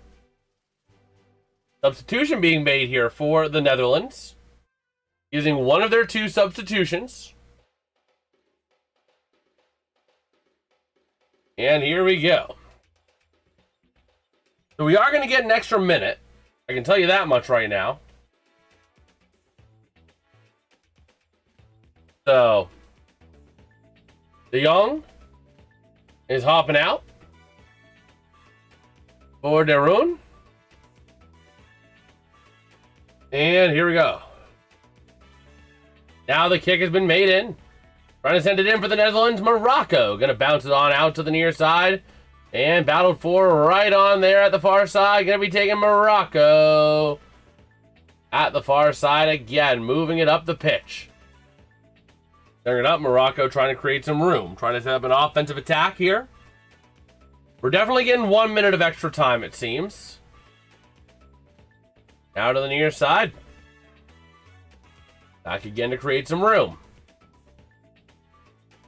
Substitution being made here for the Netherlands. Using one of their two substitutions. And here we go. So we are going to get an extra minute. I can tell you that much right now. So, De Jong is hopping out for Darun. And here we go. Now the kick has been made in. Trying to send it in for the Netherlands. Morocco going to bounce it on out to the near side. And battled for right on there at the far side. Going to be taking Morocco at the far side again. Moving it up the pitch. Turning it up. Morocco trying to create some room. Trying to set up an offensive attack here. We're definitely getting 1 minute of extra time, it seems. Now to the near side. Back again to create some room.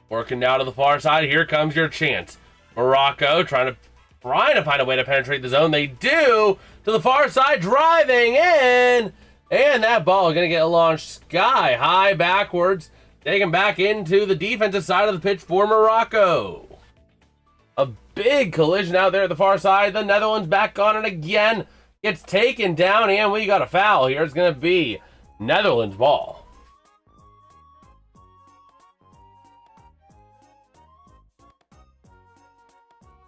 Working now to the far side. Here comes your chance. Morocco trying to find a way to penetrate the zone. They do. To the far side. Driving in. And that ball is going to get launched sky high backwards. Taken back into the defensive side of the pitch for Morocco. A big collision out there at the far side. The Netherlands back on it again. Gets taken down. And we got a foul here. It's going to be Netherlands ball.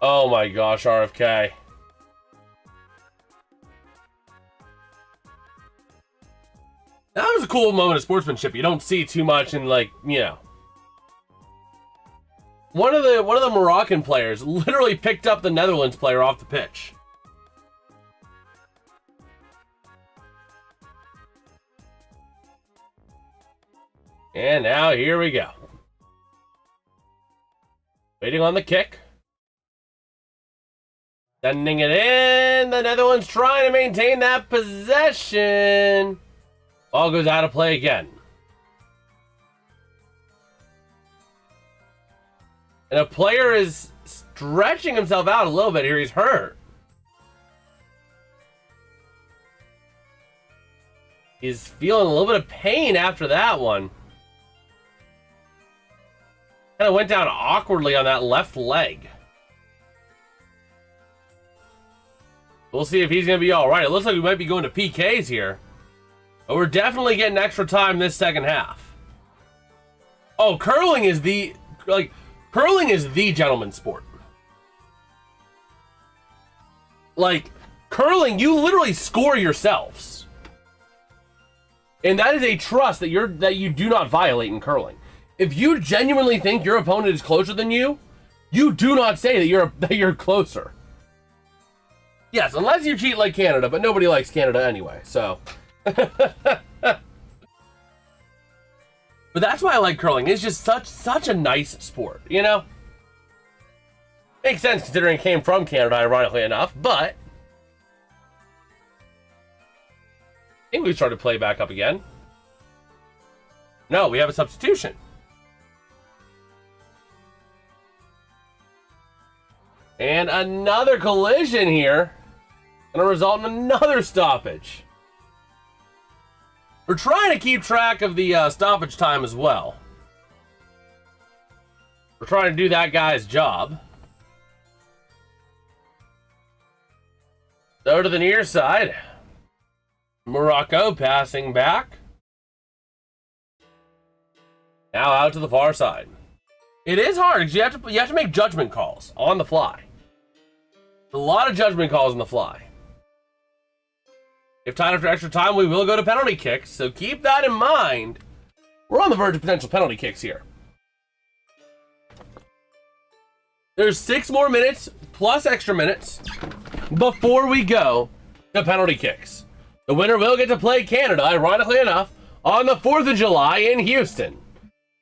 Oh my gosh, RFK. That was a cool moment of sportsmanship. You don't see too much in, like, you know. One of the Moroccan players literally picked up the Netherlands player off the pitch. And now here we go. Waiting on the kick. Sending it in. The Netherlands trying to maintain that possession. Ball goes out of play again. And a player is stretching himself out a little bit here. He's hurt. He's feeling a little bit of pain after that one. Kind of went down awkwardly on that left leg. We'll see if he's going to be all right. It looks like we might be going to PKs here. But we're definitely getting extra time this second half. Oh, curling is the gentleman's sport. Like, curling, you literally score yourselves. And that is a trust that you do not violate in curling. If you genuinely think your opponent is closer than you, you do not say that you're closer. Yes, unless you cheat like Canada, but nobody likes Canada anyway, so. But that's why I like curling. It's just such a nice sport, you know? Makes sense considering it came from Canada, ironically enough, but I think we started to play back up again. No, we have a substitution. And another collision here. Going to result in another stoppage. We're trying to keep track of the stoppage time as well. We're trying to do that guy's job. So to the near side. Morocco passing back. Now out to the far side. It is hard because you have to make judgment calls on the fly. A lot of judgment calls on the fly. If time after extra time, we will go to penalty kicks, so keep that in mind. We're on the verge of potential penalty kicks here. There's 6 more minutes plus extra minutes before we go to penalty kicks. The winner will get to play Canada, ironically enough, on the 4th of July in Houston.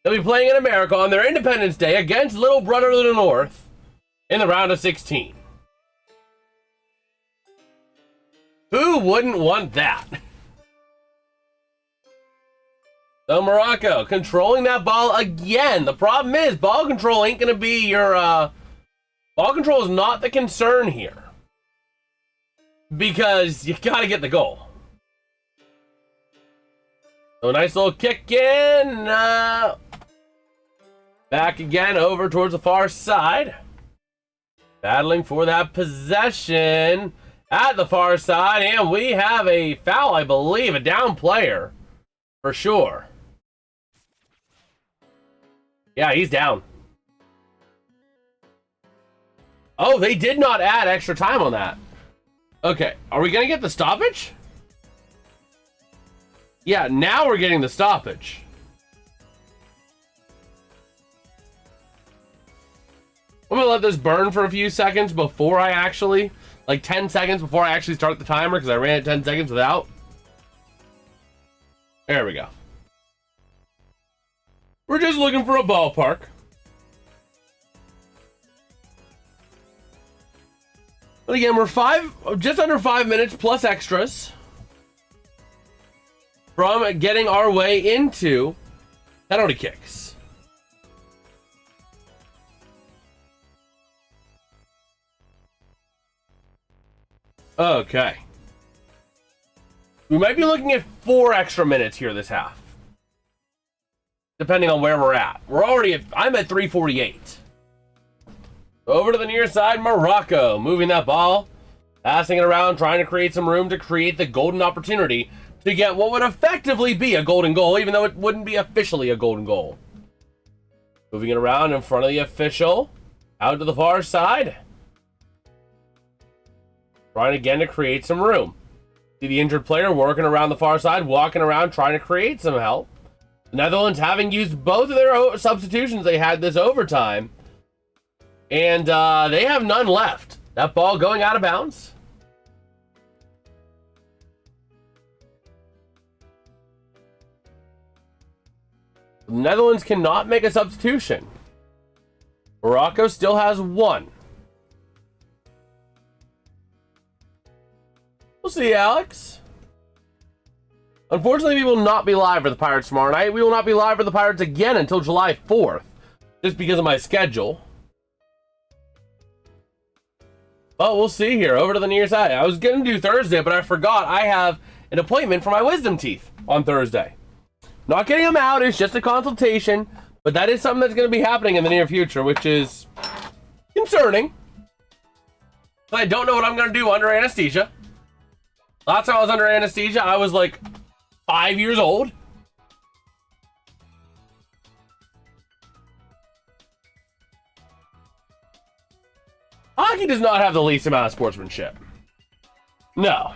They'll be playing in America on their Independence Day against Little Brother of the North in the round of 16. Who wouldn't want that? So Morocco controlling that ball again. The problem is ball control ain't going to be your... ball control is not the concern here. Because you got to get the goal. So a nice little kick in. Back again over towards the far side. Battling for that possession. at the far side, and we have a foul, I believe, a down player, for sure. Yeah, he's down. Oh, they did not add extra time on that. Okay, are we gonna get the stoppage? Yeah, now we're getting the stoppage. I'm gonna let this burn for a few seconds before I actually, like 10 seconds before I actually start the timer, because I ran it 10 seconds without. There we go. We're just looking for a ballpark. But again, we're just under 5 minutes plus extras from getting our way into penalty kicks. Okay. We might be looking at 4 extra minutes here this half, depending on where we're at. I'm at 3:48. Over to the near side, Morocco, moving that ball, passing it around, trying to create some room to create the golden opportunity to get what would effectively be a golden goal, even though it wouldn't be officially a golden goal. Moving it around in front of the official, out to the far side. Trying again to create some room. See the injured player working around the far side, walking around, trying to create some help. The Netherlands having used both of their substitutions they had this overtime. And they have none left. That ball going out of bounds. The Netherlands cannot make a substitution. Morocco still has 1. We'll see, Alex. Unfortunately, we will not be live for the Pirates tomorrow night. We will not be live for the Pirates again until July 4th, just because of my schedule. But we'll see here. Over to the near side. I was going to do Thursday, but I forgot I have an appointment for my wisdom teeth on Thursday. Not getting them out. It's just a consultation. But that is something that's going to be happening in the near future, which is concerning. But I don't know what I'm going to do under anesthesia. Last time I was under anesthesia, I was like 5 years old. Hockey does not have the least amount of sportsmanship. No.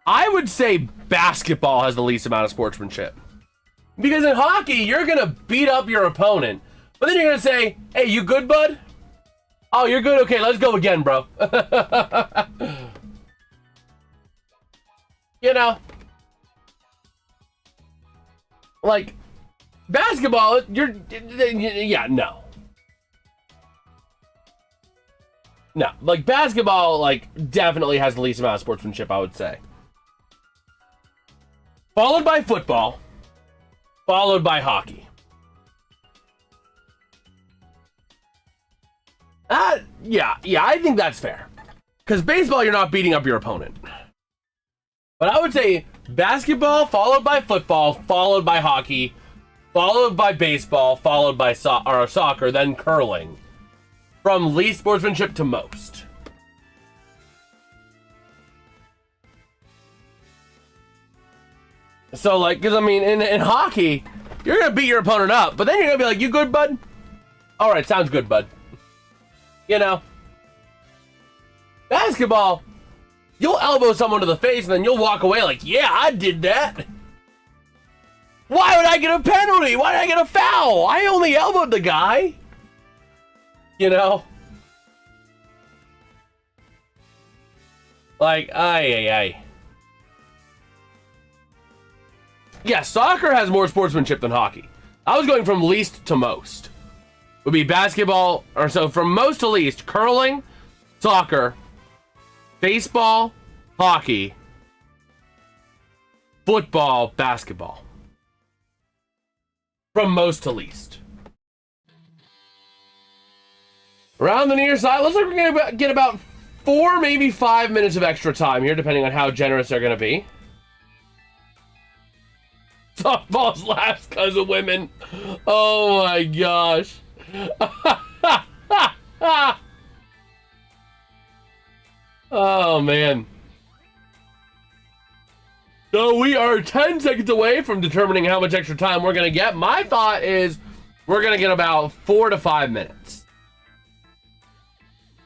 I would say basketball has the least amount of sportsmanship. Because in hockey, you're going to beat up your opponent. But then you're going to say, hey, you good, bud? Oh, you're good? Okay, let's go again, bro. You know. Like, basketball, yeah, no. No, like basketball, like definitely has the least amount of sportsmanship, I would say. Followed by football, followed by hockey. Yeah, I think that's fair. Because baseball, you're not beating up your opponent. But I would say basketball, followed by football, followed by hockey, followed by baseball, followed by soccer, then curling. From least sportsmanship to most. So, like, because, I mean, in hockey, you're going to beat your opponent up, but then you're going to be like, you good, bud? All right, sounds good, bud. You know? Basketball, you'll elbow someone to the face, and then you'll walk away like, yeah, I did that. Why would I get a penalty? Why did I get a foul? I only elbowed the guy. You know? Like, ay. Yeah, soccer has more sportsmanship than hockey. I was going from least to most. Would be basketball, or so from most to least, curling, soccer, baseball, hockey, football, basketball. From most to least. Around the near side, looks like we're going to get about 4, maybe 5 minutes of extra time here, depending on how generous they're going to be. Softball's last because of women. Oh my gosh. Oh, man. So we are 10 seconds away from determining how much extra time we're going to get. My thought is we're going to get about 4 to 5 minutes.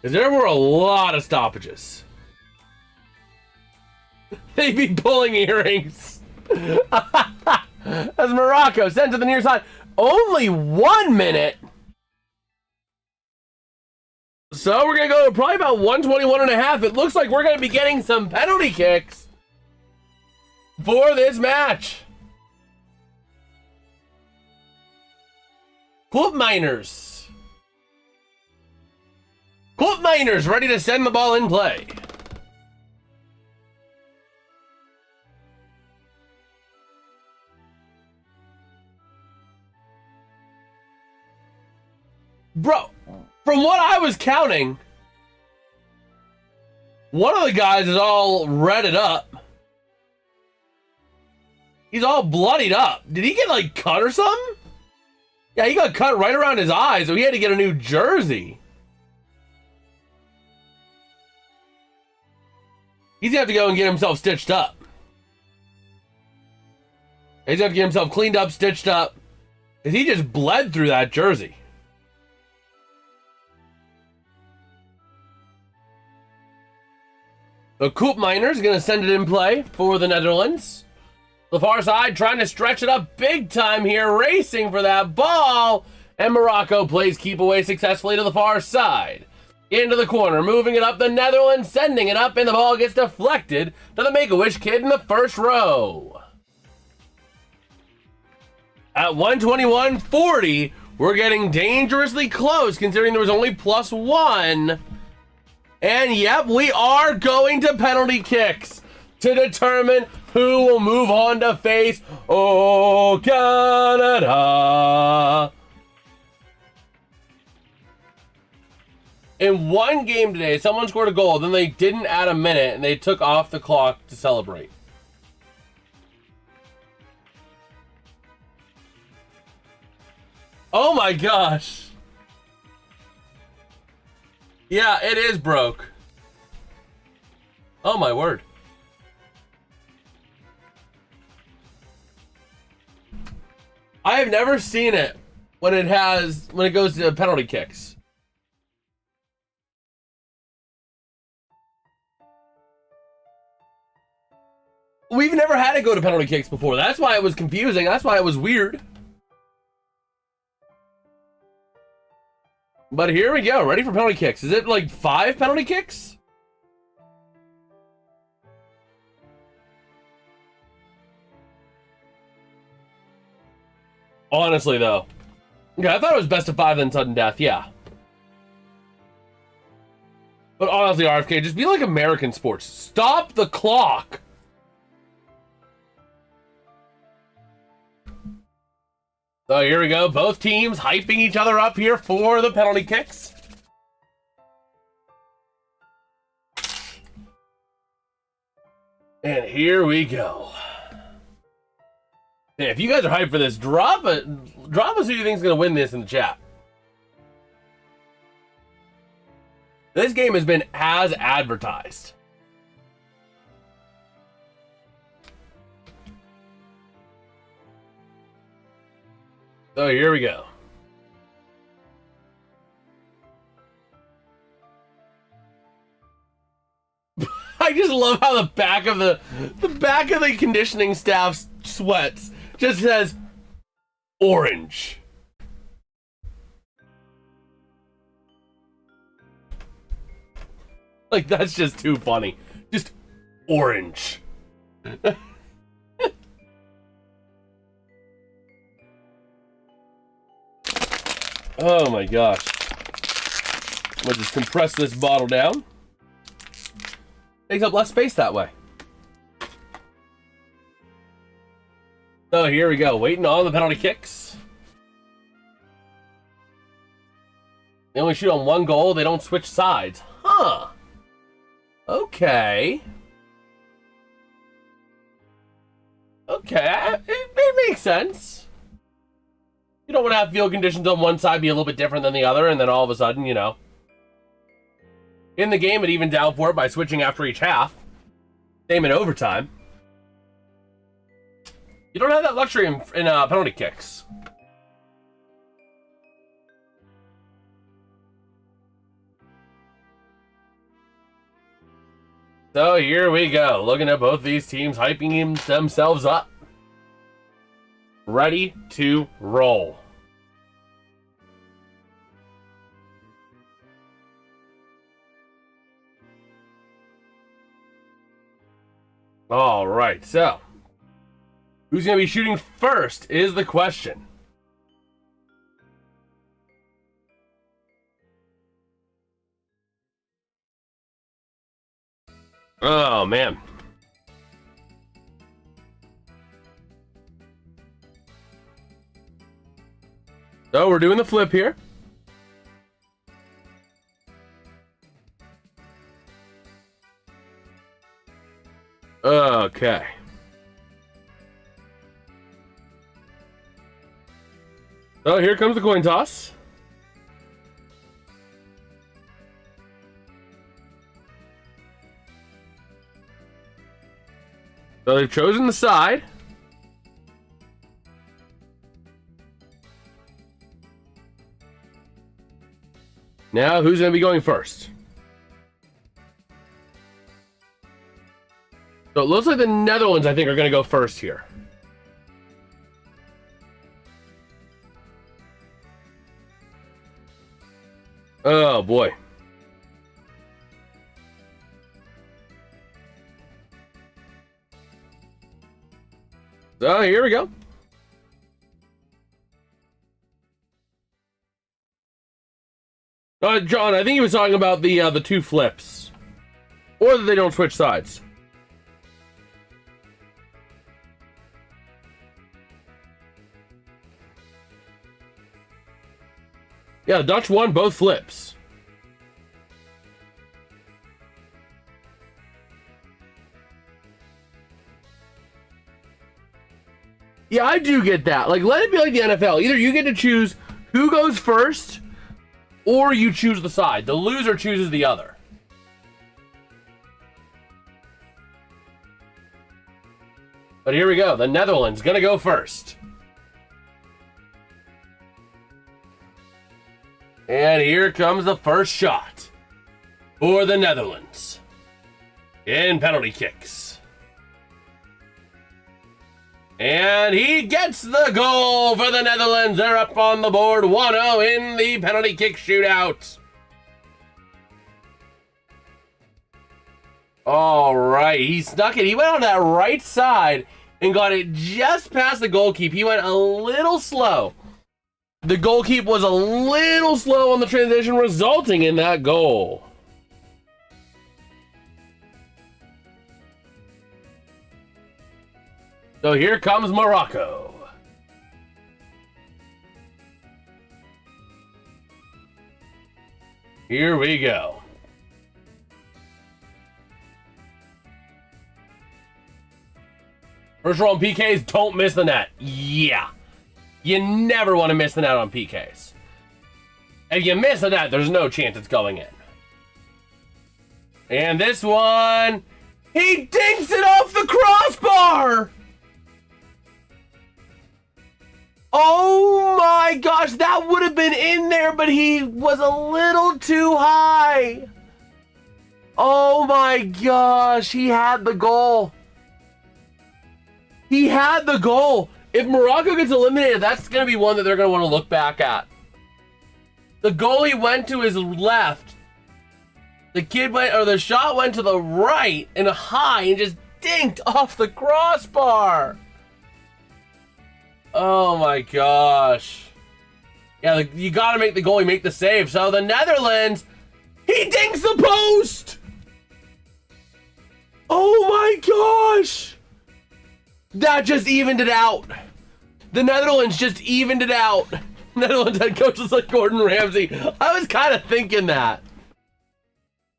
Because there were a lot of stoppages. They be pulling earrings. As Morocco sent to the near side. Only 1 minute. So we're going to go to probably about 121.5. It looks like we're going to be getting some penalty kicks for this match. Club Miners. Club Miners ready to send the ball in play. Bro, from what I was counting, one of the guys is all redded up. He's all bloodied up. Did he get, like, cut or something? Yeah, he got cut right around his eyes, so he had to get a new jersey. He's gonna have to go and get himself stitched up. He's gonna have to get himself cleaned up, stitched up. Because he just bled through that jersey. The Coop Miners going to send it in play for the Netherlands. The far side trying to stretch it up big time here, racing for that ball. And Morocco plays keep away successfully to the far side. Into the corner, moving it up, the Netherlands sending it up, and the ball gets deflected to the Make-A-Wish kid in the first row. At 121.40, we're getting dangerously close considering there was only +1. And yep, we are going to penalty kicks to determine who will move on to face Canada. In one game today, someone scored a goal, then they didn't add a minute, and they took off the clock to celebrate. Oh my gosh. Yeah, it is broke. Oh my word. I have never seen it when it goes to penalty kicks. We've never had it go to penalty kicks before. That's why it was confusing. That's why it was weird. But here we go, ready for penalty kicks. Is it like 5 penalty kicks? Honestly, though. Okay, I thought it was best of 5 then sudden death, yeah. But honestly, RFK, just be like American sports. Stop the clock! So here we go, both teams hyping each other up here for the penalty kicks. And here we go. Hey, if you guys are hyped for this, drop us who you think is going to win this in the chat. This game has been as advertised. So here we go. I just love how the back of the conditioning staff sweats just says orange. Like, that's just too funny. Just orange. Oh my gosh. I'm gonna just compress this bottle down. Takes up less space that way. So here we go, waiting on the penalty kicks. They only shoot on one goal, they don't switch sides. Huh. Okay. Okay, it makes sense. You don't want to have field conditions on one side be a little bit different than the other, and then all of a sudden, you know. In the game, it evened out for it by switching after each half. Same in overtime. You don't have that luxury in penalty kicks. So here we go. Looking at both these teams hyping themselves up. Ready to roll. All right, so who's going to be shooting first is the question. Oh, man. So we're doing the flip here. Okay. So here comes the coin toss. So they've chosen the side. Now who's going to be going first? So it looks like the Netherlands, I think, are going to go first here. Oh, boy. So here we go. John, I think he was talking about the two flips. Or that they don't switch sides. Yeah, the Dutch won both flips. Yeah, I do get that. Like, let it be like the NFL. Either you get to choose who goes first, or you choose the side. The loser chooses the other. But here we go. The Netherlands gonna go first. And here comes the first shot for the Netherlands in penalty kicks. And he gets the goal for the Netherlands. They're up on the board 1-0 in the penalty kick shootout. All right, he snuck it. He went on that right side and got it just past the goalkeeper. He went a little slow. The goalkeeper was a little slow on the transition, resulting in that goal. So here comes Morocco. Here we go. First roll on PKs, don't miss the net. Yeah. You never want to miss the net on PKs. If you miss the net, there's no chance it's going in. And this one, he dinks it off the crossbar! Oh my gosh, that would have been in there, but he was a little too high. Oh my gosh, he had the goal. He had the goal. If Morocco gets eliminated, that's going to be one that they're going to want to look back at. The goalie went to his left. The shot went to the right and high and just dinked off the crossbar. Oh my gosh. Yeah, you got to make the goalie make the save. So the Netherlands, he dinks the post. Oh my gosh. That just evened it out. The Netherlands just evened it out. Netherlands head coach was like Gordon Ramsay. I was kind of thinking that.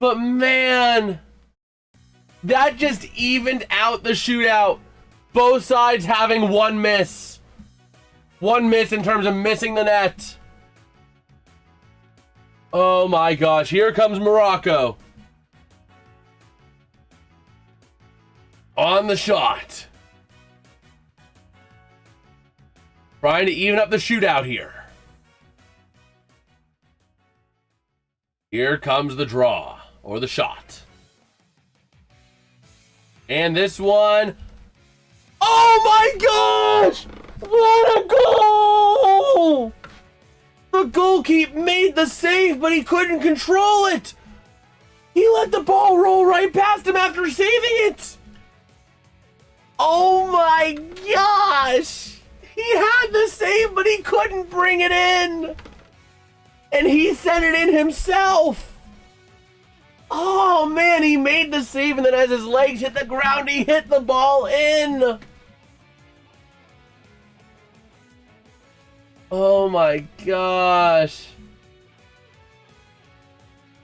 But man, that just evened out the shootout. Both sides having one miss. One miss in terms of missing the net. Oh my gosh, here comes Morocco. on the shot. Trying to even up the shootout here. Here comes the draw, or the shot. And this one... Oh my gosh! What a goal! The goalkeeper made the save, but he couldn't control it. He let the ball roll right past him after saving it. Oh my gosh! He had the save, but he couldn't bring it in. And he sent it in himself. Oh man, he made the save, and then as his legs hit the ground, he hit the ball in. Oh my gosh.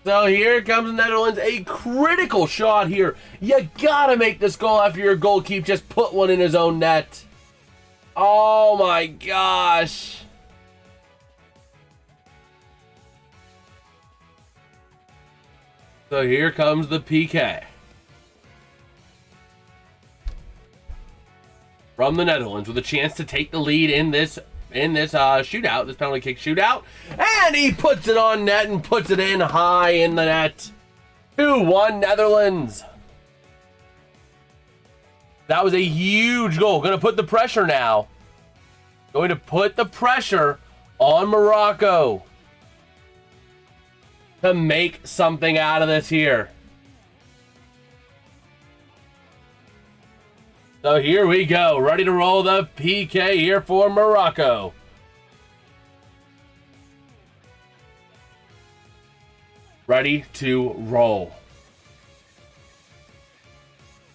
So here comes the Netherlands, a critical shot here. You gotta make this goal after your goalkeeper just put one in his own net. Oh my gosh. So here comes the PK. From the Netherlands with a chance to take the lead in this shootout, this penalty kick shootout. And he puts it on net and puts it in high in the net. 2-1 Netherlands. That was a huge goal. Going to put the pressure now. Going to put the pressure on Morocco to make something out of this here. So here we go, ready to roll the PK here for Morocco. Ready to roll.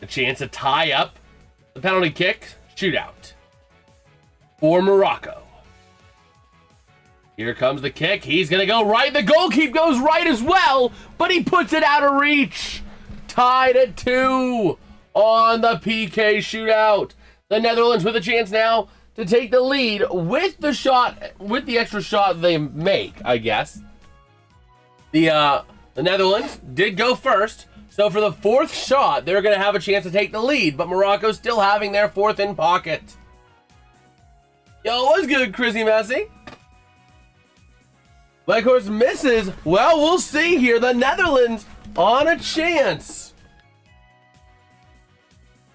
A chance to tie up the penalty kick shootout for Morocco. Here comes the kick. He's going to go right. The goalkeeper goes right as well, but he puts it out of reach. Tied at 2 on the PK shootout. The Netherlands with a chance now to take the lead with the shot, with the extra shot they make, I guess. The Netherlands did go first, so for the 4th shot, they're going to have a chance to take the lead, but Morocco's still having their 4th in pocket. Yo, what's good, Chrissy Messi? But of course, misses. Well, we'll see here. The Netherlands on a chance.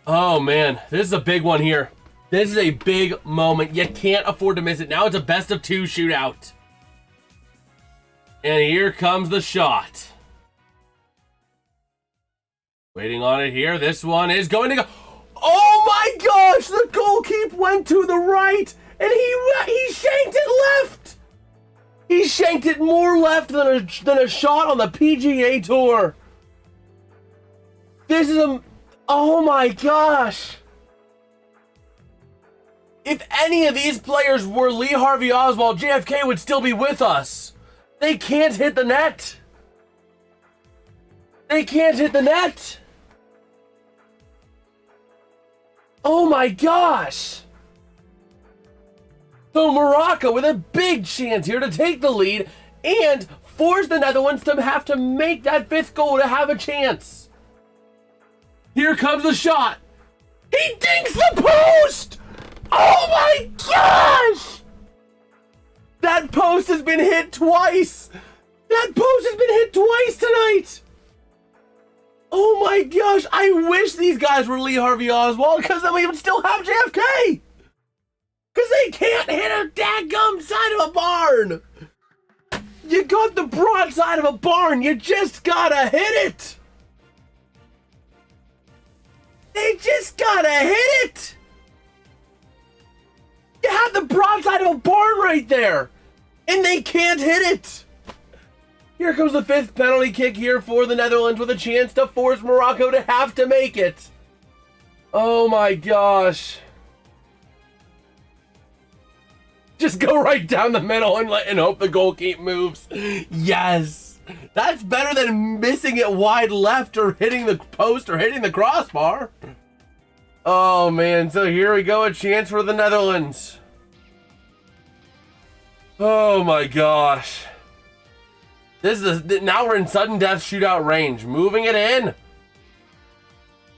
Oh, man. This is a big one here. This is a big moment. You can't afford to miss it. Now it's a best-of-2 shootout. And here comes the shot. Waiting on it here. This one is going to go. Oh, my gosh. The goalkeeper went to the right, and he shanked it left. He shanked it more left than a shot on the PGA Tour. This is a... Oh my gosh. If any of these players were Lee Harvey Oswald, JFK would still be with us. They can't hit the net. They can't hit the net. Oh my gosh. So Morocco with a big chance here to take the lead and force the Netherlands to have to make that 5th goal to have a chance. Here comes the shot. He dinks the post! Oh my gosh! That post has been hit twice. That post has been hit twice tonight. Oh my gosh, I wish these guys were Lee Harvey Oswald, because then we would still have JFK. Because they can't hit a dadgum side of a barn. You got the broadside of a barn. You just gotta hit it. They just gotta hit it. You have the broadside of a barn right there. And they can't hit it. Here comes the 5th penalty kick here for the Netherlands with a chance to force Morocco to have to make it. Oh my gosh. Just go right down the middle and hope the goalkeeper moves. Yes. That's better than missing it wide left or hitting the post or hitting the crossbar. Oh, man. So here we go. A chance for the Netherlands. Oh, my gosh. Now we're in sudden death shootout range. Moving it in.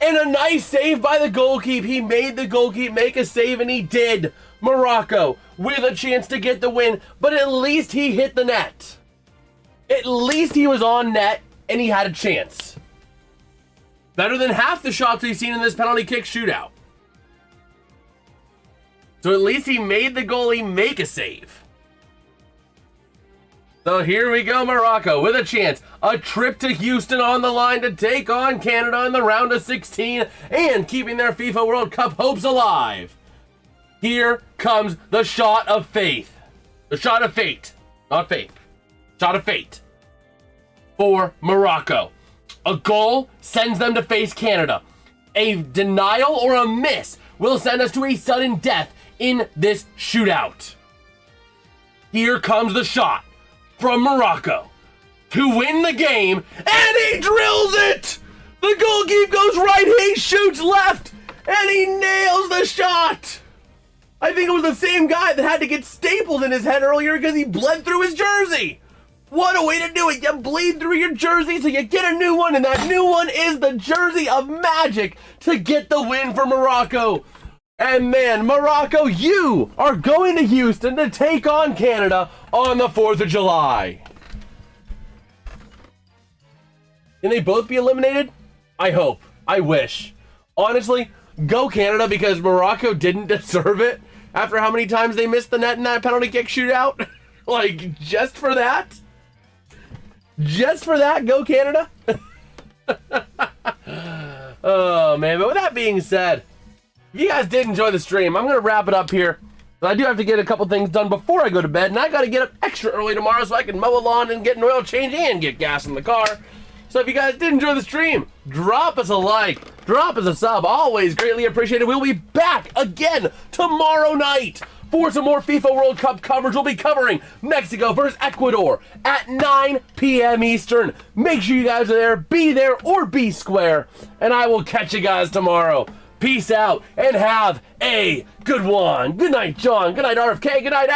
And a nice save by the goalkeeper. He made the goalkeeper make a save, and he did. Morocco with a chance to get the win, but at least he hit the net. At least he was on net, and he had a chance. Better than half the shots we've seen in this penalty kick shootout. So at least he made the goalie make a save. So here we go, Morocco with a chance. A trip to Houston on the line to take on Canada in the round of 16 and keeping their FIFA World Cup hopes alive. Here comes the shot of faith. The shot of fate. Not faith. Shot of fate. For Morocco. A goal sends them to face Canada. A denial or a miss will send us to a sudden death in this shootout. Here comes the shot from Morocco to win the game, and he drills it! The goalkeeper goes right, he shoots left, and he nails the shot! I think it was the same guy that had to get staples in his head earlier because he bled through his jersey. What a way to do it. You bleed through your jersey so you get a new one, and that new one is the jersey of magic to get the win for Morocco. And man, Morocco, you are going to Houston to take on Canada on the 4th of July. Can they both be eliminated? I hope. I wish. Honestly, go Canada, because Morocco didn't deserve it after how many times they missed the net in that penalty kick shootout. Like, just for that? Just for that, go Canada? Oh, man. But with that being said, if you guys did enjoy the stream, I'm going to wrap it up here. But I do have to get a couple things done before I go to bed, and I got to get up extra early tomorrow so I can mow a lawn and get an oil change and get gas in the car. So if you guys did enjoy the stream, drop us a like, drop us a sub. Always greatly appreciated. We'll be back again tomorrow night for some more FIFA World Cup coverage. We'll be covering Mexico versus Ecuador at 9 p.m. Eastern. Make sure you guys are there or be square. And I will catch you guys tomorrow. Peace out and have a good one. Good night, John. Good night, RFK. Good night,